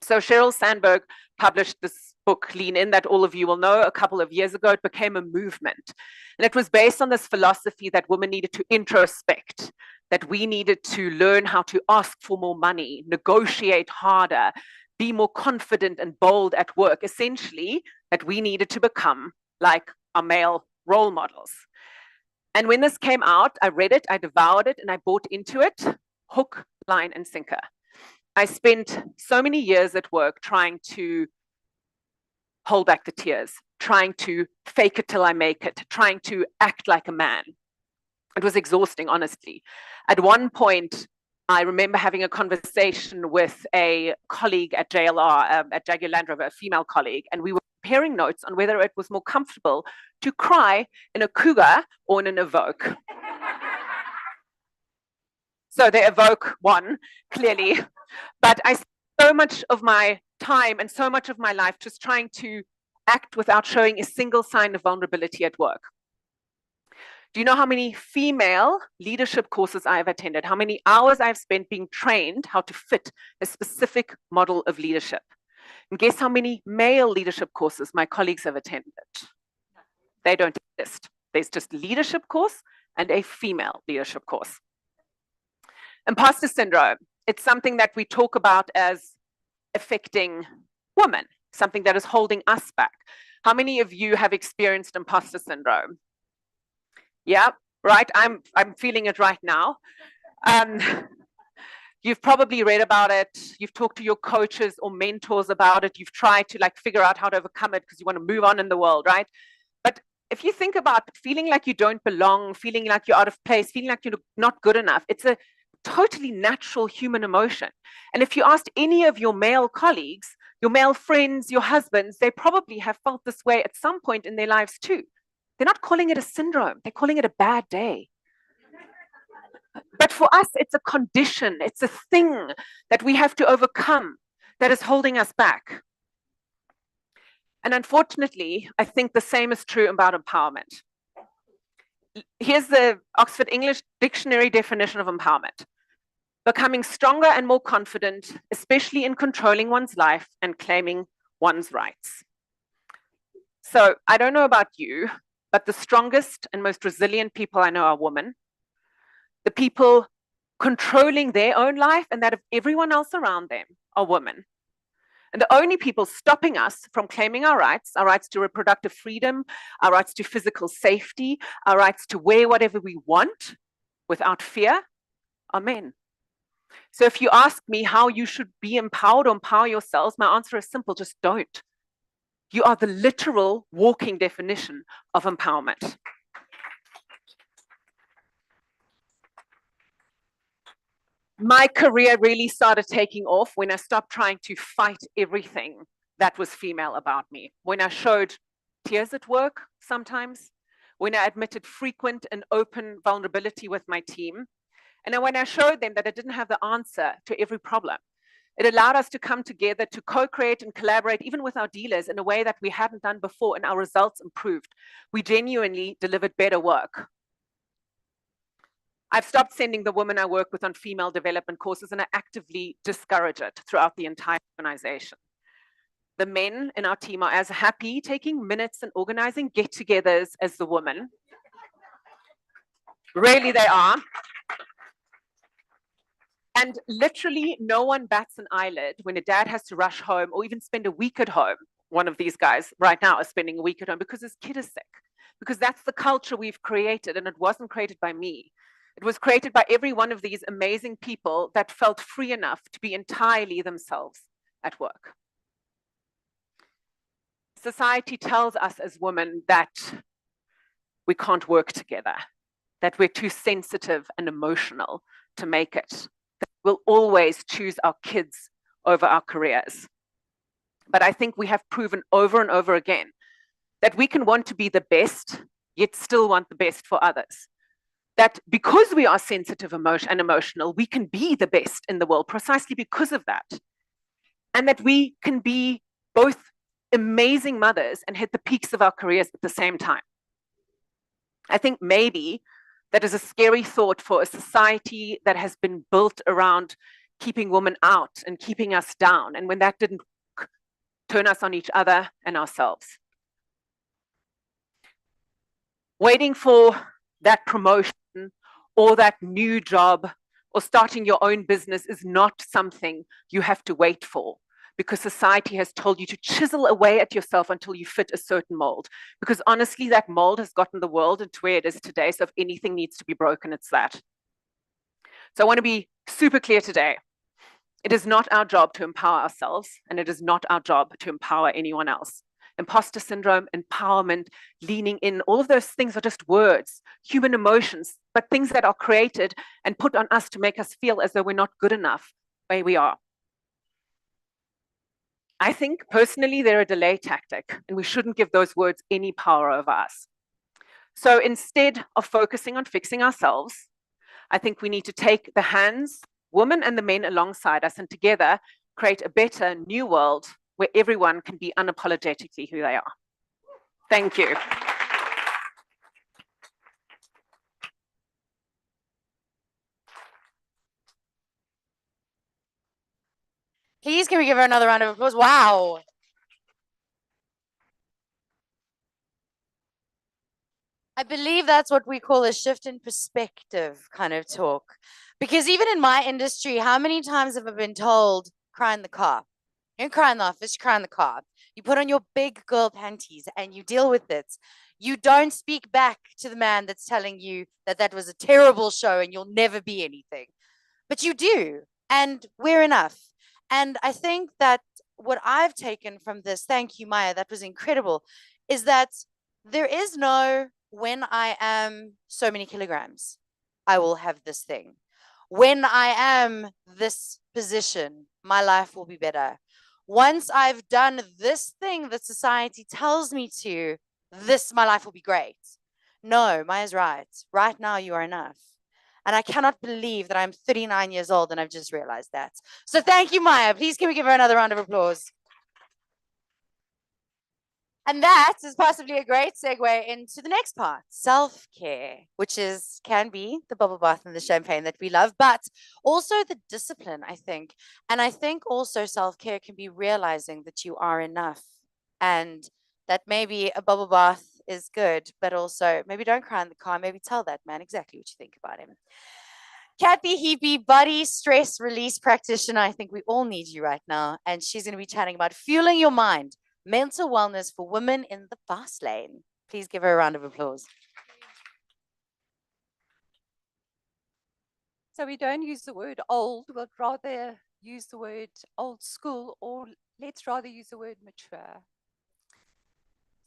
So Sheryl Sandberg published this book, Lean In, that all of you will know. A couple of years ago, it became a movement. And it was based on this philosophy that women needed to introspect, that we needed to learn how to ask for more money, negotiate harder, be more confident and bold at work. Essentially, that we needed to become like our male role models. And when this came out, I read it, I devoured it, and I bought into it, hook, line, and sinker. I spent so many years at work trying to hold back the tears, trying to fake it till I make it, trying to act like a man. It was exhausting, honestly. At one point, I remember having a conversation with a colleague at JLR, at Jaguar Land Rover, a female colleague, and we were comparing notes on whether it was more comfortable to cry in a Cougar or in an Evoque. So the Evoque won, clearly. But I spent so much of my time and so much of my life just trying to act without showing a single sign of vulnerability at work. Do you know how many female leadership courses I have attended? How many hours I've spent being trained how to fit a specific model of leadership? And guess how many male leadership courses my colleagues have attended? They don't exist. There's just leadership course and a female leadership course. Imposter syndrome. It's something that we talk about as affecting women, something that is holding us back. How many of you have experienced imposter syndrome? Yeah, right. I'm feeling it right now. You've probably read about it. You've talked to your coaches or mentors about it. You've tried to figure out how to overcome it because you want to move on in the world, right? But if you think about feeling like you don't belong, feeling like you're out of place, feeling like you're not good enough, it's a totally natural human emotion. And if you asked any of your male colleagues, your male friends, your husbands, they probably have felt this way at some point in their lives too. They're not calling it a syndrome. They're calling it a bad day. But for us, it's a condition. It's a thing that we have to overcome that is holding us back. And unfortunately, I think the same is true about empowerment. Here's the Oxford English Dictionary definition of empowerment. Becoming stronger and more confident, especially in controlling one's life and claiming one's rights. So I don't know about you, but the strongest and most resilient people I know are women. The people controlling their own life and that of everyone else around them are women. And the only people stopping us from claiming our rights to reproductive freedom, our rights to physical safety, our rights to wear whatever we want without fear, are men. So if you ask me how you should be empowered or empower yourselves, my answer is simple, just don't. You are the literal walking definition of empowerment. My career really started taking off when I stopped trying to fight everything that was female about me. When I showed tears at work sometimes, when I admitted frequent and open vulnerability with my team, and when I showed them that I didn't have the answer to every problem. It allowed us to come together to co-create and collaborate, even with our dealers, in a way that we hadn't done before, and our results improved. We genuinely delivered better work. I've stopped sending the women I work with on female development courses, and I actively discourage it throughout the entire organization. The men in our team are as happy taking minutes and organizing get-togethers as the women. Really, they are. And literally no one bats an eyelid when a dad has to rush home or even spend a week at home. One of these guys right now is spending a week at home because his kid is sick. Because that's the culture we've created, and it wasn't created by me. It was created by every one of these amazing people that felt free enough to be entirely themselves at work. Society tells us as women that we can't work together, that we're too sensitive and emotional to make it. We'll always choose our kids over our careers. But I think we have proven over and over again that we can want to be the best, yet still want the best for others. That because we are sensitive and emotional, we can be the best in the world precisely because of that. And that we can be both amazing mothers and hit the peaks of our careers at the same time. I think maybe that is a scary thought for a society that has been built around keeping women out and keeping us down, and when that didn't turn us on each other and ourselves. Waiting for that promotion or that new job or starting your own business is not something you have to wait for, because society has told you to chisel away at yourself until you fit a certain mold. Because honestly, that mold has gotten the world into where it is today. So if anything needs to be broken, it's that. So I want to be super clear today. It is not our job to empower ourselves, and it is not our job to empower anyone else. Imposter syndrome, empowerment, leaning in, all of those things are just words, human emotions, but things that are created and put on us to make us feel as though we're not good enough the way we are. I think personally they're a delay tactic, and we shouldn't give those words any power over us. So instead of focusing on fixing ourselves, I think we need to take the hands, women and the men alongside us, and together create a better new world where everyone can be unapologetically who they are. Thank you. Please, can we give her another round of applause? Wow. I believe that's what we call a shift in perspective kind of talk. Because even in my industry, how many times have I been told, cry in the car? You don't cry in the office, you cry in the car. You put on your big girl panties and you deal with it. You don't speak back to the man that's telling you that that was a terrible show and you'll never be anything. But you do, and we're enough. And I think that what I've taken from this, thank you, Maya, that was incredible, is that there is no when I am so many kilograms, I will have this thing. When I am this position, my life will be better. Once I've done this thing that society tells me to, my life will be great. No, Maya's right. Right now, you are enough. And I cannot believe that I'm 39 years old and I've just realized that. So thank you, Maya. Please can we give her another round of applause? And that is possibly a great segue into the next part, self-care, which can be the bubble bath and the champagne that we love, but also the discipline, I think. And I think also self-care can be realizing that you are enough and that maybe a bubble bath is good, but also maybe don't cry in the car. Maybe tell that man exactly what you think about him. Kathy Heapy, body stress release practitioner. I think we all need you right now. And she's going to be chatting about fueling your mind, mental wellness for women in the fast lane. Please give her a round of applause. So we don't use the word old, we'd rather use the word old school, or let's rather use the word mature.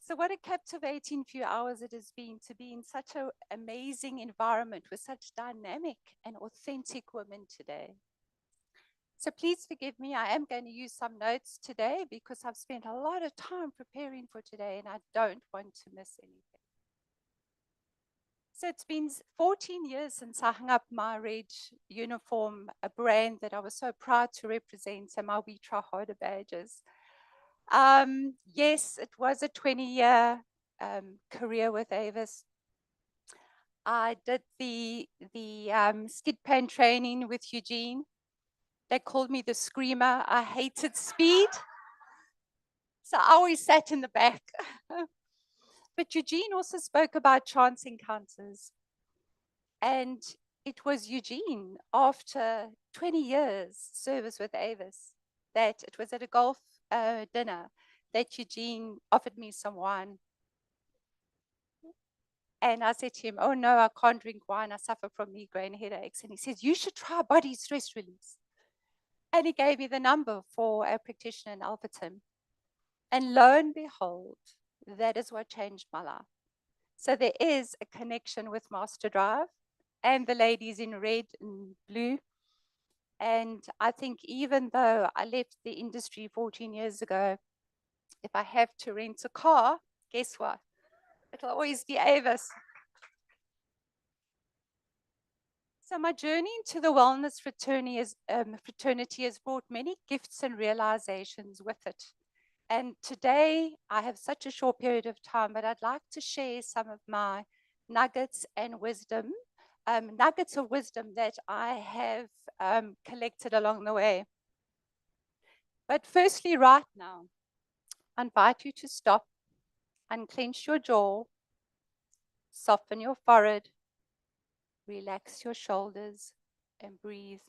So what a captivating few hours it has been to be in such an amazing environment with such dynamic and authentic women today. So please forgive me, I am going to use some notes today because I've spent a lot of time preparing for today and I don't want to miss anything. So it's been 14 years since I hung up my red uniform, a brand that I was so proud to represent, and my We Try Harder badges. Yes, it was a 20-year career with Avis. I did the skid pan training with Eugene. They called me the screamer. I hated speed. So I always sat in the back. But Eugene also spoke about chance encounters. And it was Eugene, after 20 years service with Avis, that it was at a golf dinner that Eugene offered me some wine. And I said to him, oh no, I can't drink wine. I suffer from migraine headaches. And he says, you should try body stress release. And he gave me the number for a practitioner in Alberton. And lo and behold, that is what changed my life. So there is a connection with MasterDrive and the ladies in red and blue. And I think even though I left the industry 14 years ago, if I have to rent a car, guess what? It'll always be Avis. So my journey into the wellness fraternity has brought many gifts and realizations with it. And today I have such a short period of time, but I'd like to share some of my nuggets and wisdom, nuggets of wisdom that I have collected along the way. But firstly, right now, I invite you to stop, unclench your jaw, soften your forehead, relax your shoulders, and breathe.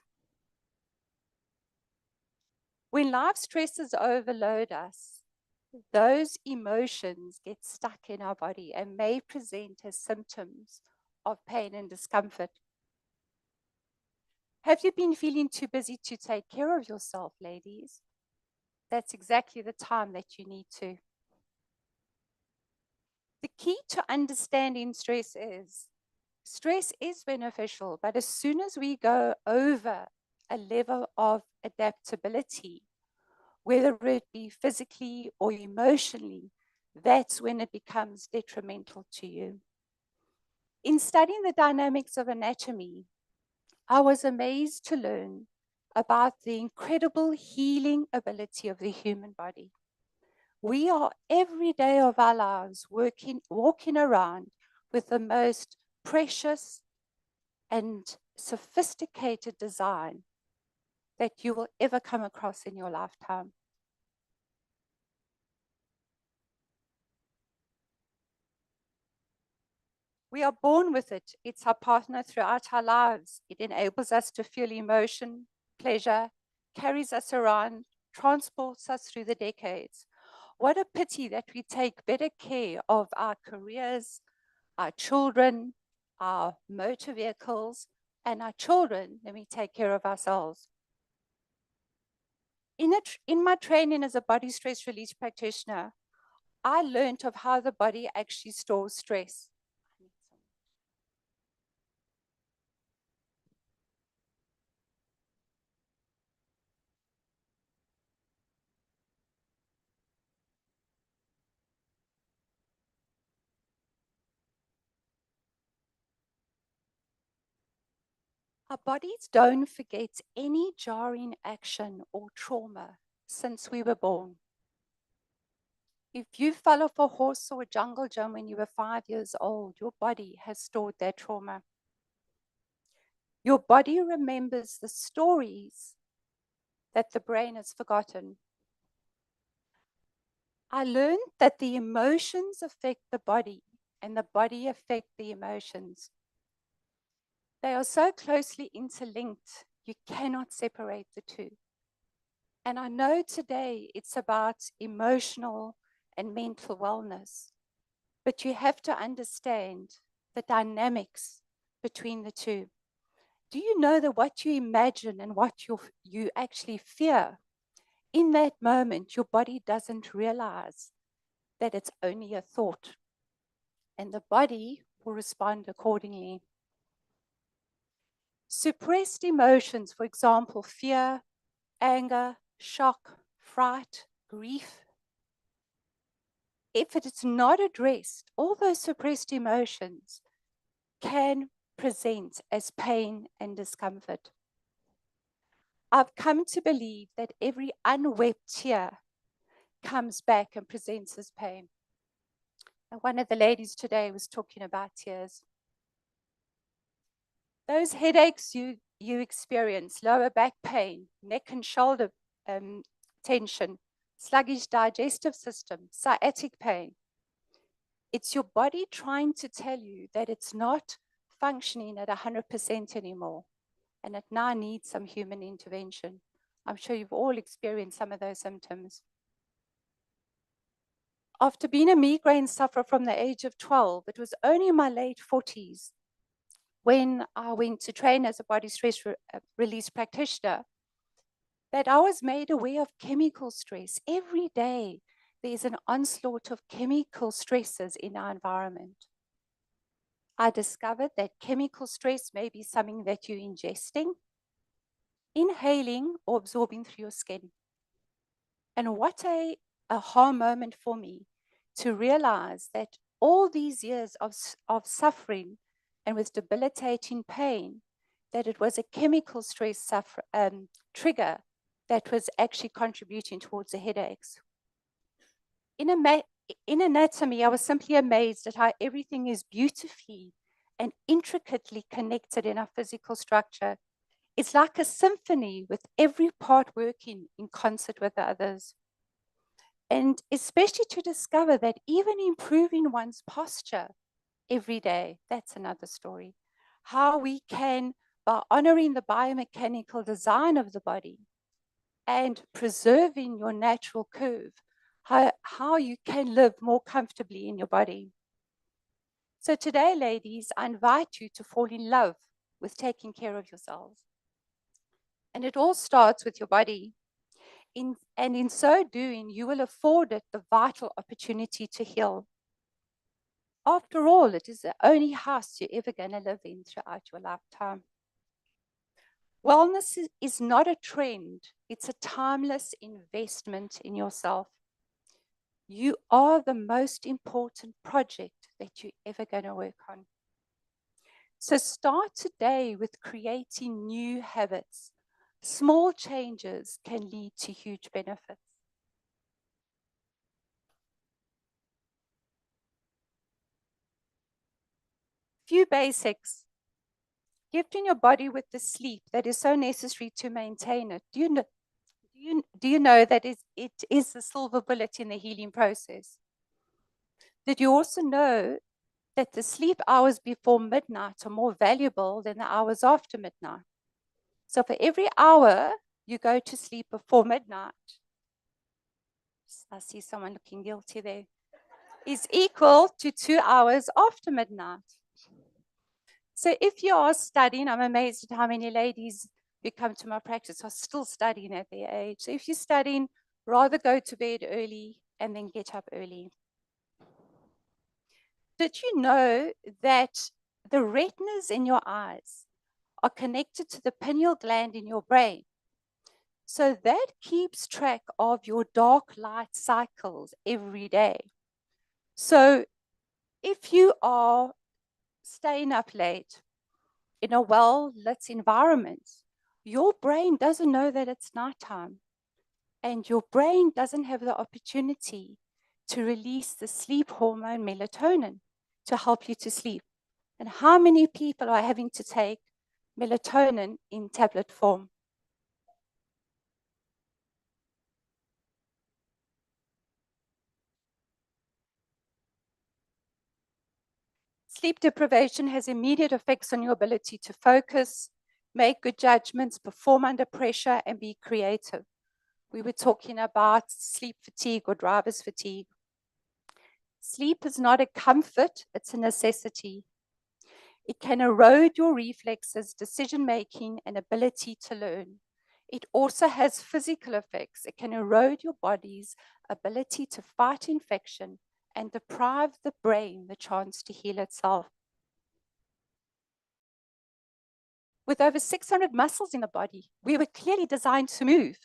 When life stresses overload us, those emotions get stuck in our body and may present as symptoms of pain and discomfort. Have you been feeling too busy to take care of yourself, ladies? That's exactly the time that you need to. The key to understanding stress is beneficial, but as soon as we go over a level of adaptability, whether it be physically or emotionally, that's when it becomes detrimental to you. In studying the dynamics of anatomy, I was amazed to learn about the incredible healing ability of the human body. We are every day of our lives walking around with the most precious and sophisticated design that you will ever come across in your lifetime. We are born with it. It's our partner throughout our lives. It enables us to feel emotion, pleasure, carries us around, transports us through the decades. What a pity that we take better care of our careers, our children, our motor vehicles, and our children than we take care of ourselves. In my training as a body stress release practitioner, I learned of how the body actually stores stress. Our bodies don't forget any jarring action or trauma since we were born. If you fell off a horse or a jungle gym when you were 5 years old, your body has stored that trauma. Your body remembers the stories that the brain has forgotten. I learned that the emotions affect the body and the body affect the emotions. They are so closely interlinked, you cannot separate the two. And I know today it's about emotional and mental wellness, but you have to understand the dynamics between the two. Do you know that what you imagine and what you actually fear, in that moment, your body doesn't realize that it's only a thought, and the body will respond accordingly. Suppressed emotions, for example, fear, anger, shock, fright, grief, if it is not addressed, all those suppressed emotions can present as pain and discomfort. I've come to believe that every unwept tear comes back and presents as pain. And one of the ladies today was talking about tears. Those headaches you experience, lower back pain, neck and shoulder tension, sluggish digestive system, sciatic pain, it's your body trying to tell you that it's not functioning at 100% anymore, and it now needs some human intervention. I'm sure you've all experienced some of those symptoms. After being a migraine sufferer from the age of 12, it was only in my late 40s when I went to train as a body stress release practitioner that I was made aware of chemical stress. Every day, there's an onslaught of chemical stresses in our environment. I discovered that chemical stress may be something that you're ingesting, inhaling, or absorbing through your skin. And what a aha moment for me to realize that all these years of suffering and with debilitating pain, that it was a chemical stress trigger that was actually contributing towards the headaches. In anatomy, I was simply amazed at how everything is beautifully and intricately connected in our physical structure. It's like a symphony with every part working in concert with the others. And especially to discover that even improving one's posture every day, that's another story. How we can, by honoring the biomechanical design of the body and preserving your natural curve, how you can live more comfortably in your body. So today, ladies, I invite you to fall in love with taking care of yourselves. And it all starts with your body. And in so doing, you will afford it the vital opportunity to heal. After all, it is the only house you're ever going to live in throughout your lifetime. Wellness is not a trend. It's a timeless investment in yourself. You are the most important project that you're ever going to work on. So start today with creating new habits. Small changes can lead to huge benefits. Few basics. Gifting your body with the sleep that is so necessary to maintain it. Do you know that it is the silver bullet in the healing process? Did you also know that the sleep hours before midnight are more valuable than the hours after midnight? So for every hour you go to sleep before midnight, I see someone looking guilty there, is equal to 2 hours after midnight. So if you are studying, I'm amazed at how many ladies who come to my practice are still studying at their age. So if you're studying, rather go to bed early and then get up early. Did you know that the retinas in your eyes are connected to the pineal gland in your brain? So that keeps track of your dark light cycles every day. So if you are staying up late in a well-lit environment, your brain doesn't know that it's nighttime, and your brain doesn't have the opportunity to release the sleep hormone melatonin to help you to sleep. And how many people are having to take melatonin in tablet form? Sleep deprivation has immediate effects on your ability to focus, make good judgments, perform under pressure, and be creative. We were talking about sleep fatigue or driver's fatigue. Sleep is not a comfort, it's a necessity. It can erode your reflexes, decision-making, and ability to learn. It also has physical effects. It can erode your body's ability to fight infection and deprive the brain the chance to heal itself. With over 600 muscles in the body, we were clearly designed to move.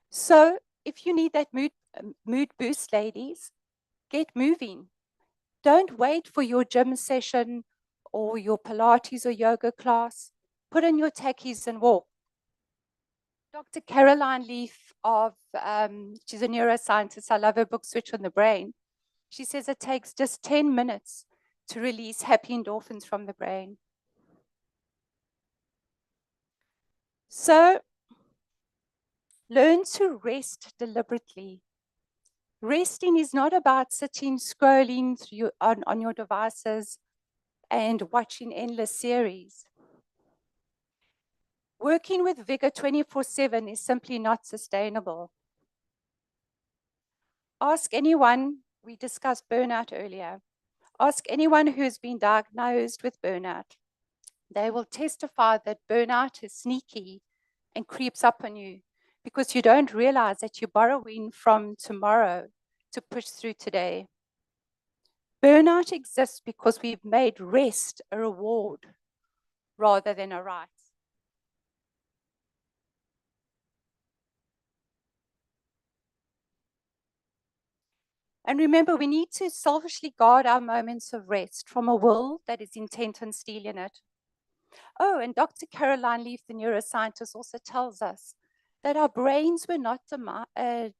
So if you need that mood boost, ladies, get moving. Don't wait for your gym session or your Pilates or yoga class. Put in your tackies and walk. Dr. Caroline Leaf she's a neuroscientist. I love her book, Switch on the Brain. She says it takes just 10 minutes to release happy endorphins from the brain. So learn to rest deliberately. Resting is not about sitting, scrolling through on your devices and watching endless series. Working with vigor 24/7 is simply not sustainable. Ask anyone, we discussed burnout earlier, ask anyone who has been diagnosed with burnout. They will testify that burnout is sneaky and creeps up on you because you don't realize that you're borrowing from tomorrow to push through today. Burnout exists because we've made rest a reward rather than a right. And remember, we need to selfishly guard our moments of rest from a world that is intent on stealing it. Oh, and Dr. Caroline Leaf, the neuroscientist, also tells us that our brains were not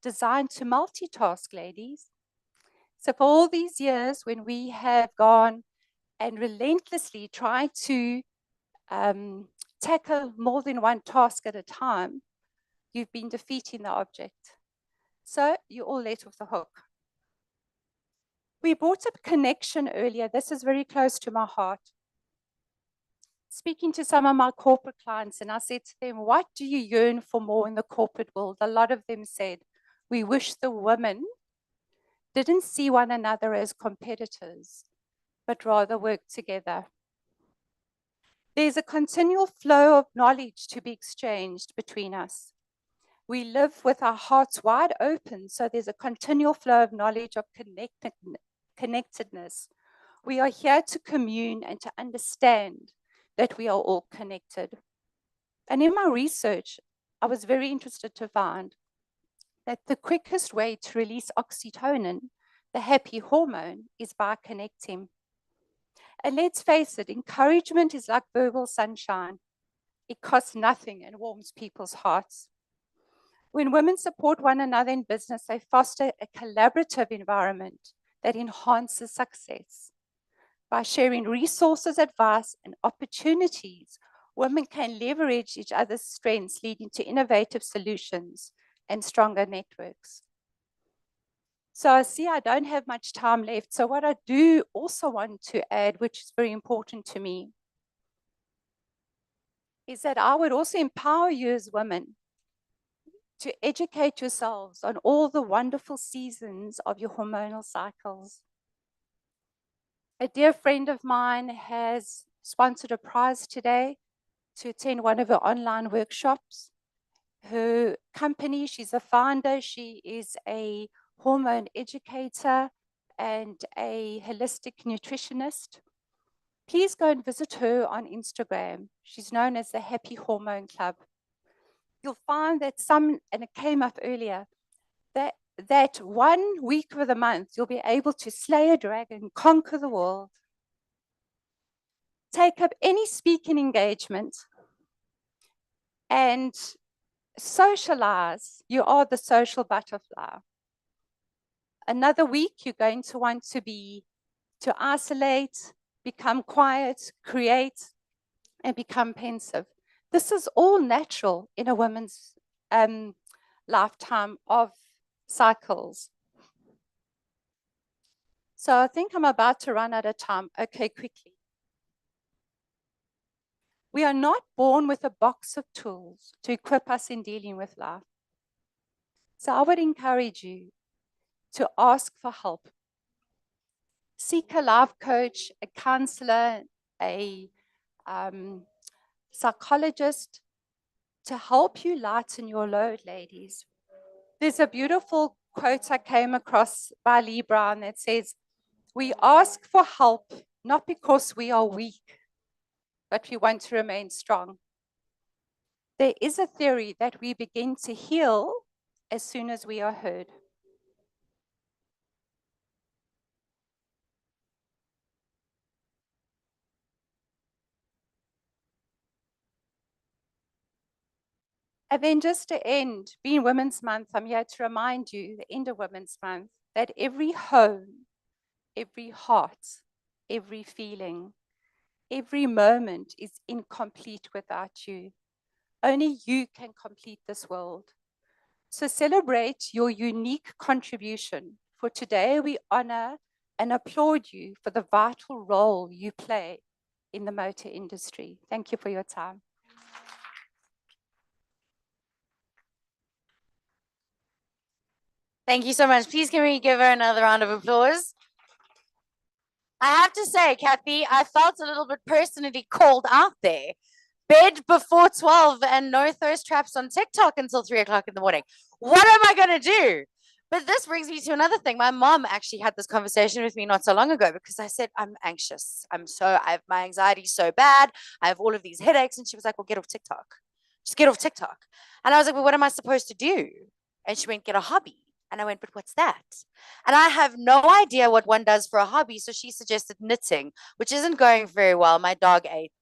designed to multitask, ladies. So for all these years, when we have gone and relentlessly tried to tackle more than one task at a time, you've been defeating the object. So you're all let off the hook. We brought up connection earlier. This is very close to my heart. Speaking to some of my corporate clients, and I said to them, what do you yearn for more in the corporate world? A lot of them said, we wish the women didn't see one another as competitors, but rather work together. There's a continual flow of knowledge to be exchanged between us. We live with our hearts wide open, so there's a continual flow of knowledge of connectedness. We are here to commune and to understand that we are all connected. And in my research, I was very interested to find that the quickest way to release oxytocin, the happy hormone, is by connecting. And let's face it, encouragement is like verbal sunshine. It costs nothing and warms people's hearts. When women support one another in business, they foster a collaborative environment that enhances success. By sharing resources, advice, and opportunities, women can leverage each other's strengths, leading to innovative solutions and stronger networks. So I see I don't have much time left. So what I do also want to add, which is very important to me, is that I would also empower you as women to educate yourselves on all the wonderful seasons of your hormonal cycles. A dear friend of mine has sponsored a prize today to attend one of her online workshops. Her company, she's a founder, she is a hormone educator and a holistic nutritionist. Please go and visit her on Instagram. She's known as the Happy Hormone Club. You'll find that and it came up earlier, that 1 week of the month, you'll be able to slay a dragon, conquer the world, take up any speaking engagement, and socialize. You are the social butterfly. Another week, you're going to want to isolate, become quiet, create, and become pensive. This is all natural in a woman's lifetime of cycles. So I think I'm about to run out of time. Okay, quickly. We are not born with a box of tools to equip us in dealing with life. So I would encourage you to ask for help. Seek a life coach, a counselor, a psychologist to help you lighten your load, ladies. There's a beautiful quote I came across by Lee Brown that says, "We ask for help not because we are weak, but we want to remain strong." There is a theory that we begin to heal as soon as we are heard. And then just to end, being Women's Month, I'm here to remind you, the end of Women's Month, that every home, every heart, every feeling, every moment is incomplete without you. Only you can complete this world. So celebrate your unique contribution. For today, we honor and applaud you for the vital role you play in the motor industry. Thank you for your time. Thank you so much. Please can we give her another round of applause? I have to say, Kathy, I felt a little bit personally called out there. Bed before 12 and no thirst traps on TikTok until 3 o'clock in the morning. What am I going to do? But this brings me to another thing. My mom actually had this conversation with me not so long ago because I said, I'm anxious. My anxiety is so bad. I have all of these headaches. And she was like, well, get off TikTok. Just get off TikTok. And I was like, well, what am I supposed to do? And she went, get a hobby. And I went, but what's that? And I have no idea what one does for a hobby. So she suggested knitting, which isn't going very well. My dog ate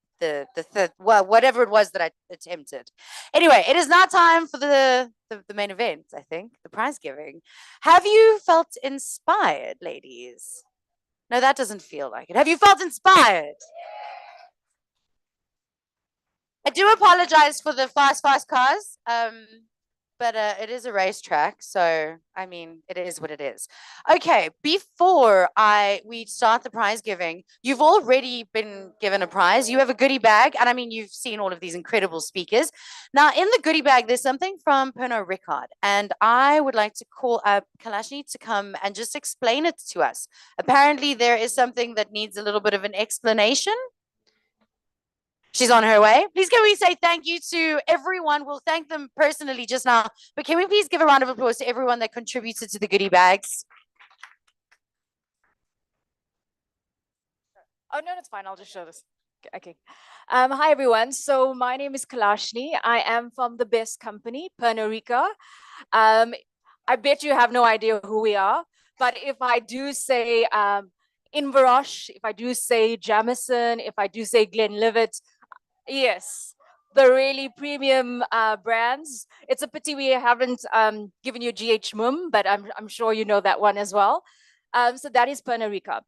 whatever it was that I attempted. Anyway, it is now time for the main event, I think, the prize giving. Have you felt inspired, ladies? No, that doesn't feel like it. Have you felt inspired? I do apologize for the fast cars. But it is a racetrack, so I mean, it is what it is. Okay, before we start the prize giving, you've already been given a prize. You have a goodie bag, and I mean, you've seen all of these incredible speakers. Now, in the goodie bag, there's something from Pernod Ricard, and I would like to call up Kalashni to come and just explain it to us. Apparently, there is something that needs a little bit of an explanation. She's on her way. Please can we say thank you to everyone? We'll thank them personally just now. But can we please give a round of applause to everyone that contributed to the goodie bags? Oh, no, that's fine. I'll just show this. Okay. Hi, everyone. So my name is Kalashni. I am from the best company, Pernod Ricard. I bet you have no idea who we are. But if I do say Inverroche, if I do say Jamison, if I do say Glenlivet, yes, the really premium brands. It's a pity we haven't given you GH Mum, but I'm sure you know that one as well. So that is Pernod Ricard.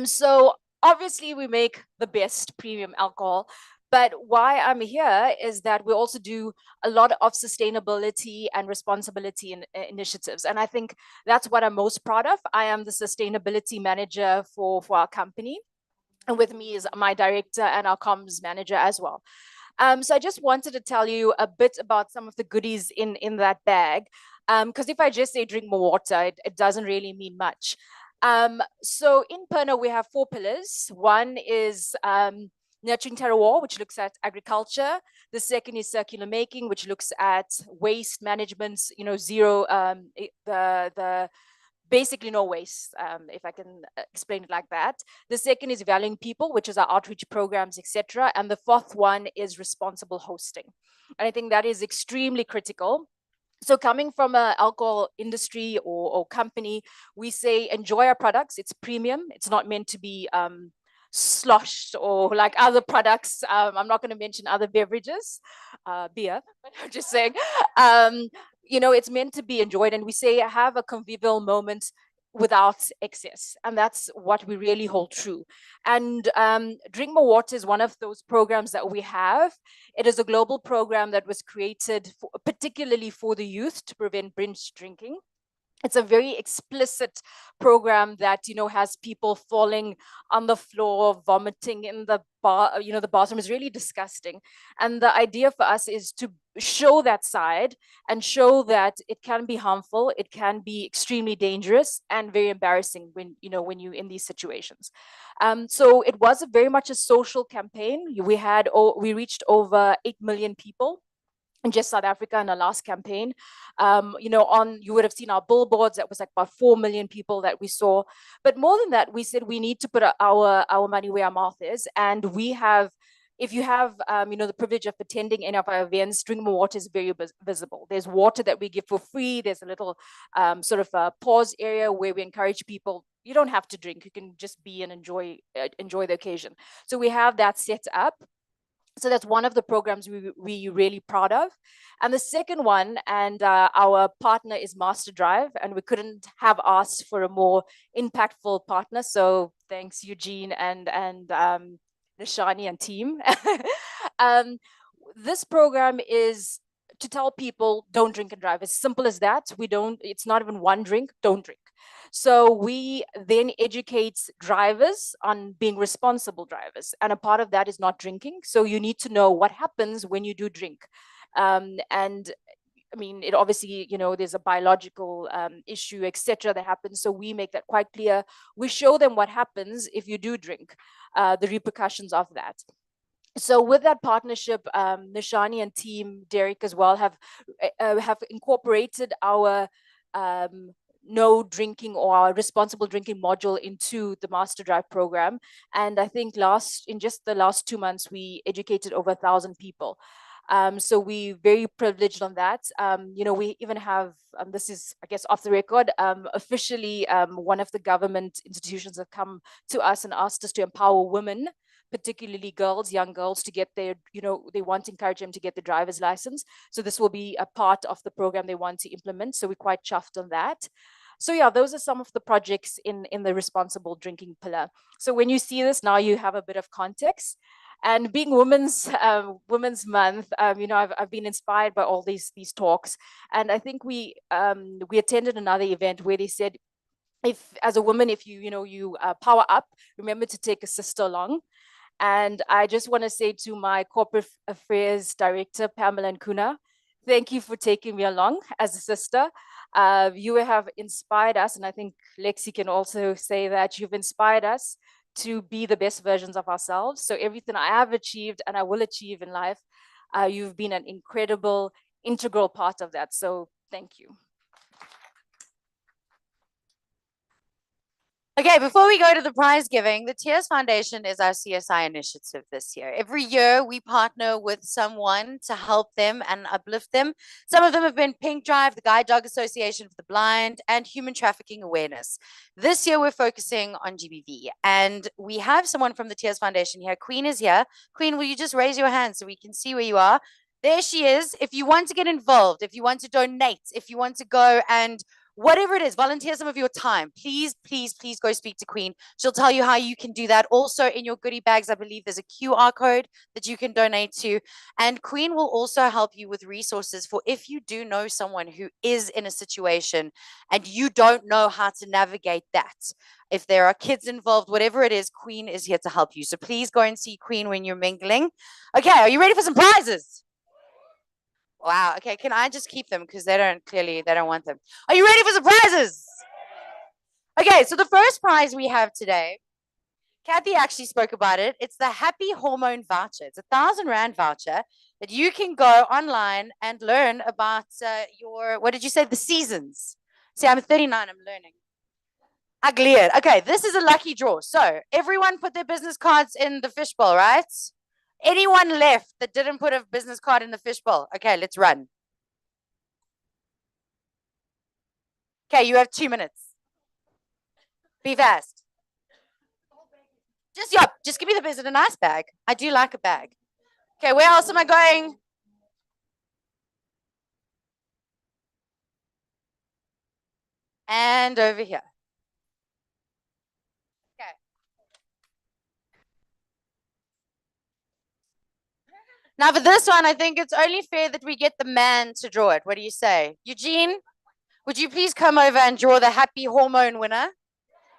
So obviously we make the best premium alcohol, but why I'm here is that we also do a lot of sustainability and responsibility initiatives. And I think that's what I'm most proud of. I am the sustainability manager for our company. And with me is my director and our comms manager as well. So I just wanted to tell you a bit about some of the goodies in that bag. Because if I just say drink more water, it doesn't really mean much. So in Pernod, we have 4 pillars. One is nurturing terroir, which looks at agriculture. The second is circular making, which looks at waste management, zero, basically no waste, if I can explain it like that. The second is valuing people, which is our outreach programs, etc. And the fourth one is responsible hosting. And I think that is extremely critical. So coming from an alcohol industry or company, we say enjoy our products. It's premium. It's not meant to be sloshed or like other products. I'm not going to mention other beverages, beer, but I'm just saying, it's meant to be enjoyed. And we say have a convivial moment without excess. And that's what we really hold true. And Drink More Water is one of those programs that we have. It is a global program that was created particularly for the youth to prevent binge drinking. It's a very explicit program that, you know, has people falling on the floor, vomiting in the bar, you know, the bathroom is really disgusting. And the idea for us is to show that side and show that it can be harmful, it can be extremely dangerous and very embarrassing when, you know, when you're in these situations. So it was very much a social campaign. We reached over 8 million people in just South Africa in our last campaign. You know, you would have seen our billboards. That was like about 4 million people that we saw. But more than that, we said we need to put our money where our mouth is, and we have. If you have, you know, the privilege of attending any of our events, drinking water is very visible. There's water that we give for free. There's a little sort of a pause area where we encourage people. You don't have to drink. You can just be and enjoy the occasion. So we have that set up. So that's one of the programs we really proud of. And the second one, and our partner is MasterDrive, and we couldn't have asked for a more impactful partner. So thanks, Eugene and Nishani and team. This program is to tell people don't drink and drive. As simple as that. It's not even one drink, don't drink. So we then educate drivers on being responsible drivers. And a part of that is not drinking. So you need to know what happens when you do drink. And I mean, it obviously, you know, there's a biological issue, etc., that happens. So we make that quite clear. We show them what happens if you do drink, the repercussions of that. So with that partnership, Nishani and team, Derek as well, have incorporated our no drinking or our responsible drinking module into the MasterDrive program. And I think in just the last 2 months, we educated over 1,000 people. So we're very privileged on that. You know, we even have, this is, I guess, off the record, officially one of the government institutions have come to us and asked us to empower women, particularly girls, young girls, to get their, you know, they want to encourage them to get the driver's license. So this will be a part of the program they want to implement. So we're quite chuffed on that. So yeah, those are some of the projects in the responsible drinking pillar. So when you see this, now you have a bit of context. And being Women's Month, you know, I've been inspired by all these talks. And I think we attended another event where they said, if as a woman, if you power up, remember to take a sister along. And I just want to say to my corporate affairs director, Pamela Nkuna, thank you for taking me along as a sister. You have inspired us, and I think Lexi can also say that you've inspired us to be the best versions of ourselves. So everything I have achieved and I will achieve in life, you've been an incredible, integral part of that. So thank you. Okay, before we go to the prize giving, the Tears Foundation is our CSI initiative this year. Every year we partner with someone to help them and uplift them. Some of them have been Pink Drive, the Guide Dog Association for the Blind, and Human Trafficking Awareness. This year we're focusing on GBV, and we have someone from the Tears Foundation here. Queen is here. Queen, will you just raise your hand so we can see where you are? There she is. If you want to get involved, if you want to donate, if you want to go and whatever it is, volunteer some of your time. Please, please, please go speak to Queen. She'll tell you how you can do that. Also, in your goodie bags, I believe there's a QR code that you can donate to. And Queen will also help you with resources for if you do know someone who is in a situation and you don't know how to navigate that. If there are kids involved, whatever it is, Queen is here to help you. So please go and see Queen when you're mingling. Okay, are you ready for some prizes? Wow. Okay. Can I just keep them? Because they don't want them. Are you ready for some prizes? Okay. So the first prize we have today, Kathy actually spoke about it. It's the Happy Hormone Voucher. It's a 1,000 Rand voucher that you can go online and learn about what did you say? The seasons. See, I'm 39. I'm learning. Ugly. Okay. This is a lucky draw. So everyone put their business cards in the fishbowl, right? Anyone left that didn't put a business card in the fishbowl? Okay, let's run. Okay, you have 2 minutes. Be fast. Just give me the business. A nice bag. I do like a bag. Okay, where else am I going? And over here. Okay. Now for this one, I think it's only fair that we get the man to draw it. What do you say? Eugene, Would you please come over and draw the happy hormone winner?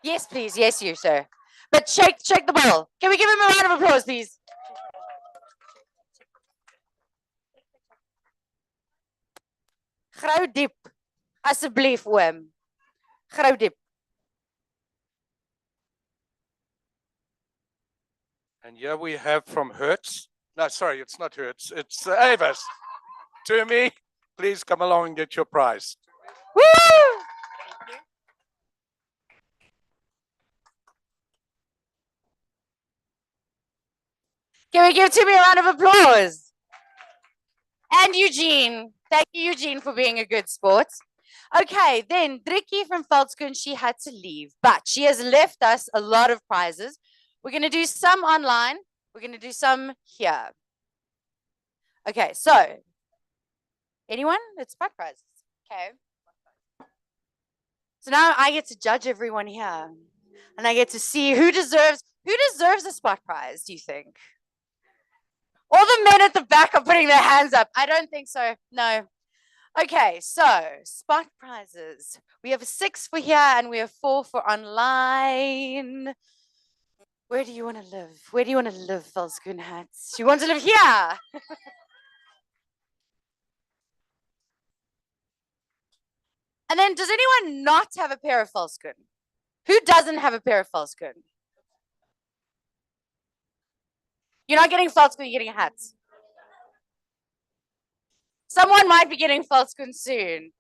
Yes, please. Yes, you, sir. But shake the ball. Can we give him a round of applause, please? Grou diep. Asseblief, oom. Grou diep. And here we have from Hertz. No, sorry, it's not Hertz. It's Avis. To me, please come along and get your prize. Woo! Can we give Timmy a round of applause? And Eugene. Thank you, Eugene, for being a good sport. Okay, then Driki from Veldskoen, she had to leave, but she has left us a lot of prizes. We're going to do some online. We're going to do some here. Okay, so anyone? It's spot prizes. Okay. So now I get to judge everyone here, and I get to see who deserves a spot prize, do you think? All the men at the back are putting their hands up. I don't think so. No. Okay, so spot prizes. We have 6 for here and we have 4 for online. Where do you want to live? Where do you want to live, Veldskoen hats? You want to live here? And then does anyone not have a pair of Veldskoen? Who doesn't have a pair of Veldskoen? You're not getting Veldskoen, you're getting hats. Someone might be getting Veldskoen soon.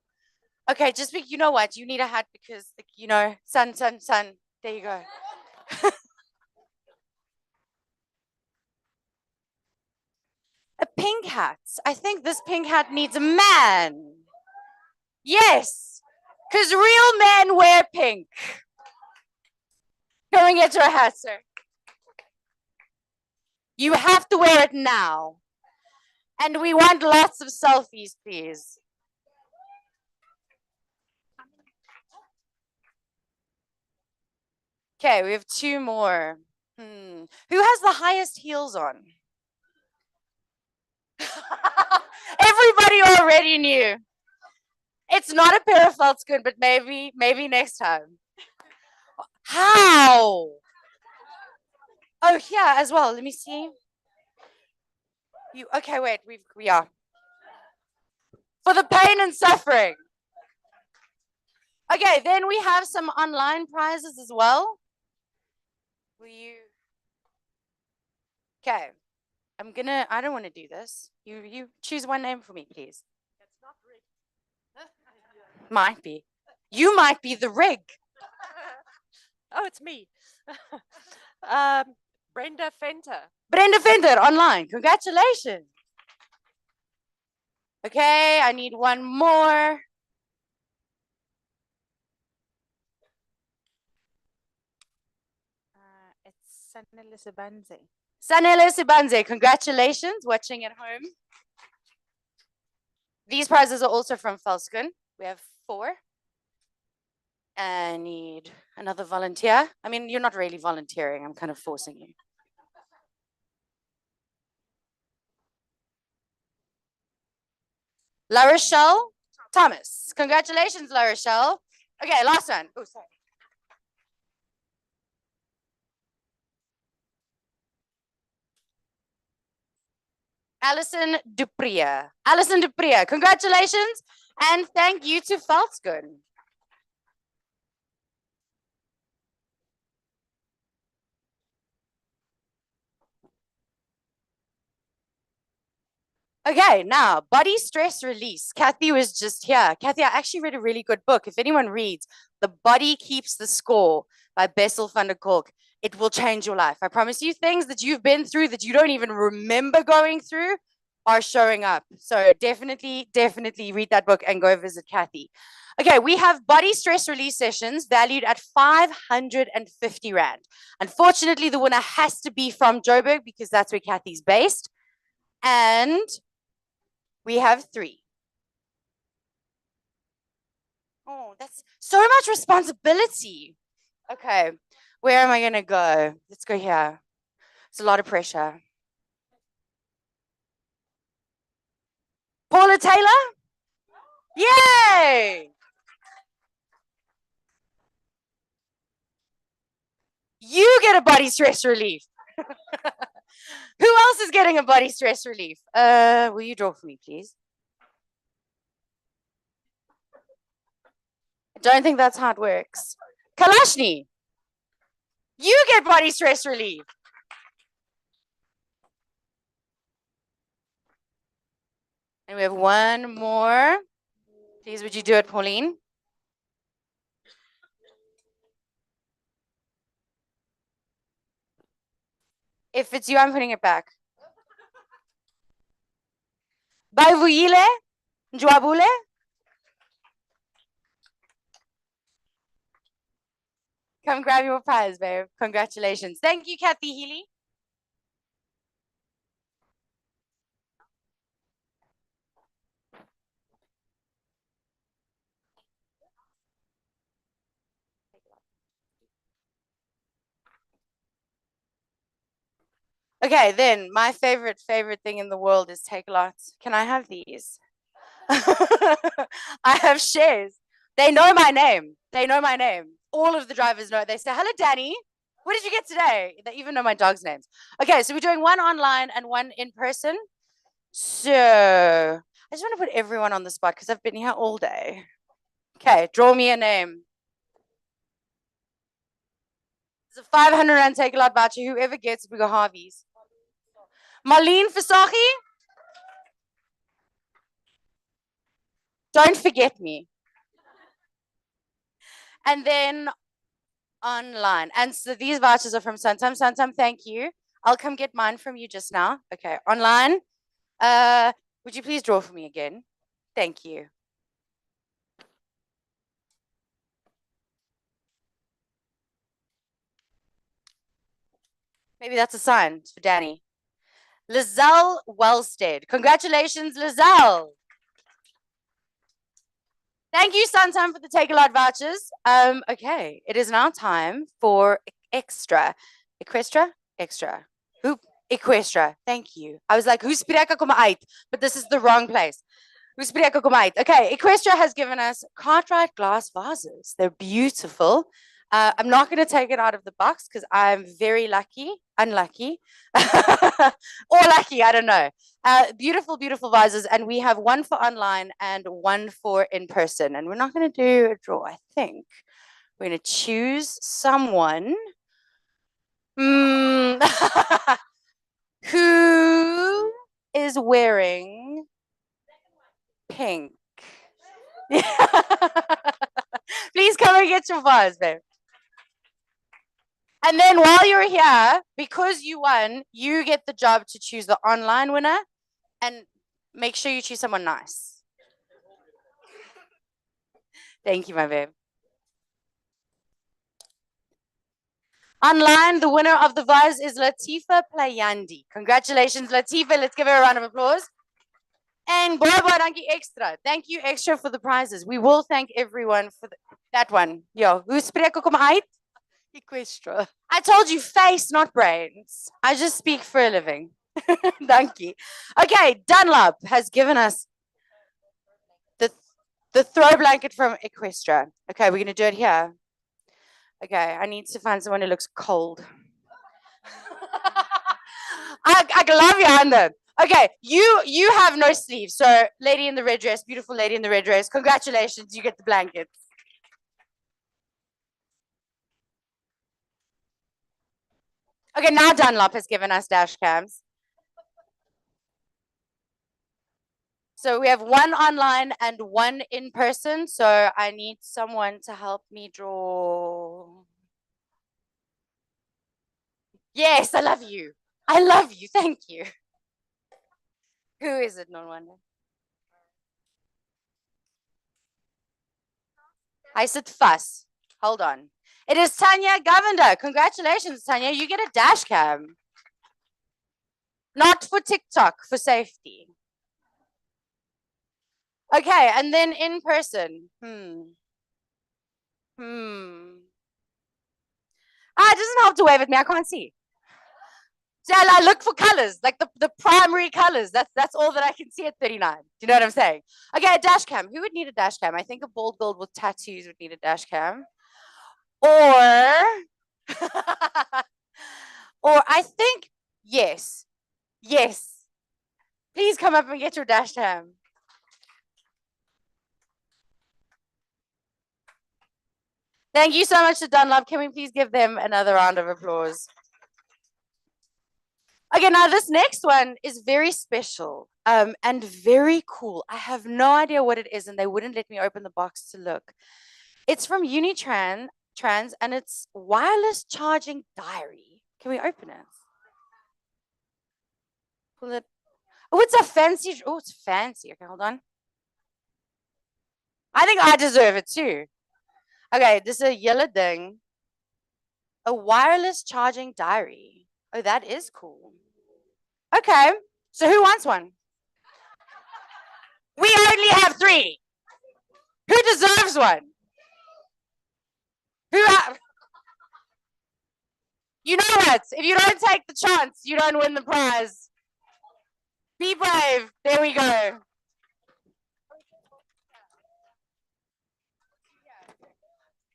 Okay, just you know what? You need a hat because, like, you know, sun. There you go. A pink hat. I think this pink hat needs a man. Yes, because real men wear pink. Come and get your hat, sir. You have to wear it now. And we want lots of selfies, please. Okay, we have 2 more. Who has the highest heels on? Everybody already knew. It's not a pair of Veldskoen, but maybe next time. How? Oh, yeah, as well. Let me see. Okay, wait, we are. For the pain and suffering. Okay, then we have some online prizes as well. Will you? Okay, I don't want to do this. You choose one name for me, please. It's not rigged. Might be. You might be the rig. Oh, it's me. Brenda Fenter. Brenda Fenter online. Congratulations. Okay, I need one more. It's Sanele Sibanze. Sanele Sibanze, congratulations, watching at home. These prizes are also from Veldskoen. We have 4. I need another volunteer. I mean, you're not really volunteering. I'm kind of forcing you. La Rochelle Thomas. Congratulations, La Rochelle. Okay, last one. Oh, sorry. Alison Dupria. Alison Dupria, congratulations and thank you to Veldskoen. Okay, now body stress release. Kathy was just here. Kathy, I actually read a really good book. If anyone reads The Body Keeps the Score by Bessel van der Kolk, it will change your life. I promise you, things that you've been through that you don't even remember going through are showing up. So definitely read that book and go visit Kathy. Okay, we have body stress release sessions valued at 550 Rand. Unfortunately, the winner has to be from Joburg because that's where Kathy's based. And we have 3. Oh, that's so much responsibility. Okay, where am I going to go? Let's go here. It's a lot of pressure. Paula Taylor? Yay! You get a body stress relief. Who else is getting a body stress relief? Will you draw for me, please? I don't think that's how it works. Kalashni, you get body stress relief. And we have one more. Please, would you do it, Pauline? If it's you, I'm putting it back. Baivuyile, Njwabule. Come grab your prize, babe. Congratulations. Thank you, Kathy Healy. Okay, then my favorite thing in the world is take lots. Can I have these? I have shares. They know my name. They know my name. All of the drivers know it. They say, hello, Danny. What did you get today? They even know my dog's names. Okay, so we're doing one online and one in person. So I just want to put everyone on the spot because I've been here all day. Okay, draw me a name. It's a 500 Rand take a lot voucher. Whoever gets, we go Harvey's. Marlene Fasahi. Don't forget me. And then online. And so these vouchers are from Santam. Santam, thank you. I'll come get mine from you just now. Okay, online. Would you please draw for me again? Thank you. Maybe that's a sign for Danny. Lizelle Wellstead. Congratulations, Lizelle. Thank you, Santam, for the take a lot vouchers. Okay, it is now time for extra. Equestra? Extra. Who? Equestra. Thank you. I was like, who's Piraka Kumait? But this is the wrong place. Who's Piraka Kumait? Okay, Equestra has given us Cartwright glass vases. They're beautiful. I'm not going to take it out of the box because I'm very unlucky, or lucky, I don't know. Beautiful, beautiful vases. And we have one for online and one for in person. And we're not going to do a draw, I think. We're going to choose someone who is wearing pink. Please come and get your vase, babe. And then while you're here, because you won, you get the job to choose the online winner and make sure you choose someone nice. Thank you, my babe. Online, the winner of the vase is Latifa Playandi. Congratulations, Latifa. Let's give her a round of applause. And Boba, thank you extra. Thank you extra for the prizes. We will thank everyone for that one. Yo, who spreek kom uit? Equestra. I told you face, not brains. I just speak for a living. Thank you. Okay, Dunlop has given us the throw blanket from Equestra. Okay, we're going to do it here. Okay, I need to find someone who looks cold. I love your hand though. Okay, you have no sleeves. So lady in the red dress, beautiful lady in the red dress. Congratulations, you get the blankets. Okay, now Dunlop has given us dash cams. So we have one online and one in person. So I need someone to help me draw. Yes, I love you. I love you. Thank you. Who is it, no wonder? I said fuss. Hold on. It is Tanya Govender. Congratulations, Tanya. You get a dash cam. Not for TikTok, for safety. Okay, and then in person. It doesn't have to wave at me. I can't see. So I look for colors, like the primary colors. That's all that I can see at 39. Do you know what I'm saying? Okay, a dash cam. Who would need a dash cam? I think a bald girl with tattoos would need a dash cam. Or Or I think, yes, yes. Please come up and get your dashed ham. Thank you so much to Dunlop. Can we please give them another round of applause? Okay, now this next one is very special and very cool. I have no idea what it is, and they wouldn't let me open the box to look. It's from Unitrans, and it's wireless charging diary. Can we open it? Pull it. Oh, it's a fancy. Oh, it's fancy. Okay, hold on. I think I deserve it too. Okay, this is a yellow thing. A wireless charging diary. Oh, that is cool. Okay, so who wants one? We only have 3. Who deserves one? You know what? If you don't take the chance, you don't win the prize. Be brave. There we go.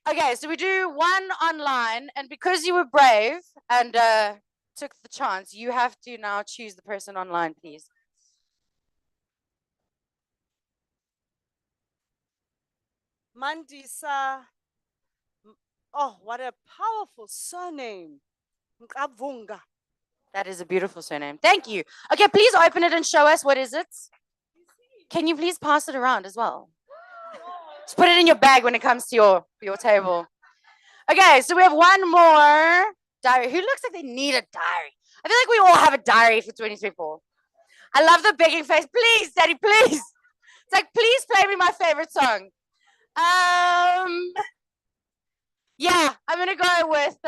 Okay, so we do one online, and because you were brave and took the chance, you have to now choose the person online, please. Mandisa. Oh, what a powerful surname. Nkabvunga. That is a beautiful surname. Thank you. Okay, please open it and show us what is it. Can you please pass it around as well? Just put it in your bag when it comes to your table. Okay, so we have one more diary. Who looks like they need a diary? I feel like we all have a diary for 2024. I love the begging face. Please, Daddy, please. It's like, please play me my favorite song. Yeah, I'm gonna go with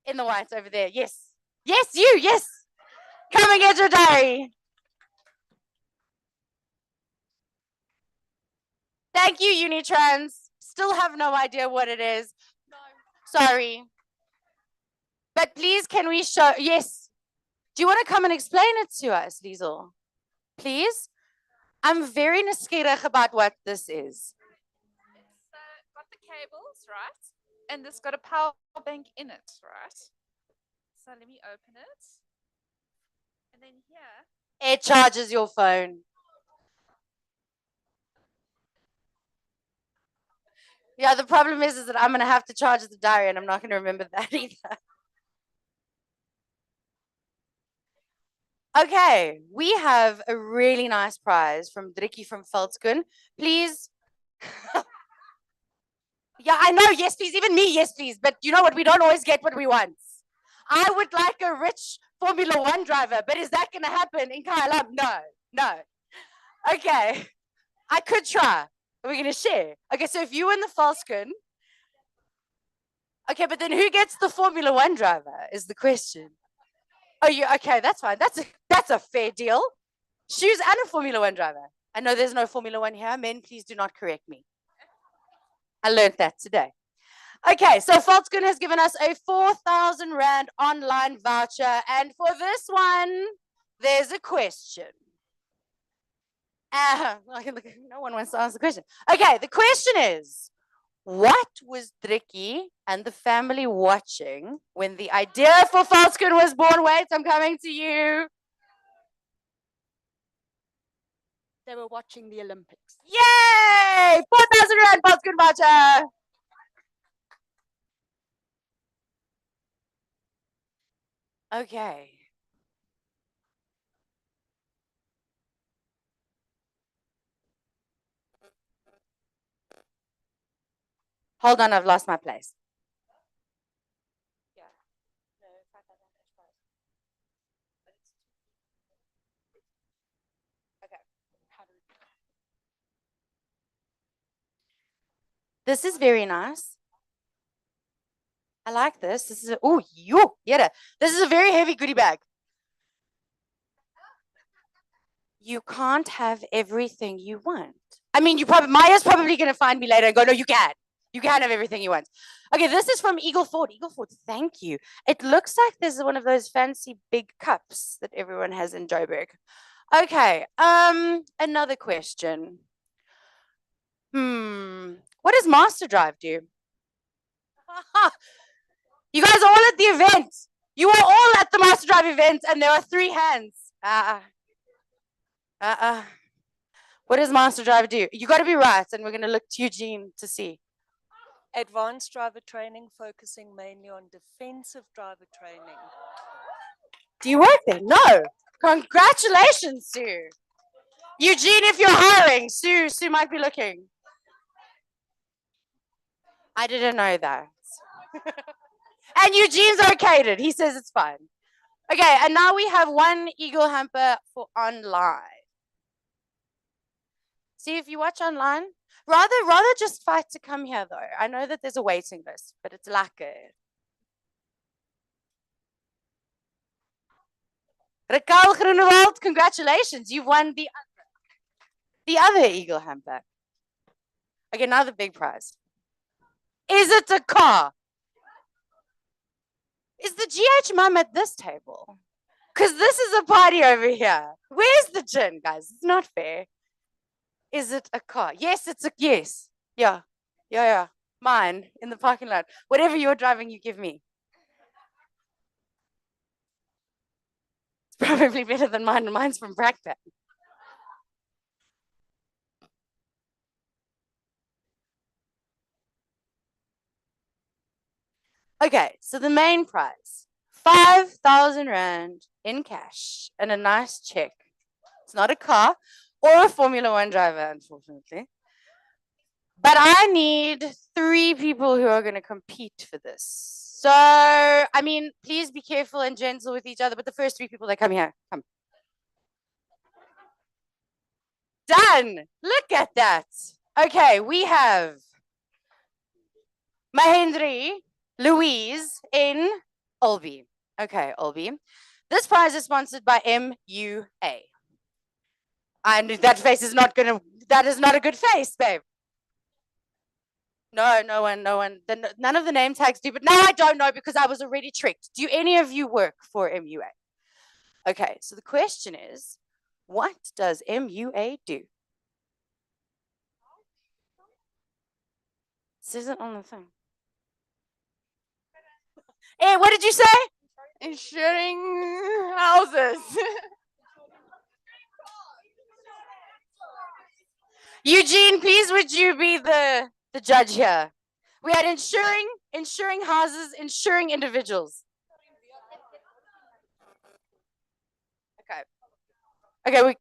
in the white over there. Yes. Yes, you, yes. Come and get your diary. Thank you, Unitrans. Still have no idea what it is. No. Sorry. But please, can we show? Yes. Do you want to come and explain it to us, Liesel? Please? I'm very nuskierig about what this is. It's got the cables, right? And it's got a power bank in it, right? So let me open it. And then here. It charges your phone. Yeah, the problem is that I'm going to have to charge the diary, and I'm not going to remember that either. Okay, we have a really nice prize from Driki from Veldskun. Please. Yeah, I know, yes, please. Even me, yes, please. But you know what? We don't always get what we want. I would like a rich Formula One driver, but is that going to happen in Kailam? No, no. Okay, I could try. Are we going to share? Okay, so if you win the Veldskun, okay, but then who gets the Formula One driver is the question. Oh, you okay? That's fine. That's a fair deal. Shoes and a Formula One driver. I know there's no Formula One here. Men, please do not correct me. I learned that today. Okay, so Veldskun has given us a 4,000 Rand online voucher. And for this one, there's a question. No one wants to answer the question. Okay, the question is, what was Driki and the family watching when the idea for Veldskun was born? Wait, I'm coming to you. They were watching the Olympics. Yay! 4,000 Rand Veldskun voucher. Okay. Hold on, I've lost my place. This is very nice. I like this. This is a, oh, yo, yeah. This is a very heavy goodie bag. You can't have everything you want. I mean, Maya's probably going to find me later and go, no, you can't. You can't have everything you want. Okay, this is from Eagle Ford. Eagle Ford, thank you. It looks like there's one of those fancy big cups that everyone has in Joburg. Okay, another question. What does MasterDrive do? You guys are all at the event. You are all at the MasterDrive event, and there are 3 hands. What does MasterDrive do? You got to be right, and we're going to look to Eugene to see. Advanced driver training, focusing mainly on defensive driver training. Do you work there? No. Congratulations, Sue. Eugene, if you're hiring, Sue might be looking. I didn't know that. And Eugene's okayed it. He says it's fine. Okay, and now we have 1 Eagle hamper for online. See, if you watch online, rather just fight to come here though. I know that there's a waiting list, but it's lekker. Raquel Groenewald, congratulations. You've won the other Eagle hamper. Okay, now the big prize. Is it a car? Is the GH mum at this table? Because this is a party over here. Where's the gin, guys? It's not fair. Is it a car? Yes, it's a yes. Yeah. Mine in the parking lot. Whatever you're driving, you give me. It's probably better than mine. Mine's from Brackpan. Okay, so the main prize, 5,000 Rand in cash and a nice check. It's not a car or a Formula One driver, unfortunately. But I need 3 people who are going to compete for this. So, I mean, please be careful and gentle with each other, but the first 3 people that come here, come. Done. Look at that. Okay, we have Mahendri, Louise in Olby. Okay, Olby. This prize is sponsored by MUA. And that face is not gonna, that is not a good face, babe. No one. None of the name tags do, but now I don't know because I was already tricked. Do any of you work for MUA? Okay, so the question is, what does MUA do? It says it on the thing. Hey, what did you say? Insuring houses. Eugene, please would you be the judge here? We had insuring houses, insuring individuals. Okay,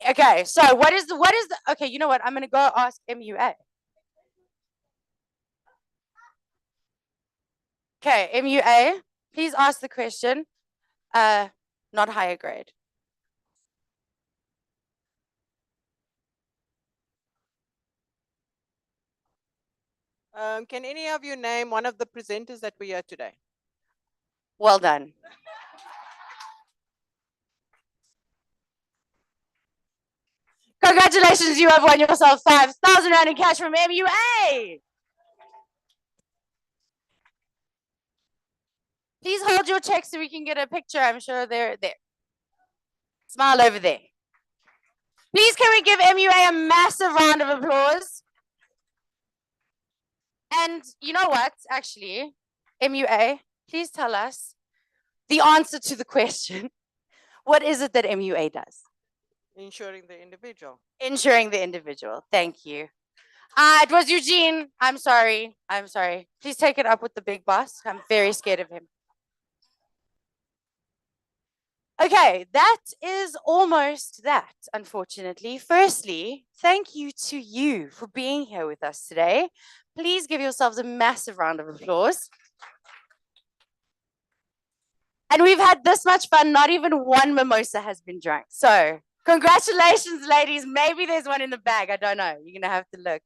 okay, so what is the, okay, you know what? I'm going to go ask MUA. Okay, MUA, please ask the question, not higher grade. Can any of you name one of the presenters that were here today? Well done. Congratulations, you have won yourself 5,000 Rand in cash from MUA. Please hold your check so we can get a picture. I'm sure they're there. Smile over there. Please, can we give MUA a massive round of applause? And you know what, actually, MUA, please tell us the answer to the question. What is it that MUA does? Insuring the individual. Insuring the individual. Thank you. It was Eugene. I'm sorry. Please take it up with the big boss. I'm very scared of him. Okay, that is almost that, unfortunately. Firstly, thank you to you for being here with us today. Please give yourselves a massive round of applause. And we've had this much fun, not even one mimosa has been drunk. So, congratulations, ladies. Maybe there's one in the bag. I don't know. You're going to have to look.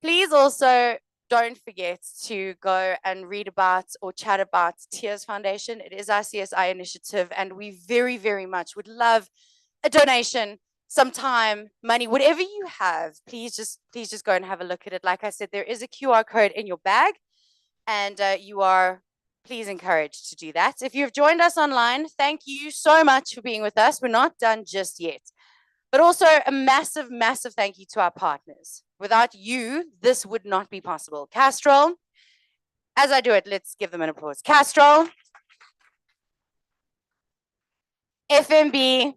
Please also don't forget to go and read about or chat about Tears Foundation. It is our CSI initiative, and we very, very much would love a donation, some time, money, whatever you have. Please just go and have a look at it. Like I said, there is a QR code in your bag, and you are please encouraged to do that. If you've joined us online, thank you so much for being with us. We're not done just yet. But also a massive, massive thank you to our partners. Without you, this would not be possible. Castrol, as I do it, let's give them an applause. Castrol, FMB,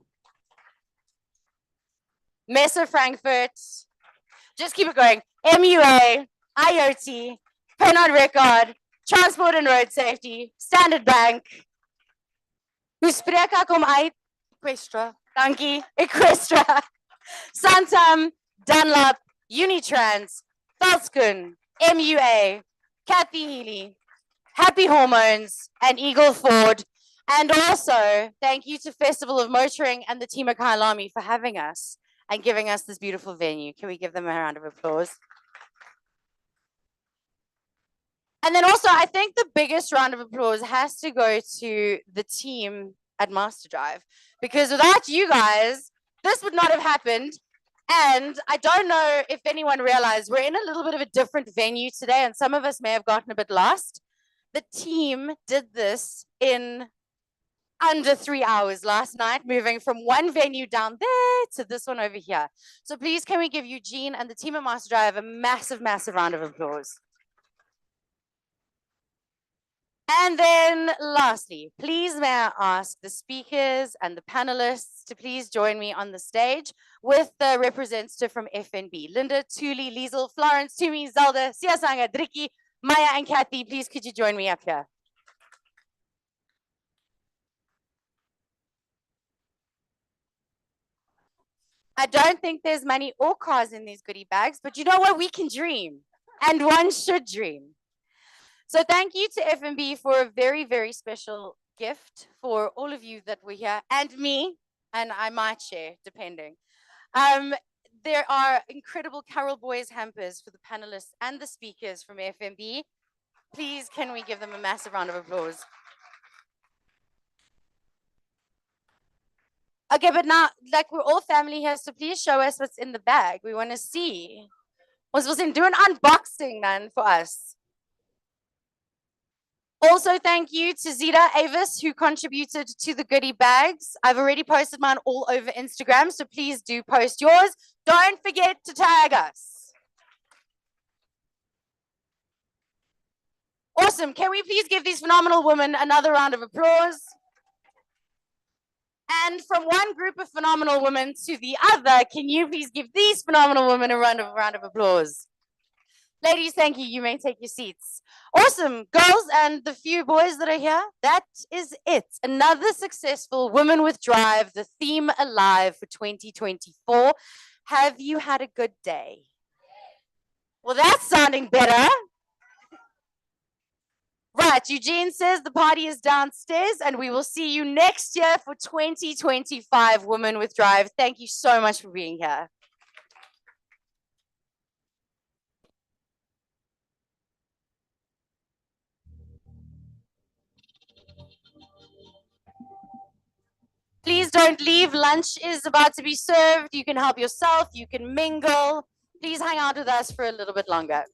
Messe Frankfurt, just keep it going. MUA, IoT, Pernod Ricard, Transport and Road Safety, Standard Bank. Hoe spreek ek hom uit? Equestra. Dankie. Equestra. Santam, Dunlop, Unitrans, Velskun, MUA, Kathy Healy, Happy Hormones, and Eagle Ford. And also, thank you to Festival of Motoring and the team at Kailami for having us and giving us this beautiful venue. Can we give them a round of applause? And then also, I think the biggest round of applause has to go to the team at MasterDrive, because without you guys, this would not have happened. And I don't know if anyone realized we're in a little bit of a different venue today, and some of us may have gotten a bit lost. The team did this in under 3 hours last night, moving from one venue down there to this one over here. So please, can we give Eugene and the team at MasterDrive a massive, massive round of applause? And then lastly, please may I ask the speakers and the panelists to please join me on the stage with the representative from FNB. Linda, Tuli, Liesel, Florence, Tumi, Zelda, Siasanga, Driki, Maya, and Kathy, please could you join me up here? I don't think there's money or cars in these goodie bags, but you know what? We can dream, and one should dream. So thank you to FNB for a very, very special gift for all of you that were here, and me, and I might share, depending. There are incredible Carol Boys hampers for the panelists and the speakers from FNB. Please, can we give them a massive round of applause? Okay, but now, like, we're all family here, so please show us what's in the bag. We want to see. Ons wil do an unboxing then for us. Also, thank you to Zita Avis, who contributed to the goodie bags. I've already posted mine all over Instagram, so please do post yours. Don't forget to tag us. Awesome. Can we please give these phenomenal women another round of applause? And from one group of phenomenal women to the other, can you please give these phenomenal women a round of applause? Ladies, thank you. You may take your seats. Awesome. Girls and the few boys that are here, that is it. Another successful Women with Drive, the theme alive for 2024. Have you had a good day? Well, that's sounding better. Right, Eugene says the party is downstairs and we will see you next year for 2025 Women with Drive. Thank you so much for being here. Please don't leave. Lunch is about to be served. You can help yourself. You can mingle. Please hang out with us for a little bit longer.